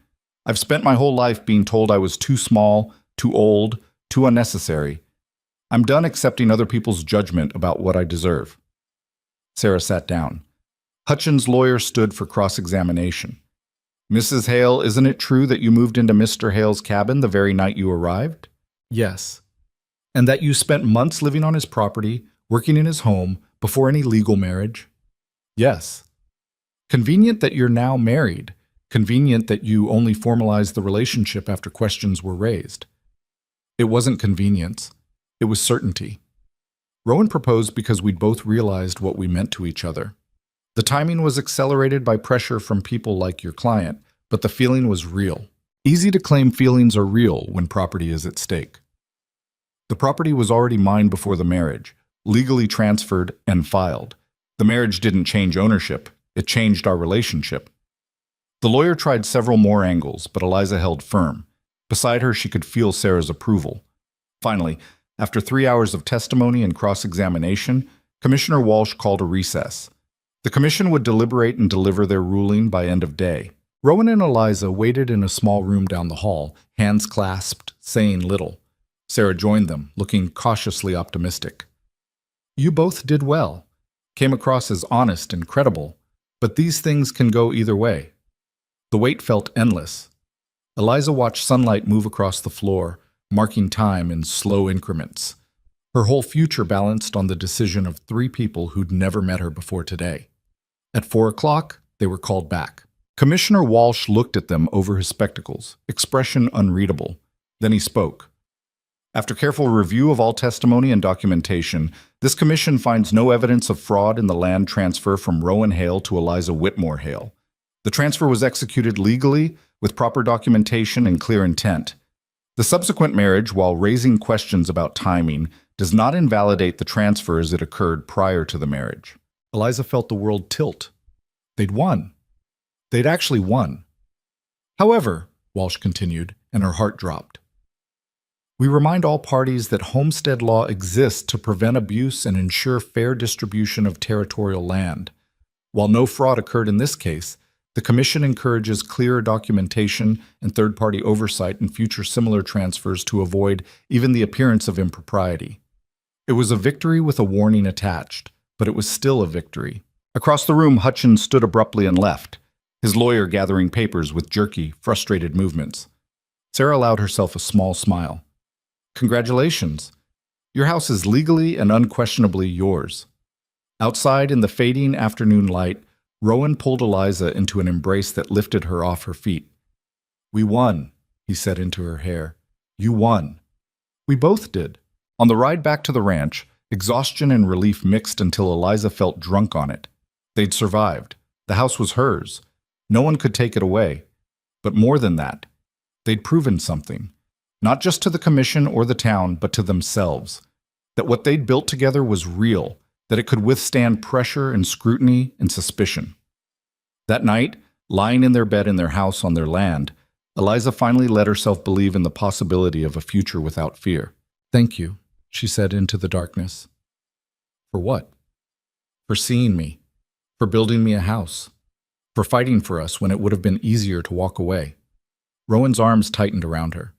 I've spent my whole life being told I was too small, too old, too unnecessary. I'm done accepting other people's judgment about what I deserve." Sarah sat down. Hutchins' lawyer stood for cross-examination. "Mrs. Hale, isn't it true that you moved into Mr. Hale's cabin the very night you arrived?" "Yes." "And that you spent months living on his property, working in his home, before any legal marriage?" "Yes." "Convenient that you're now married. Convenient that you only formalized the relationship after questions were raised." "It wasn't convenience. It was certainty. Rowan proposed because we'd both realized what we meant to each other. The timing was accelerated by pressure from people like your client, but the feeling was real. Easy to claim feelings are real when property is at stake. The property was already mine before the marriage, legally transferred and filed. The marriage didn't change ownership, it changed our relationship." The lawyer tried several more angles, but Eliza held firm. Beside her, she could feel Sarah's approval. Finally, after 3 hours of testimony and cross-examination, Commissioner Walsh called a recess. The commission would deliberate and deliver their ruling by end of day. Rowan and Eliza waited in a small room down the hall, hands clasped, saying little. Sarah joined them, looking cautiously optimistic. "You both did well. Came across as honest and credible, but these things can go either way." The wait felt endless. Eliza watched sunlight move across the floor, marking time in slow increments. Her whole future balanced on the decision of 3 people who'd never met her before today. At 4 o'clock, they were called back. Commissioner Walsh looked at them over his spectacles, expression unreadable. Then he spoke. "After careful review of all testimony and documentation, this commission finds no evidence of fraud in the land transfer from Rowan Hale to Eliza Whitmore Hale. The transfer was executed legally, with proper documentation and clear intent. The subsequent marriage, while raising questions about timing, does not invalidate the transfer as it occurred prior to the marriage." Eliza felt the world tilt. They'd won. They'd actually won. "However," Walsh continued, and her heart dropped, We remind all parties that homestead law exists to prevent abuse and ensure fair distribution of territorial land. While no fraud occurred in this case, the Commission encourages clearer documentation and third-party oversight in future similar transfers to avoid even the appearance of impropriety. It was a victory with a warning attached, but it was still a victory. Across the room, Hutchins stood abruptly and left, his lawyer gathering papers with jerky, frustrated movements. Sarah allowed herself a small smile. Congratulations. Your house is legally and unquestionably yours. Outside in the fading afternoon light, Rowan pulled Eliza into an embrace that lifted her off her feet. We won, he said into her hair. You won. We both did. On the ride back to the ranch, exhaustion and relief mixed until Eliza felt drunk on it. They'd survived. The house was hers. No one could take it away. But more than that, they'd proven something. Not just to the Commission or the town, but to themselves. That what they'd built together was real, that it could withstand pressure and scrutiny and suspicion. That night, lying in their bed in their house on their land, Eliza finally let herself believe in the possibility of a future without fear. Thank you, she said into the darkness. For what? For seeing me. For building me a house. For fighting for us when it would have been easier to walk away. Rowan's arms tightened around her.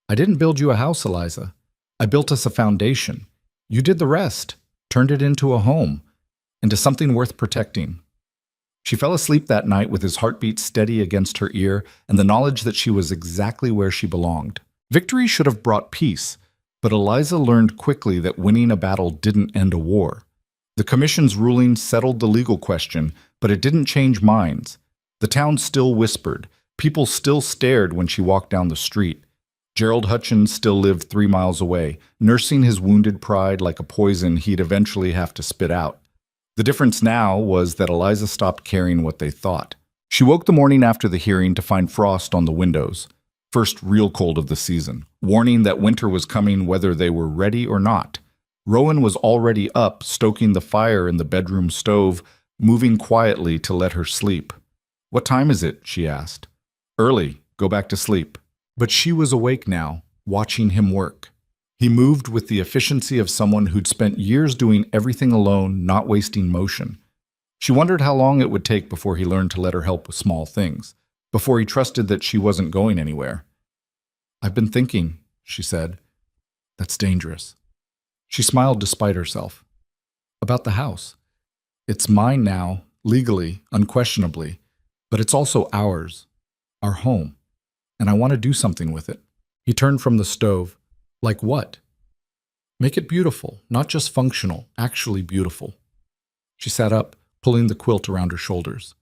I didn't build you a house, Eliza. I built us a foundation. You did the rest, turned it into a home, into something worth protecting. She fell asleep that night with his heartbeat steady against her ear and the knowledge that she was exactly where she belonged. Victory should have brought peace, but Eliza learned quickly that winning a battle didn't end a war. The Commission's ruling settled the legal question, but it didn't change minds. The town still whispered. People still stared when she walked down the street. Gerald Hutchins still lived 3 miles away, nursing his wounded pride like a poison he'd eventually have to spit out. The difference now was that Eliza stopped caring what they thought. She woke the morning after the hearing to find frost on the windows, first real cold of the season, warning that winter was coming whether they were ready or not. Rowan was already up, stoking the fire in the bedroom stove, moving quietly to let her sleep. What time is it? She asked. Early. Go back to sleep. But she was awake now, watching him work. He moved with the efficiency of someone who'd spent years doing everything alone, not wasting motion. She wondered how long it would take before he learned to let her help with small things, before he trusted that she wasn't going anywhere. I've been thinking, she said. That's dangerous. She smiled despite herself. About the house. It's mine now, legally, unquestionably, but it's also ours, our home. And I want to do something with it. He turned from the stove. Like what? Make it beautiful, not just functional, actually beautiful. She sat up, pulling the quilt around her shoulders.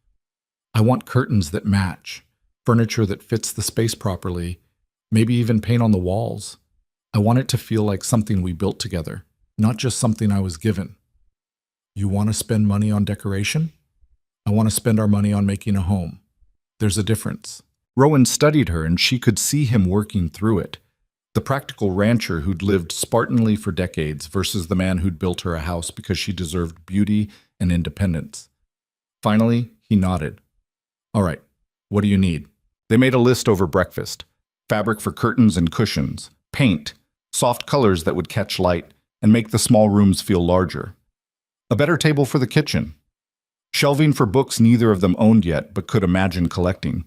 I want curtains that match, furniture that fits the space properly, maybe even paint on the walls. I want it to feel like something we built together, not just something I was given. You want to spend money on decoration? I want to spend our money on making a home. There's a difference. Rowan studied her, and she could see him working through it. The practical rancher who'd lived Spartanly for decades versus the man who'd built her a house because she deserved beauty and independence. Finally, he nodded. All right, what do you need? They made a list over breakfast. Fabric for curtains and cushions, paint, soft colors that would catch light and make the small rooms feel larger. A better table for the kitchen. Shelving for books neither of them owned yet but could imagine collecting.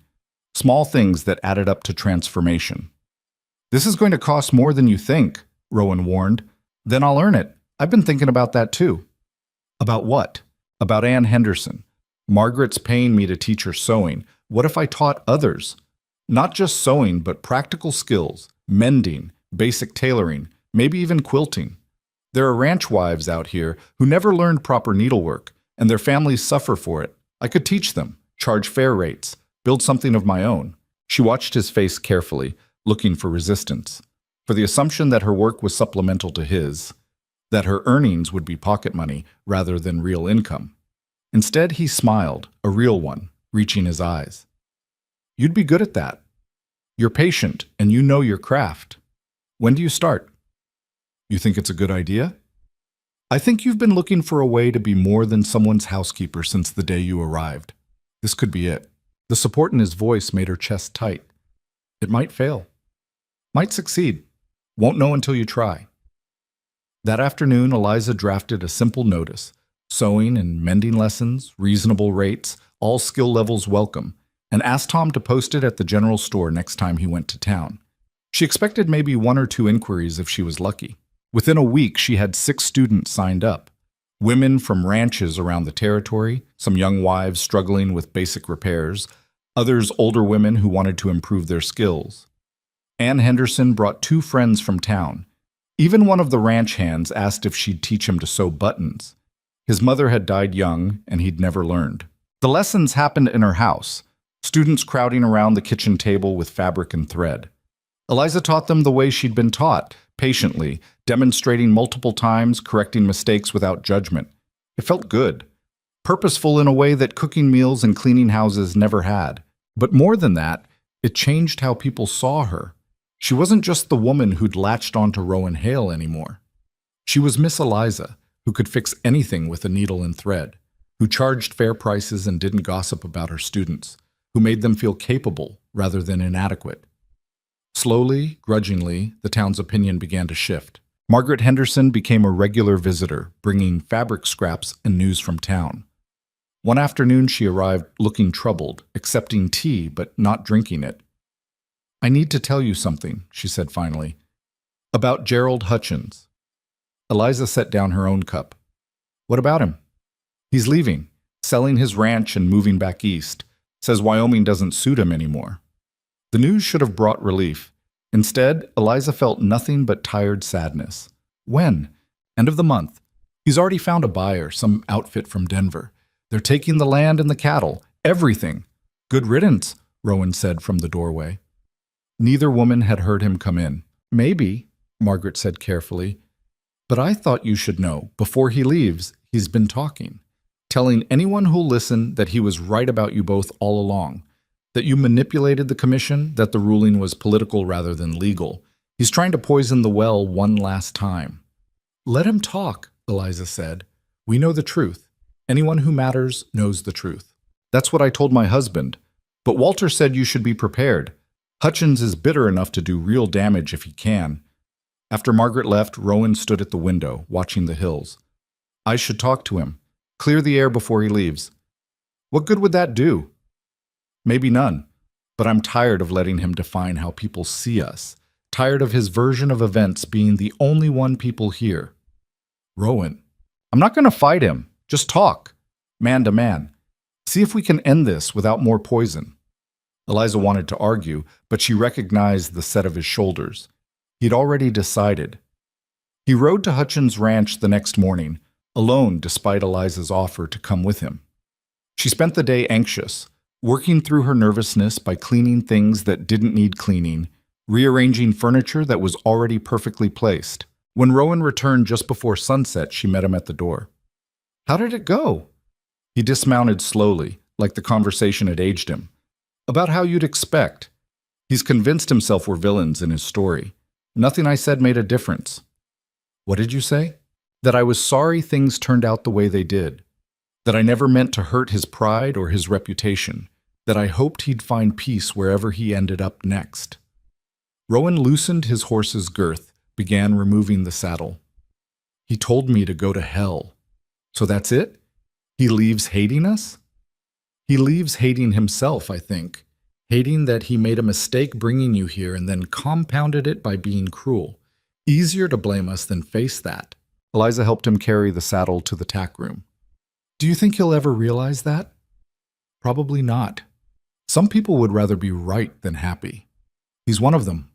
Small things that added up to transformation. This is going to cost more than you think, Rowan warned. Then I'll earn it. I've been thinking about that too. About what? About Ann Henderson. Margaret's paying me to teach her sewing. What if I taught others? Not just sewing, but practical skills, mending, basic tailoring, maybe even quilting. There are ranch wives out here who never learned proper needlework, and their families suffer for it. I could teach them, charge fair rates, build something of my own. She watched his face carefully, looking for resistance, for the assumption that her work was supplemental to his, that her earnings would be pocket money rather than real income. Instead, he smiled, a real one, reaching his eyes. You'd be good at that. You're patient, and you know your craft. When do you start? You think it's a good idea? I think you've been looking for a way to be more than someone's housekeeper since the day you arrived. This could be it. The support in his voice made her chest tight. It might fail. Might succeed. Won't know until you try. That afternoon, Eliza drafted a simple notice: sewing and mending lessons, reasonable rates, all skill levels welcome, and asked Tom to post it at the general store next time he went to town. She expected maybe 1 or 2 inquiries if she was lucky. Within a week, she had 6 students signed up. Women from ranches around the territory, some young wives struggling with basic repairs, others older women who wanted to improve their skills. Ann Henderson brought 2 friends from town. Even one of the ranch hands asked if she'd teach him to sew buttons. His mother had died young, and he'd never learned. The lessons happened in her house, students crowding around the kitchen table with fabric and thread. Eliza taught them the way she'd been taught, patiently, demonstrating multiple times, correcting mistakes without judgment. It felt good, purposeful in a way that cooking meals and cleaning houses never had. But more than that, it changed how people saw her. She wasn't just the woman who'd latched onto Rowan Hale anymore. She was Miss Eliza, who could fix anything with a needle and thread, who charged fair prices and didn't gossip about her students, who made them feel capable rather than inadequate. Slowly, grudgingly, the town's opinion began to shift. Margaret Henderson became a regular visitor, bringing fabric scraps and news from town. One afternoon she arrived looking troubled, accepting tea but not drinking it. "I need to tell you something," she said finally. "About Gerald Hutchins." Eliza set down her own cup. "What about him?" "He's leaving, selling his ranch and moving back east. Says Wyoming doesn't suit him anymore." The news should have brought relief. Instead, Eliza felt nothing but tired sadness. "When?" "End of the month. He's already found a buyer, some outfit from Denver. They're taking the land and the cattle, everything." "Good riddance," Rowan said from the doorway. Neither woman had heard him come in. "Maybe," Margaret said carefully, "but I thought you should know, before he leaves, he's been talking, telling anyone who'll listen that he was right about you both all along, that you manipulated the commission, that the ruling was political rather than legal. He's trying to poison the well one last time." "Let him talk," Eliza said. "We know the truth. Anyone who matters knows the truth." "That's what I told my husband. But Walter said you should be prepared. Hutchins is bitter enough to do real damage if he can." After Margaret left, Rowan stood at the window, watching the hills. "I should talk to him. Clear the air before he leaves." "What good would that do?" "Maybe none. But I'm tired of letting him define how people see us. Tired of his version of events being the only one people hear." "Rowan, I'm not going to fight him. Just talk. Man to man. See if we can end this without more poison." Eliza wanted to argue, but she recognized the set of his shoulders. He'd already decided. He rode to Hutchins' ranch the next morning, alone despite Eliza's offer to come with him. She spent the day anxious, working through her nervousness by cleaning things that didn't need cleaning, rearranging furniture that was already perfectly placed. When Rowan returned just before sunset, she met him at the door. "How did it go?" He dismounted slowly, like the conversation had aged him. "About how you'd expect. He's convinced himself we're villains in his story. Nothing I said made a difference." "What did you say?" "That I was sorry things turned out the way they did. That I never meant to hurt his pride or his reputation. That I hoped he'd find peace wherever he ended up next." Rowan loosened his horse's girth, began removing the saddle. "He told me to go to hell. So that's it? He leaves hating us?" "He leaves hating himself, I think. Hating that he made a mistake bringing you here and then compounded it by being cruel. Easier to blame us than face that." Eliza helped him carry the saddle to the tack room. "Do you think he'll ever realize that?" "Probably not. Some people would rather be right than happy. He's one of them."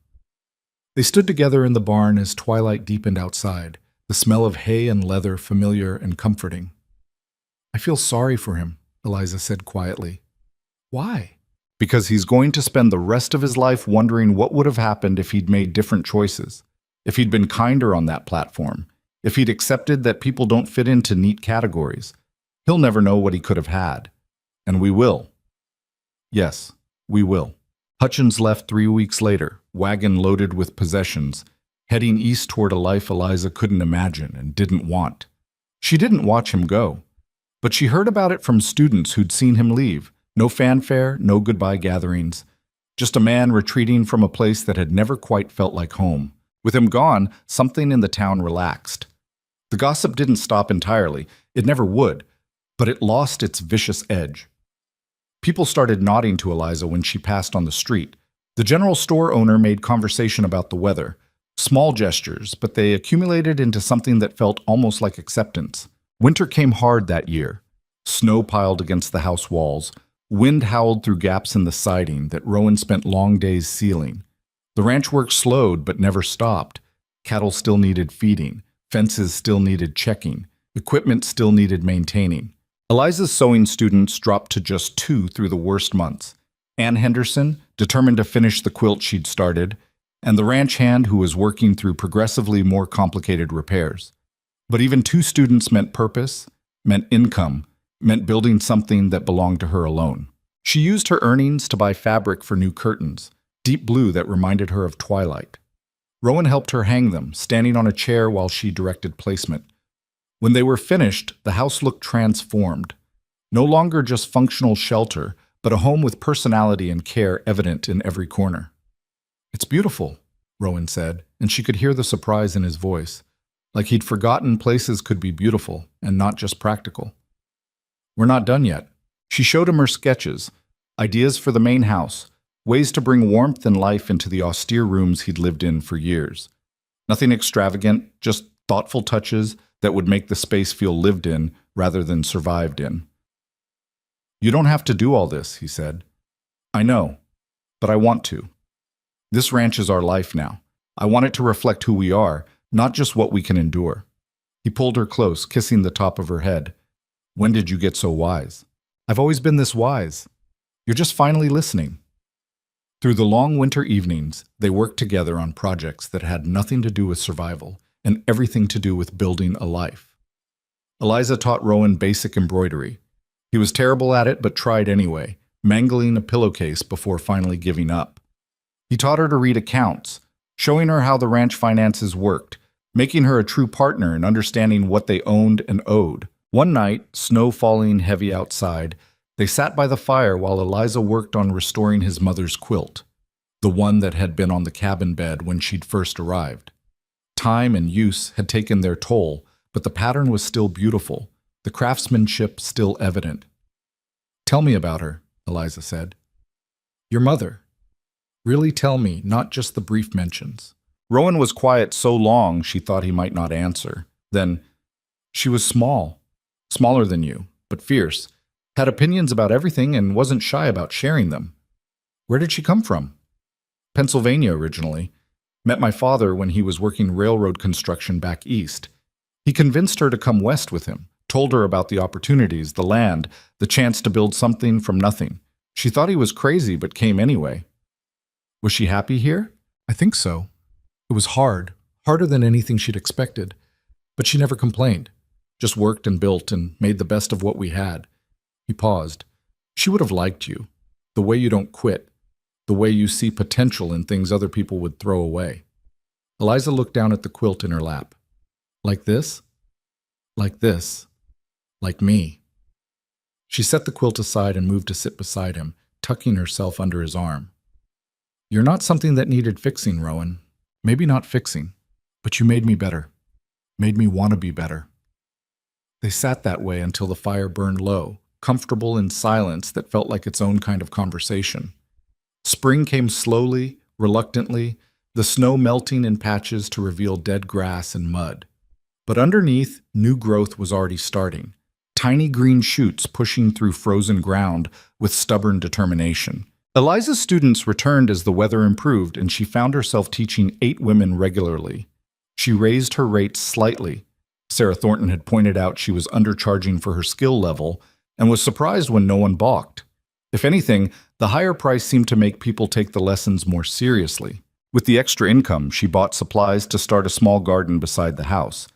They stood together in the barn as twilight deepened outside, the smell of hay and leather familiar and comforting. "I feel sorry for him," Eliza said quietly. "Why?" "Because he's going to spend the rest of his life wondering what would have happened if he'd made different choices, if he'd been kinder on that platform, if he'd accepted that people don't fit into neat categories. He'll never know what he could have had. And we will. Yes, we will." Hutchins left 3 weeks later, wagon loaded with possessions, heading east toward a life Eliza couldn't imagine and didn't want. She didn't watch him go, but she heard about it from students who'd seen him leave. No fanfare, no goodbye gatherings, just a man retreating from a place that had never quite felt like home, With him gone, something in the town relaxed. The gossip didn't stop entirely. It never would, but it lost its vicious edge. People started nodding to Eliza when she passed on the street. The general store owner made conversation about the weather. Small gestures, but they accumulated into something that felt almost like acceptance. Winter came hard that year. Snow piled against the house walls. Wind howled through gaps in the siding that Rowan spent long days sealing. The ranch work slowed but never stopped. Cattle still needed feeding. Fences still needed checking. Equipment still needed maintaining. Eliza's sewing students dropped to just 2 through the worst months. Ann Henderson, determined to finish the quilt she'd started, and the ranch hand who was working through progressively more complicated repairs. But even 2 students meant purpose, meant income, meant building something that belonged to her alone. She used her earnings to buy fabric for new curtains, deep blue that reminded her of twilight. Rowan helped her hang them, standing on a chair while she directed placement. When they were finished, the house looked transformed. No longer just functional shelter, but a home with personality and care evident in every corner. "It's beautiful," Rowan said, and she could hear the surprise in his voice, like he'd forgotten places could be beautiful and not just practical. "We're not done yet." She showed him her sketches, ideas for the main house, ways to bring warmth and life into the austere rooms he'd lived in for years. Nothing extravagant, just thoughtful touches that would make the space feel lived in rather than survived in. "You don't have to do all this," he said. "I know, but I want to. This ranch is our life now. I want it to reflect who we are, not just what we can endure." He pulled her close, kissing the top of her head. "When did you get so wise?" "I've always been this wise. You're just finally listening." Through the long winter evenings, they worked together on projects that had nothing to do with survival and everything to do with building a life. Eliza taught Rowan basic embroidery. He was terrible at it but tried anyway, mangling a pillowcase before finally giving up. He taught her to read accounts, showing her how the ranch finances worked, making her a true partner in understanding what they owned and owed. One night, snow falling heavy outside, they sat by the fire while Eliza worked on restoring his mother's quilt, the one that had been on the cabin bed when she'd first arrived. Time and use had taken their toll, but the pattern was still beautiful, the craftsmanship still evident. "Tell me about her," Eliza said. "Your mother. Really tell me, not just the brief mentions." Rowan was quiet so long she thought he might not answer. Then, "She was small, smaller than you, but fierce, had opinions about everything and wasn't shy about sharing them." "Where did she come from?" "Pennsylvania originally. Met my father when he was working railroad construction back east. He convinced her to come west with him, told her about the opportunities, the land, the chance to build something from nothing. She thought he was crazy, but came anyway." "Was she happy here?" "I think so. It was hard, harder than anything she'd expected, but she never complained. Just worked and built and made the best of what we had." He paused. "She would have liked you, the way you don't quit, the way you see potential in things other people would throw away." Eliza looked down at the quilt in her lap. "Like this? Like this? Like me?" She set the quilt aside and moved to sit beside him, tucking herself under his arm. "You're not something that needed fixing, Rowan. Maybe not fixing, but you made me better. Made me want to be better." They sat that way until the fire burned low, comfortable in silence that felt like its own kind of conversation. Spring came slowly, reluctantly, the snow melting in patches to reveal dead grass and mud. But underneath, new growth was already starting, tiny green shoots pushing through frozen ground with stubborn determination. Eliza's students returned as the weather improved, and she found herself teaching 8 women regularly. She raised her rates slightly. Sarah Thornton had pointed out she was undercharging for her skill level and was surprised when no one balked. If anything, the higher price seemed to make people take the lessons more seriously. With the extra income, she bought supplies to start a small garden beside the house.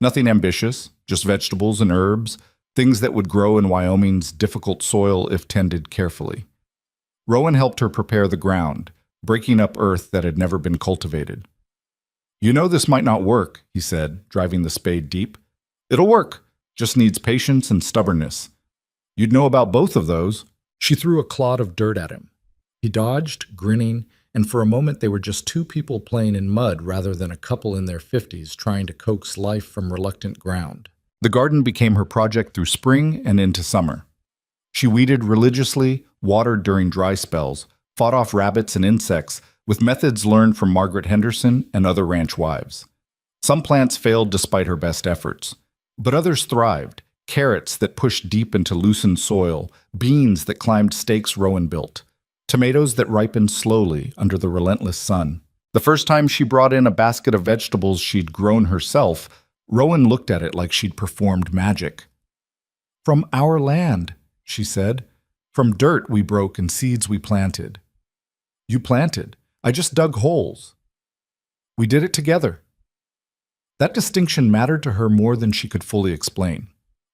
Nothing ambitious, just vegetables and herbs, things that would grow in Wyoming's difficult soil if tended carefully. Rowan helped her prepare the ground, breaking up earth that had never been cultivated. "You know this might not work," he said, driving the spade deep. "It'll work, just needs patience and stubbornness. You'd know about both of those." She threw a clod of dirt at him. He dodged, grinning, and for a moment they were just two people playing in mud rather than a couple in their 50s trying to coax life from reluctant ground. The garden became her project through spring and into summer. She weeded religiously, watered during dry spells, fought off rabbits and insects with methods learned from Margaret Henderson and other ranch wives. Some plants failed despite her best efforts, but others thrived. Carrots that pushed deep into loosened soil, beans that climbed stakes Rowan built, tomatoes that ripened slowly under the relentless sun. The first time she brought in a basket of vegetables she'd grown herself, Rowan looked at it like she'd performed magic. "From our land," she said. "From dirt we broke and seeds we planted." "You planted. I just dug holes." "We did it together." That distinction mattered to her more than she could fully explain.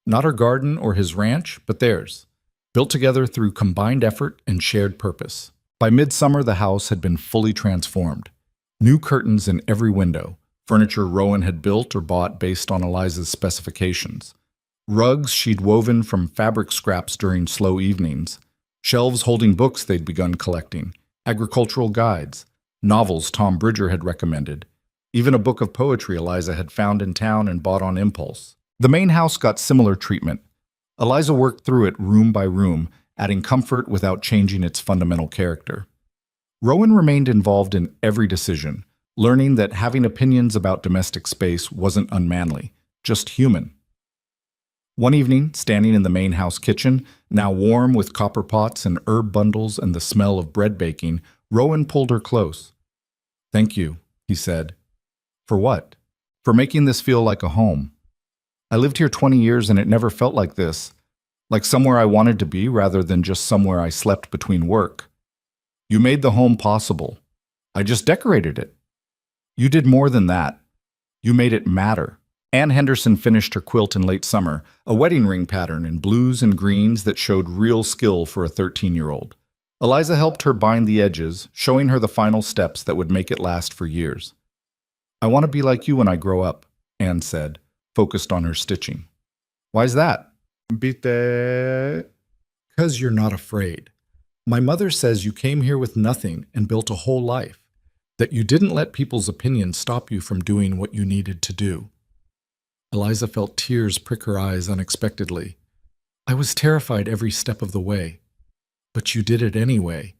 Not her garden or his ranch, but theirs, built together through combined effort and shared purpose. By midsummer, the house had been fully transformed. New curtains in every window, furniture Rowan had built or bought based on Eliza's specifications. Rugs she'd woven from fabric scraps during slow evenings. Shelves holding books they'd begun collecting. Agricultural guides. Novels Tom Bridger had recommended. Even a book of poetry Eliza had found in town and bought on impulse. The main house got similar treatment. Eliza worked through it room by room, adding comfort without changing its fundamental character. Rowan remained involved in every decision, learning that having opinions about domestic space wasn't unmanly, just human. One evening, standing in the main house kitchen, now warm with copper pots and herb bundles and the smell of bread baking, Rowan pulled her close. "Thank you," he said. "For what?" "For making this feel like a home. I lived here 20 years and it never felt like this, like somewhere I wanted to be rather than just somewhere I slept between work. You made the home possible. I just decorated it. You did more than that. You made it matter." Ann Henderson finished her quilt in late summer, a wedding ring pattern in blues and greens that showed real skill for a 13-year-old. Eliza helped her bind the edges, showing her the final steps that would make it last for years. "I want to be like you when I grow up," Ann said, focused on her stitching. "Why's that?" "Because you're not afraid. My mother says you came here with nothing and built a whole life, that you didn't let people's opinions stop you from doing what you needed to do." Eliza felt tears prick her eyes unexpectedly. "I was terrified every step of the way. But you did it anyway.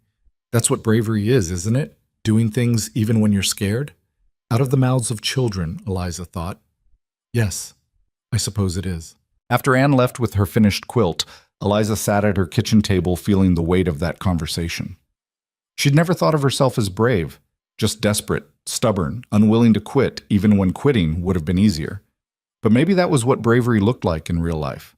That's what bravery is, isn't it? Doing things even when you're scared?" Out of the mouths of children, Eliza thought. "Yes, I suppose it is." After Anne left with her finished quilt, Eliza sat at her kitchen table feeling the weight of that conversation. She'd never thought of herself as brave, just desperate, stubborn, unwilling to quit even when quitting would have been easier. But maybe that was what bravery looked like in real life.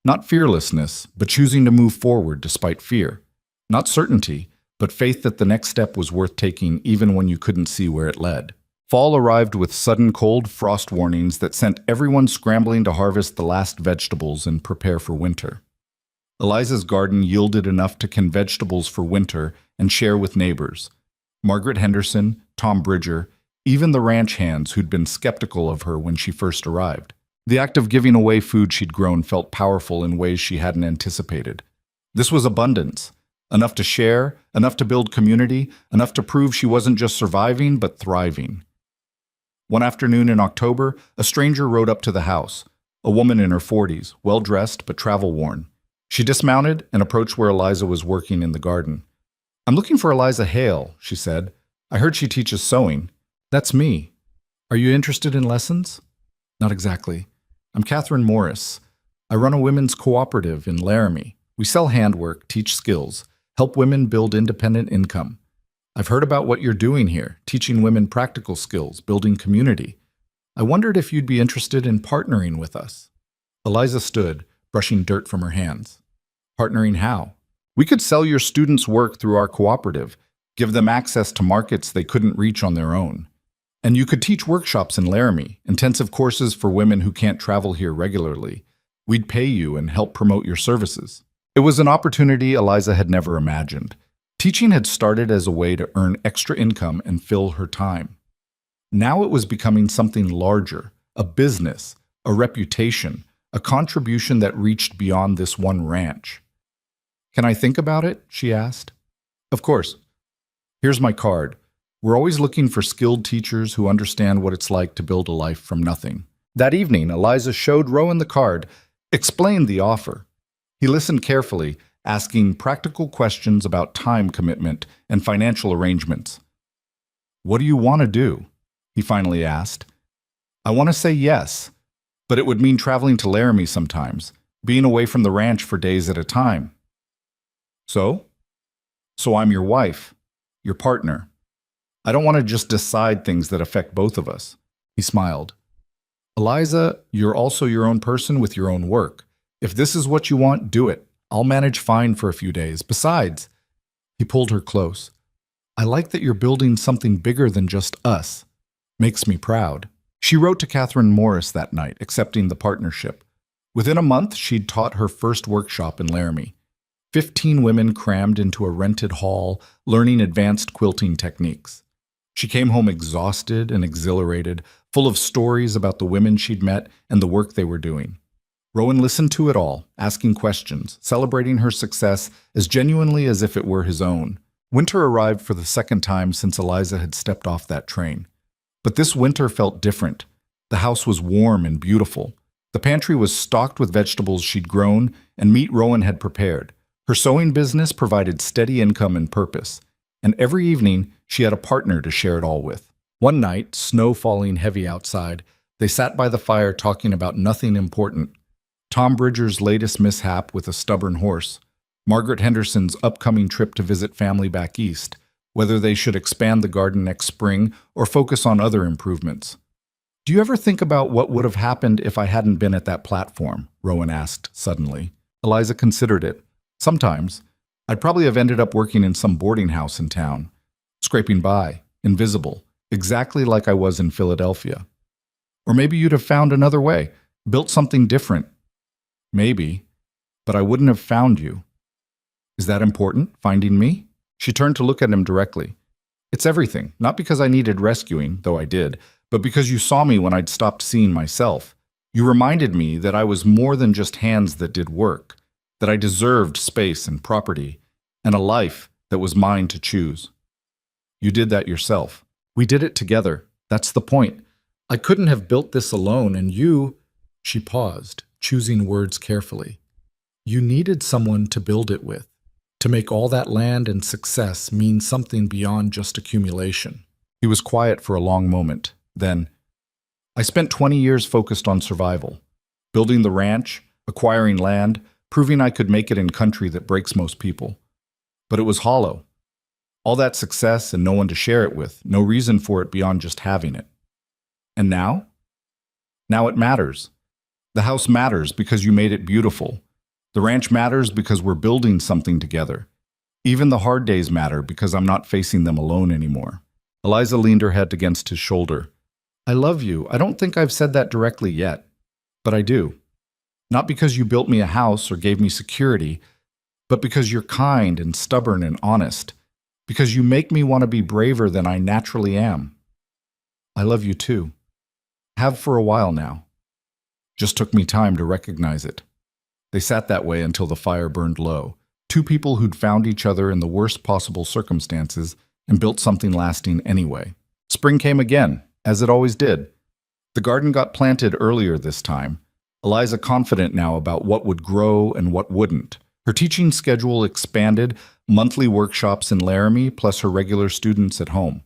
Not fearlessness, but choosing to move forward despite fear. Not certainty, but faith that the next step was worth taking even when you couldn't see where it led. Fall arrived with sudden cold frost warnings that sent everyone scrambling to harvest the last vegetables and prepare for winter. Eliza's garden yielded enough to can vegetables for winter and share with neighbors. Margaret Henderson, Tom Bridger, even the ranch hands who'd been skeptical of her when she first arrived. The act of giving away food she'd grown felt powerful in ways she hadn't anticipated. This was abundance. Enough to share, enough to build community, enough to prove she wasn't just surviving, but thriving. One afternoon in October, a stranger rode up to the house, a woman in her 40s, well-dressed but travel-worn. She dismounted and approached where Eliza was working in the garden. "I'm looking for Eliza Hale," she said. "I heard she teaches sewing." "That's me. Are you interested in lessons?" "Not exactly. I'm Catherine Morris. I run a women's cooperative in Laramie. We sell handwork, teach skills, help women build independent income. I've heard about what you're doing here, teaching women practical skills, building community. I wondered if you'd be interested in partnering with us." Eliza stood, brushing dirt from her hands. "Partnering how?" "We could sell your students' work through our cooperative, give them access to markets they couldn't reach on their own. And you could teach workshops in Laramie, intensive courses for women who can't travel here regularly. We'd pay you and help promote your services." It was an opportunity Eliza had never imagined. Teaching had started as a way to earn extra income and fill her time. Now it was becoming something larger, a business, a reputation, a contribution that reached beyond this one ranch. "Can I think about it?" she asked. "Of course. Here's my card. We're always looking for skilled teachers who understand what it's like to build a life from nothing. That evening, Eliza showed Rowan the card, explained the offer. He listened carefully, asking practical questions about time commitment and financial arrangements. "What do you want to do?" he finally asked. "I want to say yes, but it would mean traveling to Laramie sometimes, being away from the ranch for days at a time." So? "So I'm your wife, your partner. I don't want to just decide things that affect both of us." He smiled. "Eliza, you're also your own person with your own work. If this is what you want, do it. I'll manage fine for a few days. Besides," he pulled her close, "I like that you're building something bigger than just us. Makes me proud." She wrote to Catherine Morris that night, accepting the partnership. Within a month, she'd taught her first workshop in Laramie. 15 women crammed into a rented hall, learning advanced quilting techniques. She came home exhausted and exhilarated, full of stories about the women she'd met and the work they were doing. Rowan listened to it all, asking questions, celebrating her success as genuinely as if it were his own. Winter arrived for the second time since Eliza had stepped off that train. But this winter felt different. The house was warm and beautiful. The pantry was stocked with vegetables she'd grown and meat Rowan had prepared. Her sewing business provided steady income and purpose. And every evening, she had a partner to share it all with. One night, snow falling heavy outside, they sat by the fire talking about nothing important. Tom Bridger's latest mishap with a stubborn horse, Margaret Henderson's upcoming trip to visit family back east, whether they should expand the garden next spring or focus on other improvements. "Do you ever think about what would have happened if I hadn't been at that platform?" Rowan asked suddenly. Eliza considered it. "Sometimes. I'd probably have ended up working in some boarding house in town, scraping by, invisible, exactly like I was in Philadelphia. Or maybe you'd have found another way, built something different. Maybe, but I wouldn't have found you. Is that important, finding me?" She turned to look at him directly. "It's everything, not because I needed rescuing, though I did, but because you saw me when I'd stopped seeing myself. You reminded me that I was more than just hands that did work, that I deserved space and property, and a life that was mine to choose. You did that yourself. We did it together. That's the point. I couldn't have built this alone, and you—" She paused, choosing words carefully. "You needed someone to build it with, to make all that land and success mean something beyond just accumulation." He was quiet for a long moment. Then, "I spent 20 years focused on survival, building the ranch, acquiring land, proving I could make it in country that breaks most people. But it was hollow. All that success and no one to share it with, no reason for it beyond just having it. And now? Now it matters. The house matters because you made it beautiful. The ranch matters because we're building something together. Even the hard days matter because I'm not facing them alone anymore." Eliza leaned her head against his shoulder. "I love you. I don't think I've said that directly yet, but I do. Not because you built me a house or gave me security, but because you're kind and stubborn and honest, because you make me want to be braver than I naturally am. I love you too. Have for a while now. Just took me time to recognize it." They sat that way until the fire burned low. Two people who'd found each other in the worst possible circumstances and built something lasting anyway. Spring came again, as it always did. The garden got planted earlier this time. Eliza confident now about what would grow and what wouldn't. Her teaching schedule expanded, monthly workshops in Laramie plus her regular students at home.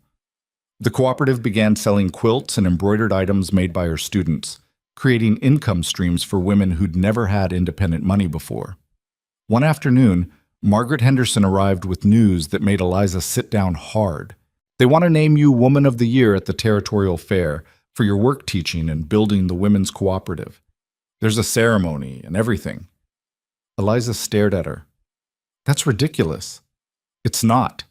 The cooperative began selling quilts and embroidered items made by her students, creating income streams for women who'd never had independent money before. One afternoon, Margaret Henderson arrived with news that made Eliza sit down hard. "They want to name you Woman of the Year at the Territorial Fair for your work teaching and building the women's cooperative. There's a ceremony and everything." Eliza stared at her. "That's ridiculous." "It's not.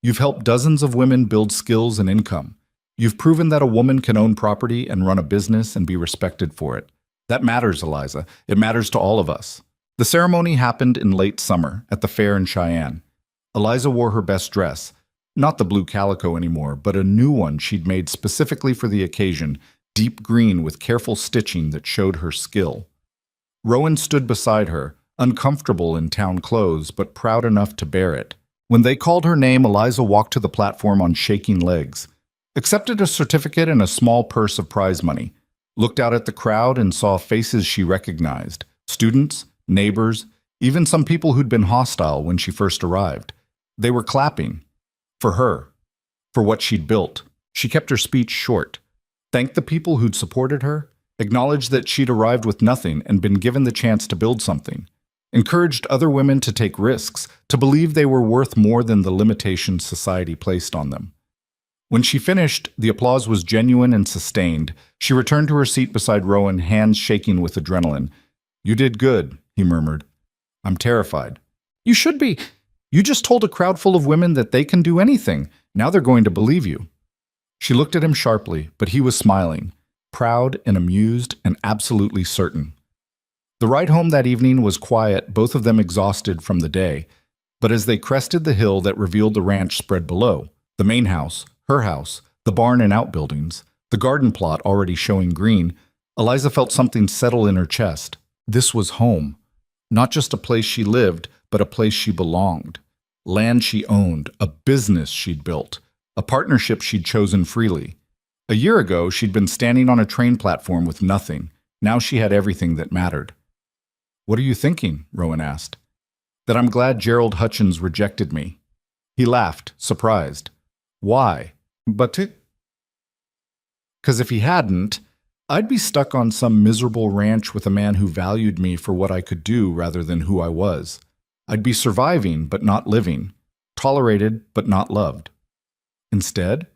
You've helped dozens of women build skills and income. You've proven that a woman can own property and run a business and be respected for it. That matters, Eliza. It matters to all of us." The ceremony happened in late summer at the fair in Cheyenne. Eliza wore her best dress, not the blue calico anymore, but a new one she'd made specifically for the occasion, deep green with careful stitching that showed her skill. Rowan stood beside her, uncomfortable in town clothes, but proud enough to bear it. When they called her name, Eliza walked to the platform on shaking legs, accepted a certificate and a small purse of prize money, looked out at the crowd and saw faces she recognized, students, neighbors, even some people who'd been hostile when she first arrived. They were clapping. For her. For what she'd built. She kept her speech short, thanked the people who'd supported her, acknowledged that she'd arrived with nothing and been given the chance to build something, encouraged other women to take risks, to believe they were worth more than the limitations society placed on them. When she finished, the applause was genuine and sustained. She returned to her seat beside Rowan, hands shaking with adrenaline. "You did good," he murmured. "I'm terrified." "You should be. You just told a crowd full of women that they can do anything. Now they're going to believe you." She looked at him sharply, but he was smiling, proud and amused and absolutely certain. The ride home that evening was quiet, both of them exhausted from the day. But as they crested the hill that revealed the ranch spread below, the main house, her house, the barn and outbuildings, the garden plot already showing green, Eliza felt something settle in her chest. This was home. Not just a place she lived, but a place she belonged. Land she owned, a business she'd built, a partnership she'd chosen freely. A year ago, she'd been standing on a train platform with nothing. Now she had everything that mattered. "What are you thinking?" Rowan asked. "That I'm glad Gerald Hutchins rejected me." He laughed, surprised. "Why?" "Because if he hadn't, I'd be stuck on some miserable ranch with a man who valued me for what I could do rather than who I was. I'd be surviving but not living, tolerated but not loved. Instead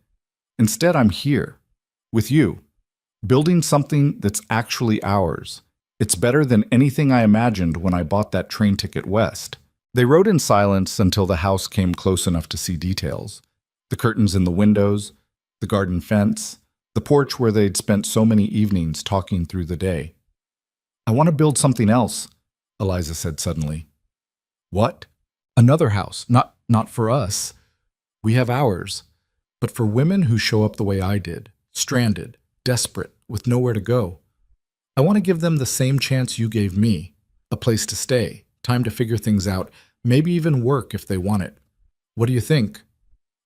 I'm here, with you, building something that's actually ours. It's better than anything I imagined when I bought that train ticket west." They rode in silence until the house came close enough to see details. The curtains in the windows, the garden fence, the porch where they'd spent so many evenings talking through the day. "I want to build something else," Eliza said suddenly. "What?" "Another house. Not for us. We have ours. But for women who show up the way I did, stranded, desperate, with nowhere to go. I want to give them the same chance you gave me, a place to stay, time to figure things out, maybe even work if they want it. What do you think?"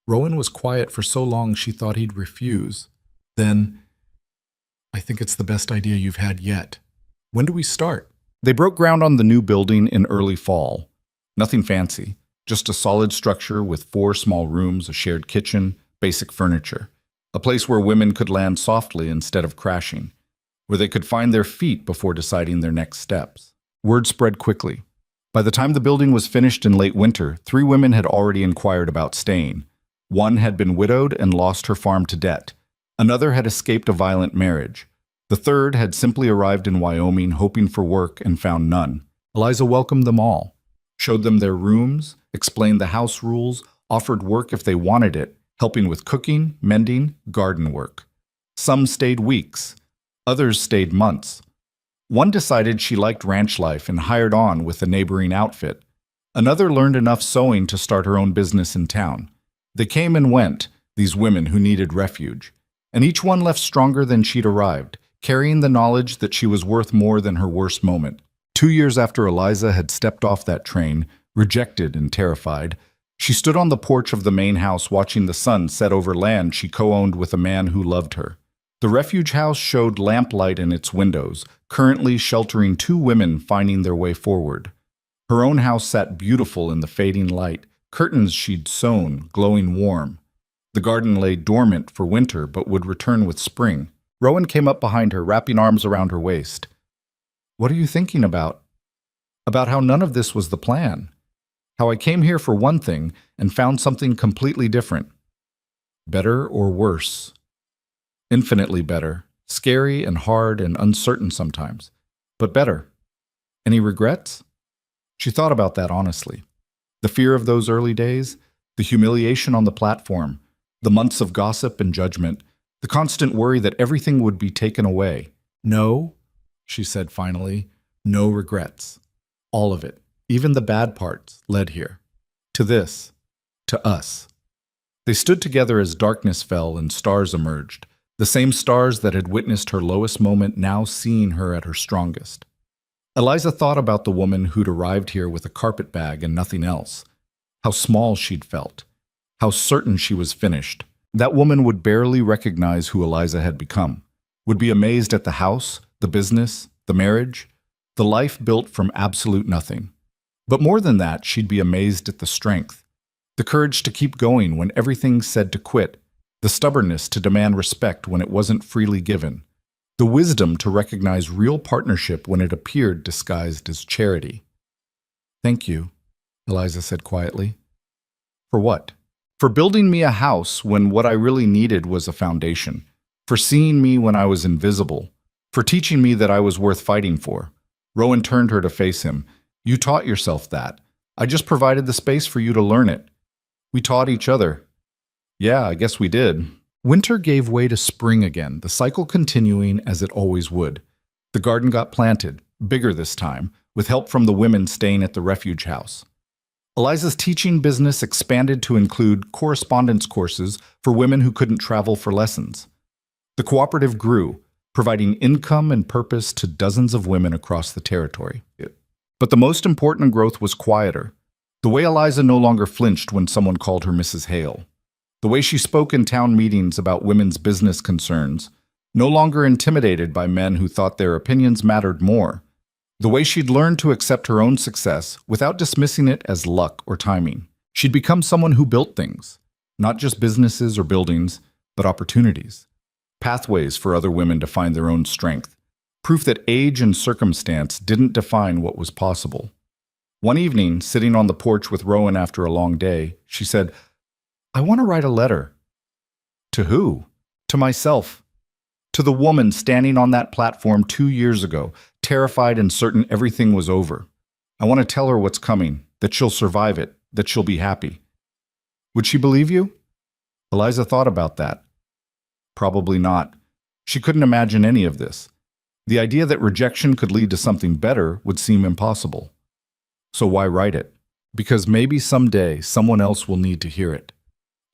Rowan was quiet for so long she thought he'd refuse. Then, "I think it's the best idea you've had yet. When do we start?" They broke ground on the new building in early fall. Nothing fancy, just a solid structure with 4 small rooms, a shared kitchen, basic furniture. A place where women could land softly instead of crashing, where they could find their feet before deciding their next steps. Word spread quickly. By the time the building was finished in late winter, 3 women had already inquired about staying. One had been widowed and lost her farm to debt. Another had escaped a violent marriage. The third had simply arrived in Wyoming hoping for work and found none. Eliza welcomed them all, showed them their rooms, explained the house rules, offered work if they wanted it, helping with cooking, mending, garden work. Some stayed weeks. Others stayed months. One decided she liked ranch life and hired on with a neighboring outfit. Another learned enough sewing to start her own business in town. They came and went, these women who needed refuge. And each one left stronger than she'd arrived, carrying the knowledge that she was worth more than her worst moment. 2 years after Eliza had stepped off that train, rejected and terrified, she stood on the porch of the main house watching the sun set over land she co-owned with a man who loved her. The refuge house showed lamplight in its windows, currently sheltering 2 women finding their way forward. Her own house sat beautiful in the fading light, curtains she'd sewn, glowing warm. The garden lay dormant for winter but would return with spring. Rowan came up behind her, wrapping arms around her waist. "What are you thinking about?" "About how none of this was the plan. How I came here for one thing and found something completely different. Better or worse?" "Infinitely better. Scary and hard and uncertain sometimes. But better. Any regrets?" She thought about that honestly. The fear of those early days, the humiliation on the platform, the months of gossip and judgment, the constant worry that everything would be taken away. "No," she said finally, "no regrets. All of it, even the bad parts, led here. To this. To us." They stood together as darkness fell and stars emerged, the same stars that had witnessed her lowest moment now seeing her at her strongest. Eliza thought about the woman who'd arrived here with a carpet bag and nothing else. how small she'd felt, how certain she was finished. That woman would barely recognize who Eliza had become, would be amazed at the house, the business, the marriage, the life built from absolute nothing. But more than that, she'd be amazed at the strength, the courage to keep going when everything said to quit, the stubbornness to demand respect when it wasn't freely given, the wisdom to recognize real partnership when it appeared disguised as charity. "Thank you," Eliza said quietly. "For what?" "For building me a house when what I really needed was a foundation, for seeing me when I was invisible, for teaching me that I was worth fighting for." Rowan turned her to face him. "You taught yourself that. I just provided the space for you to learn it. We taught each other." "Yeah, I guess we did." Winter gave way to spring again, the cycle continuing as it always would. The garden got planted, bigger this time, with help from the women staying at the refuge house. Eliza's teaching business expanded to include correspondence courses for women who couldn't travel for lessons. The cooperative grew, providing income and purpose to dozens of women across the territory. But the most important growth was quieter. The way Eliza no longer flinched when someone called her Mrs. Hale. The way she spoke in town meetings about women's business concerns, no longer intimidated by men who thought their opinions mattered more. The way she'd learned to accept her own success without dismissing it as luck or timing. She'd become someone who built things, not just businesses or buildings, but opportunities. Pathways for other women to find their own strength. Proof that age and circumstance didn't define what was possible. One evening, sitting on the porch with Rowan after a long day, she said, "I want to write a letter." "To who?" "To myself. To the woman standing on that platform 2 years ago, terrified and certain everything was over. I want to tell her what's coming, that she'll survive it, that she'll be happy." "Would she believe you?" Eliza thought about that. Probably not. She couldn't imagine any of this. The idea that rejection could lead to something better would seem impossible. So why write it? Because maybe someday someone else will need to hear it.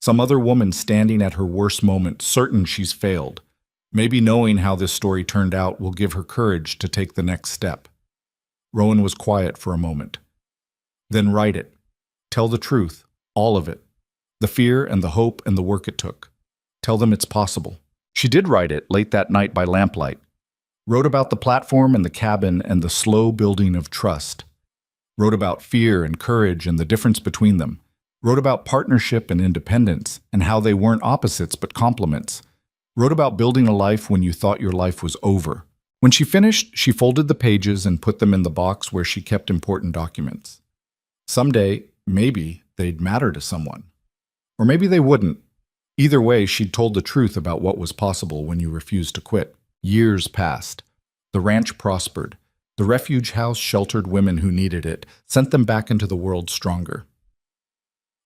Some other woman standing at her worst moment, certain she's failed. Maybe knowing how this story turned out will give her courage to take the next step. Rowan was quiet for a moment. "Then write it. Tell the truth, all of it. The fear and the hope and the work it took. Tell them it's possible." She did write it late that night by lamplight. Wrote about the platform and the cabin and the slow building of trust. Wrote about fear and courage and the difference between them. Wrote about partnership and independence and how they weren't opposites but complements. Wrote about building a life when you thought your life was over. When she finished, she folded the pages and put them in the box where she kept important documents. Someday, maybe, they'd matter to someone. Or maybe they wouldn't. Either way, she'd told the truth about what was possible when you refused to quit. Years passed. The ranch prospered. The refuge house sheltered women who needed it, sent them back into the world stronger.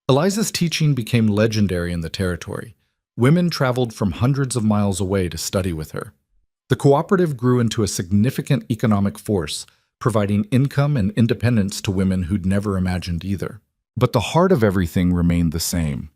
Eliza's teaching became legendary in the territory. Women traveled from hundreds of miles away to study with her. The cooperative grew into a significant economic force, providing income and independence to women who'd never imagined either. But the heart of everything remained the same.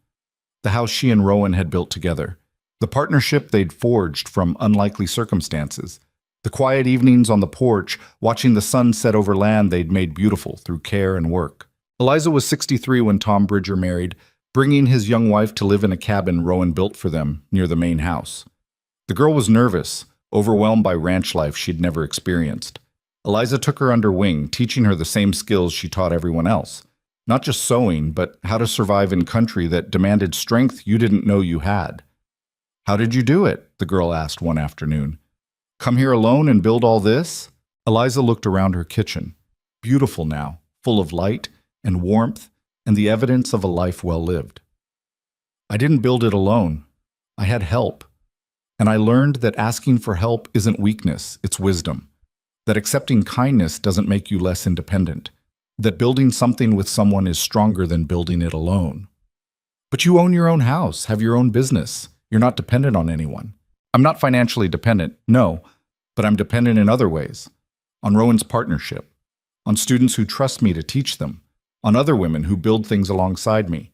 The house she and Rowan had built together. The partnership they'd forged from unlikely circumstances. The quiet evenings on the porch, watching the sun set over land they'd made beautiful through care and work. Eliza was 63 when Tom Bridger married, bringing his young wife to live in a cabin Rowan built for them near the main house. The girl was nervous, overwhelmed by ranch life she'd never experienced. Eliza took her under wing, teaching her the same skills she taught everyone else. Not just sewing, but how to survive in country that demanded strength you didn't know you had. "How did you do it?" the girl asked one afternoon. "Come here alone and build all this?" Eliza looked around her kitchen. Beautiful now, full of light and warmth and the evidence of a life well lived. "I didn't build it alone. I had help. And I learned that asking for help isn't weakness, it's wisdom. That accepting kindness doesn't make you less independent. That building something with someone is stronger than building it alone." "But you own your own house, have your own business. You're not dependent on anyone." "I'm not financially dependent, no, but I'm dependent in other ways. On Rowan's partnership, on students who trust me to teach them, on other women who build things alongside me.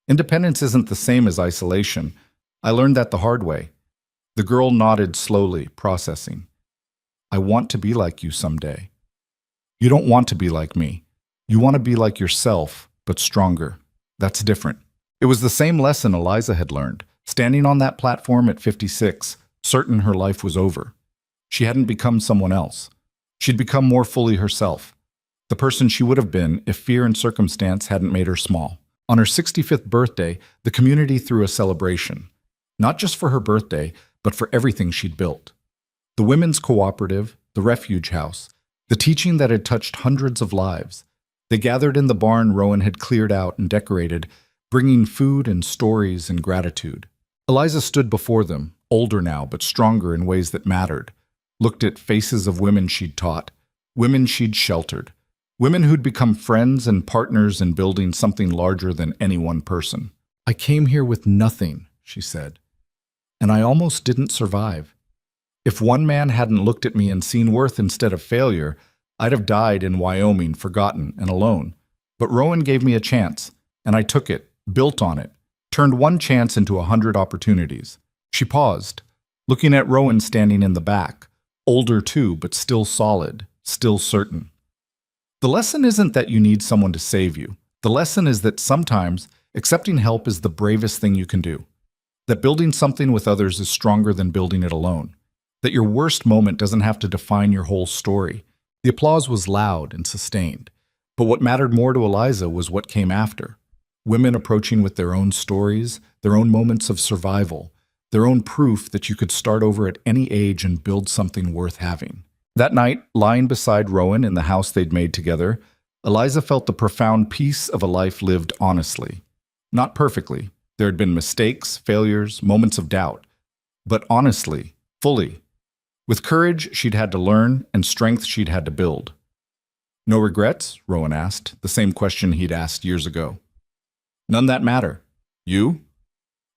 Independence isn't the same as isolation. I learned that the hard way." The girl nodded slowly, processing. "I want to be like you someday." "You don't want to be like me. You want to be like yourself, but stronger. That's different. It was the same lesson Eliza had learned, standing on that platform at 56, certain her life was over. She hadn't become someone else. She'd become more fully herself, the person she would have been if fear and circumstance hadn't made her small. On her 65th birthday, the community threw a celebration, not just for her birthday, but for everything she'd built. The women's cooperative, the refuge house, the teaching that had touched hundreds of lives. They gathered in the barn Rowan had cleared out and decorated, bringing food and stories and gratitude. Eliza stood before them, older now but stronger in ways that mattered, looked at faces of women she'd taught, women she'd sheltered, women who'd become friends and partners in building something larger than any one person. "I came here with nothing," she said, "and I almost didn't survive. If one man hadn't looked at me and seen worth instead of failure, I'd have died in Wyoming, forgotten and alone. But Rowan gave me a chance, and I took it, built on it, turned one chance into 100 opportunities." She paused, looking at Rowan standing in the back, older too, but still solid, still certain. The lesson isn't that you need someone to save you. The lesson is that sometimes accepting help is the bravest thing you can do. That building something with others is stronger than building it alone. That your worst moment doesn't have to define your whole story. The applause was loud and sustained. But what mattered more to Eliza was what came after. Women approaching with their own stories, their own moments of survival, their own proof that you could start over at any age and build something worth having. That night, lying beside Rowan in the house they'd made together, Eliza felt the profound peace of a life lived honestly. Not perfectly. There had been mistakes, failures, moments of doubt. But honestly, fully. With courage she'd had to learn and strength she'd had to build. "No regrets?" Rowan asked, the same question he'd asked years ago. "None that matter. You?"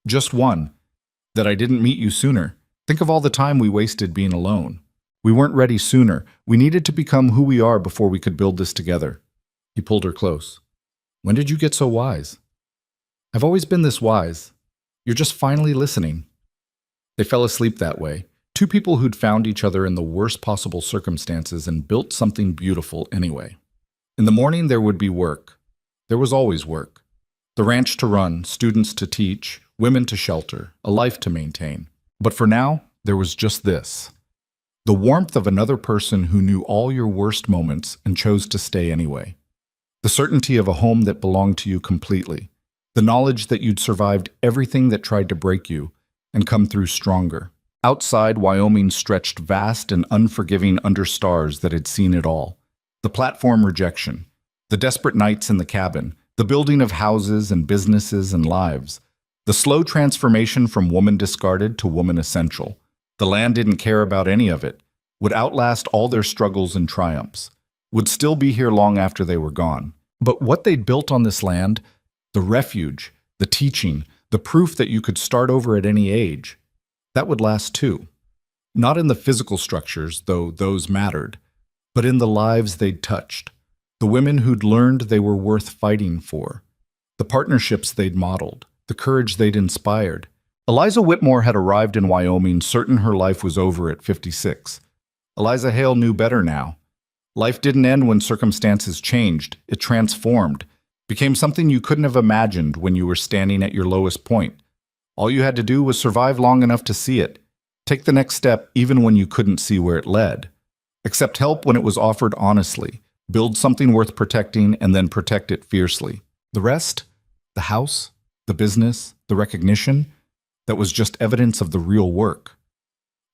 "Just one. That I didn't meet you sooner. Think of all the time we wasted being alone. We weren't ready sooner. We needed to become who we are before we could build this together." He pulled her close. "When did you get so wise?" "I've always been this wise. You're just finally listening." They fell asleep that way, two people who'd found each other in the worst possible circumstances and built something beautiful anyway. In the morning there would be work. There was always work. The ranch to run, students to teach, women to shelter, a life to maintain. But for now, there was just this. The warmth of another person who knew all your worst moments and chose to stay anyway. The certainty of a home that belonged to you completely. The knowledge that you'd survived everything that tried to break you and come through stronger. Outside, Wyoming stretched vast and unforgiving under stars that had seen it all. The platform rejection, the desperate nights in the cabin, the building of houses and businesses and lives, the slow transformation from woman discarded to woman essential. The land didn't care about any of it, would outlast all their struggles and triumphs, would still be here long after they were gone. But what they'd built on this land, the refuge, the teaching, the proof that you could start over at any age, that would last too. Not in the physical structures, though those mattered, but in the lives they'd touched, the women who'd learned they were worth fighting for, the partnerships they'd modeled, the courage they'd inspired. Eliza Whitmore had arrived in Wyoming certain her life was over at 56. Eliza Hale knew better now. Life didn't end when circumstances changed. It transformed, became something you couldn't have imagined when you were standing at your lowest point. All you had to do was survive long enough to see it, take the next step even when you couldn't see where it led, accept help when it was offered honestly, build something worth protecting and then protect it fiercely. The rest, the house, the business, the recognition, that was just evidence of the real work.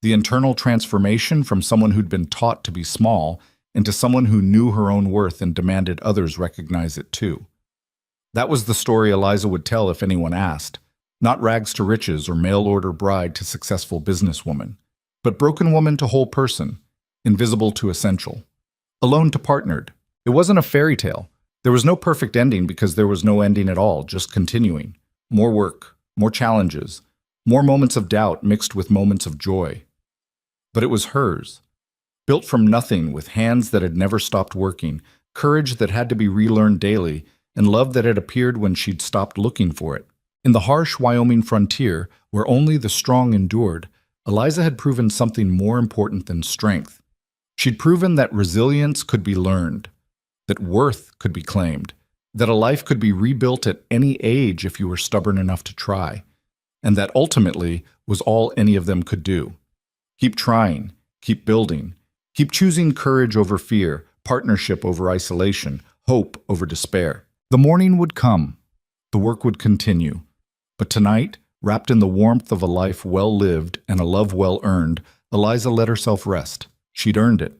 The internal transformation from someone who'd been taught to be small into someone who knew her own worth and demanded others recognize it too. That was the story Eliza would tell if anyone asked. Not rags to riches or mail-order bride to successful businesswoman, but broken woman to whole person, invisible to essential, alone to partnered. It wasn't a fairy tale. There was no perfect ending because there was no ending at all, just continuing. More work, more challenges, more moments of doubt mixed with moments of joy. But it was hers, built from nothing with hands that had never stopped working, courage that had to be relearned daily, and love that had appeared when she'd stopped looking for it. In the harsh Wyoming frontier, where only the strong endured, Eliza had proven something more important than strength. She'd proven that resilience could be learned, that worth could be claimed, that a life could be rebuilt at any age if you were stubborn enough to try, and that ultimately was all any of them could do. Keep trying, keep building, keep choosing courage over fear, partnership over isolation, hope over despair. The morning would come, the work would continue, but tonight, wrapped in the warmth of a life well lived and a love well earned, Eliza let herself rest. She'd earned it.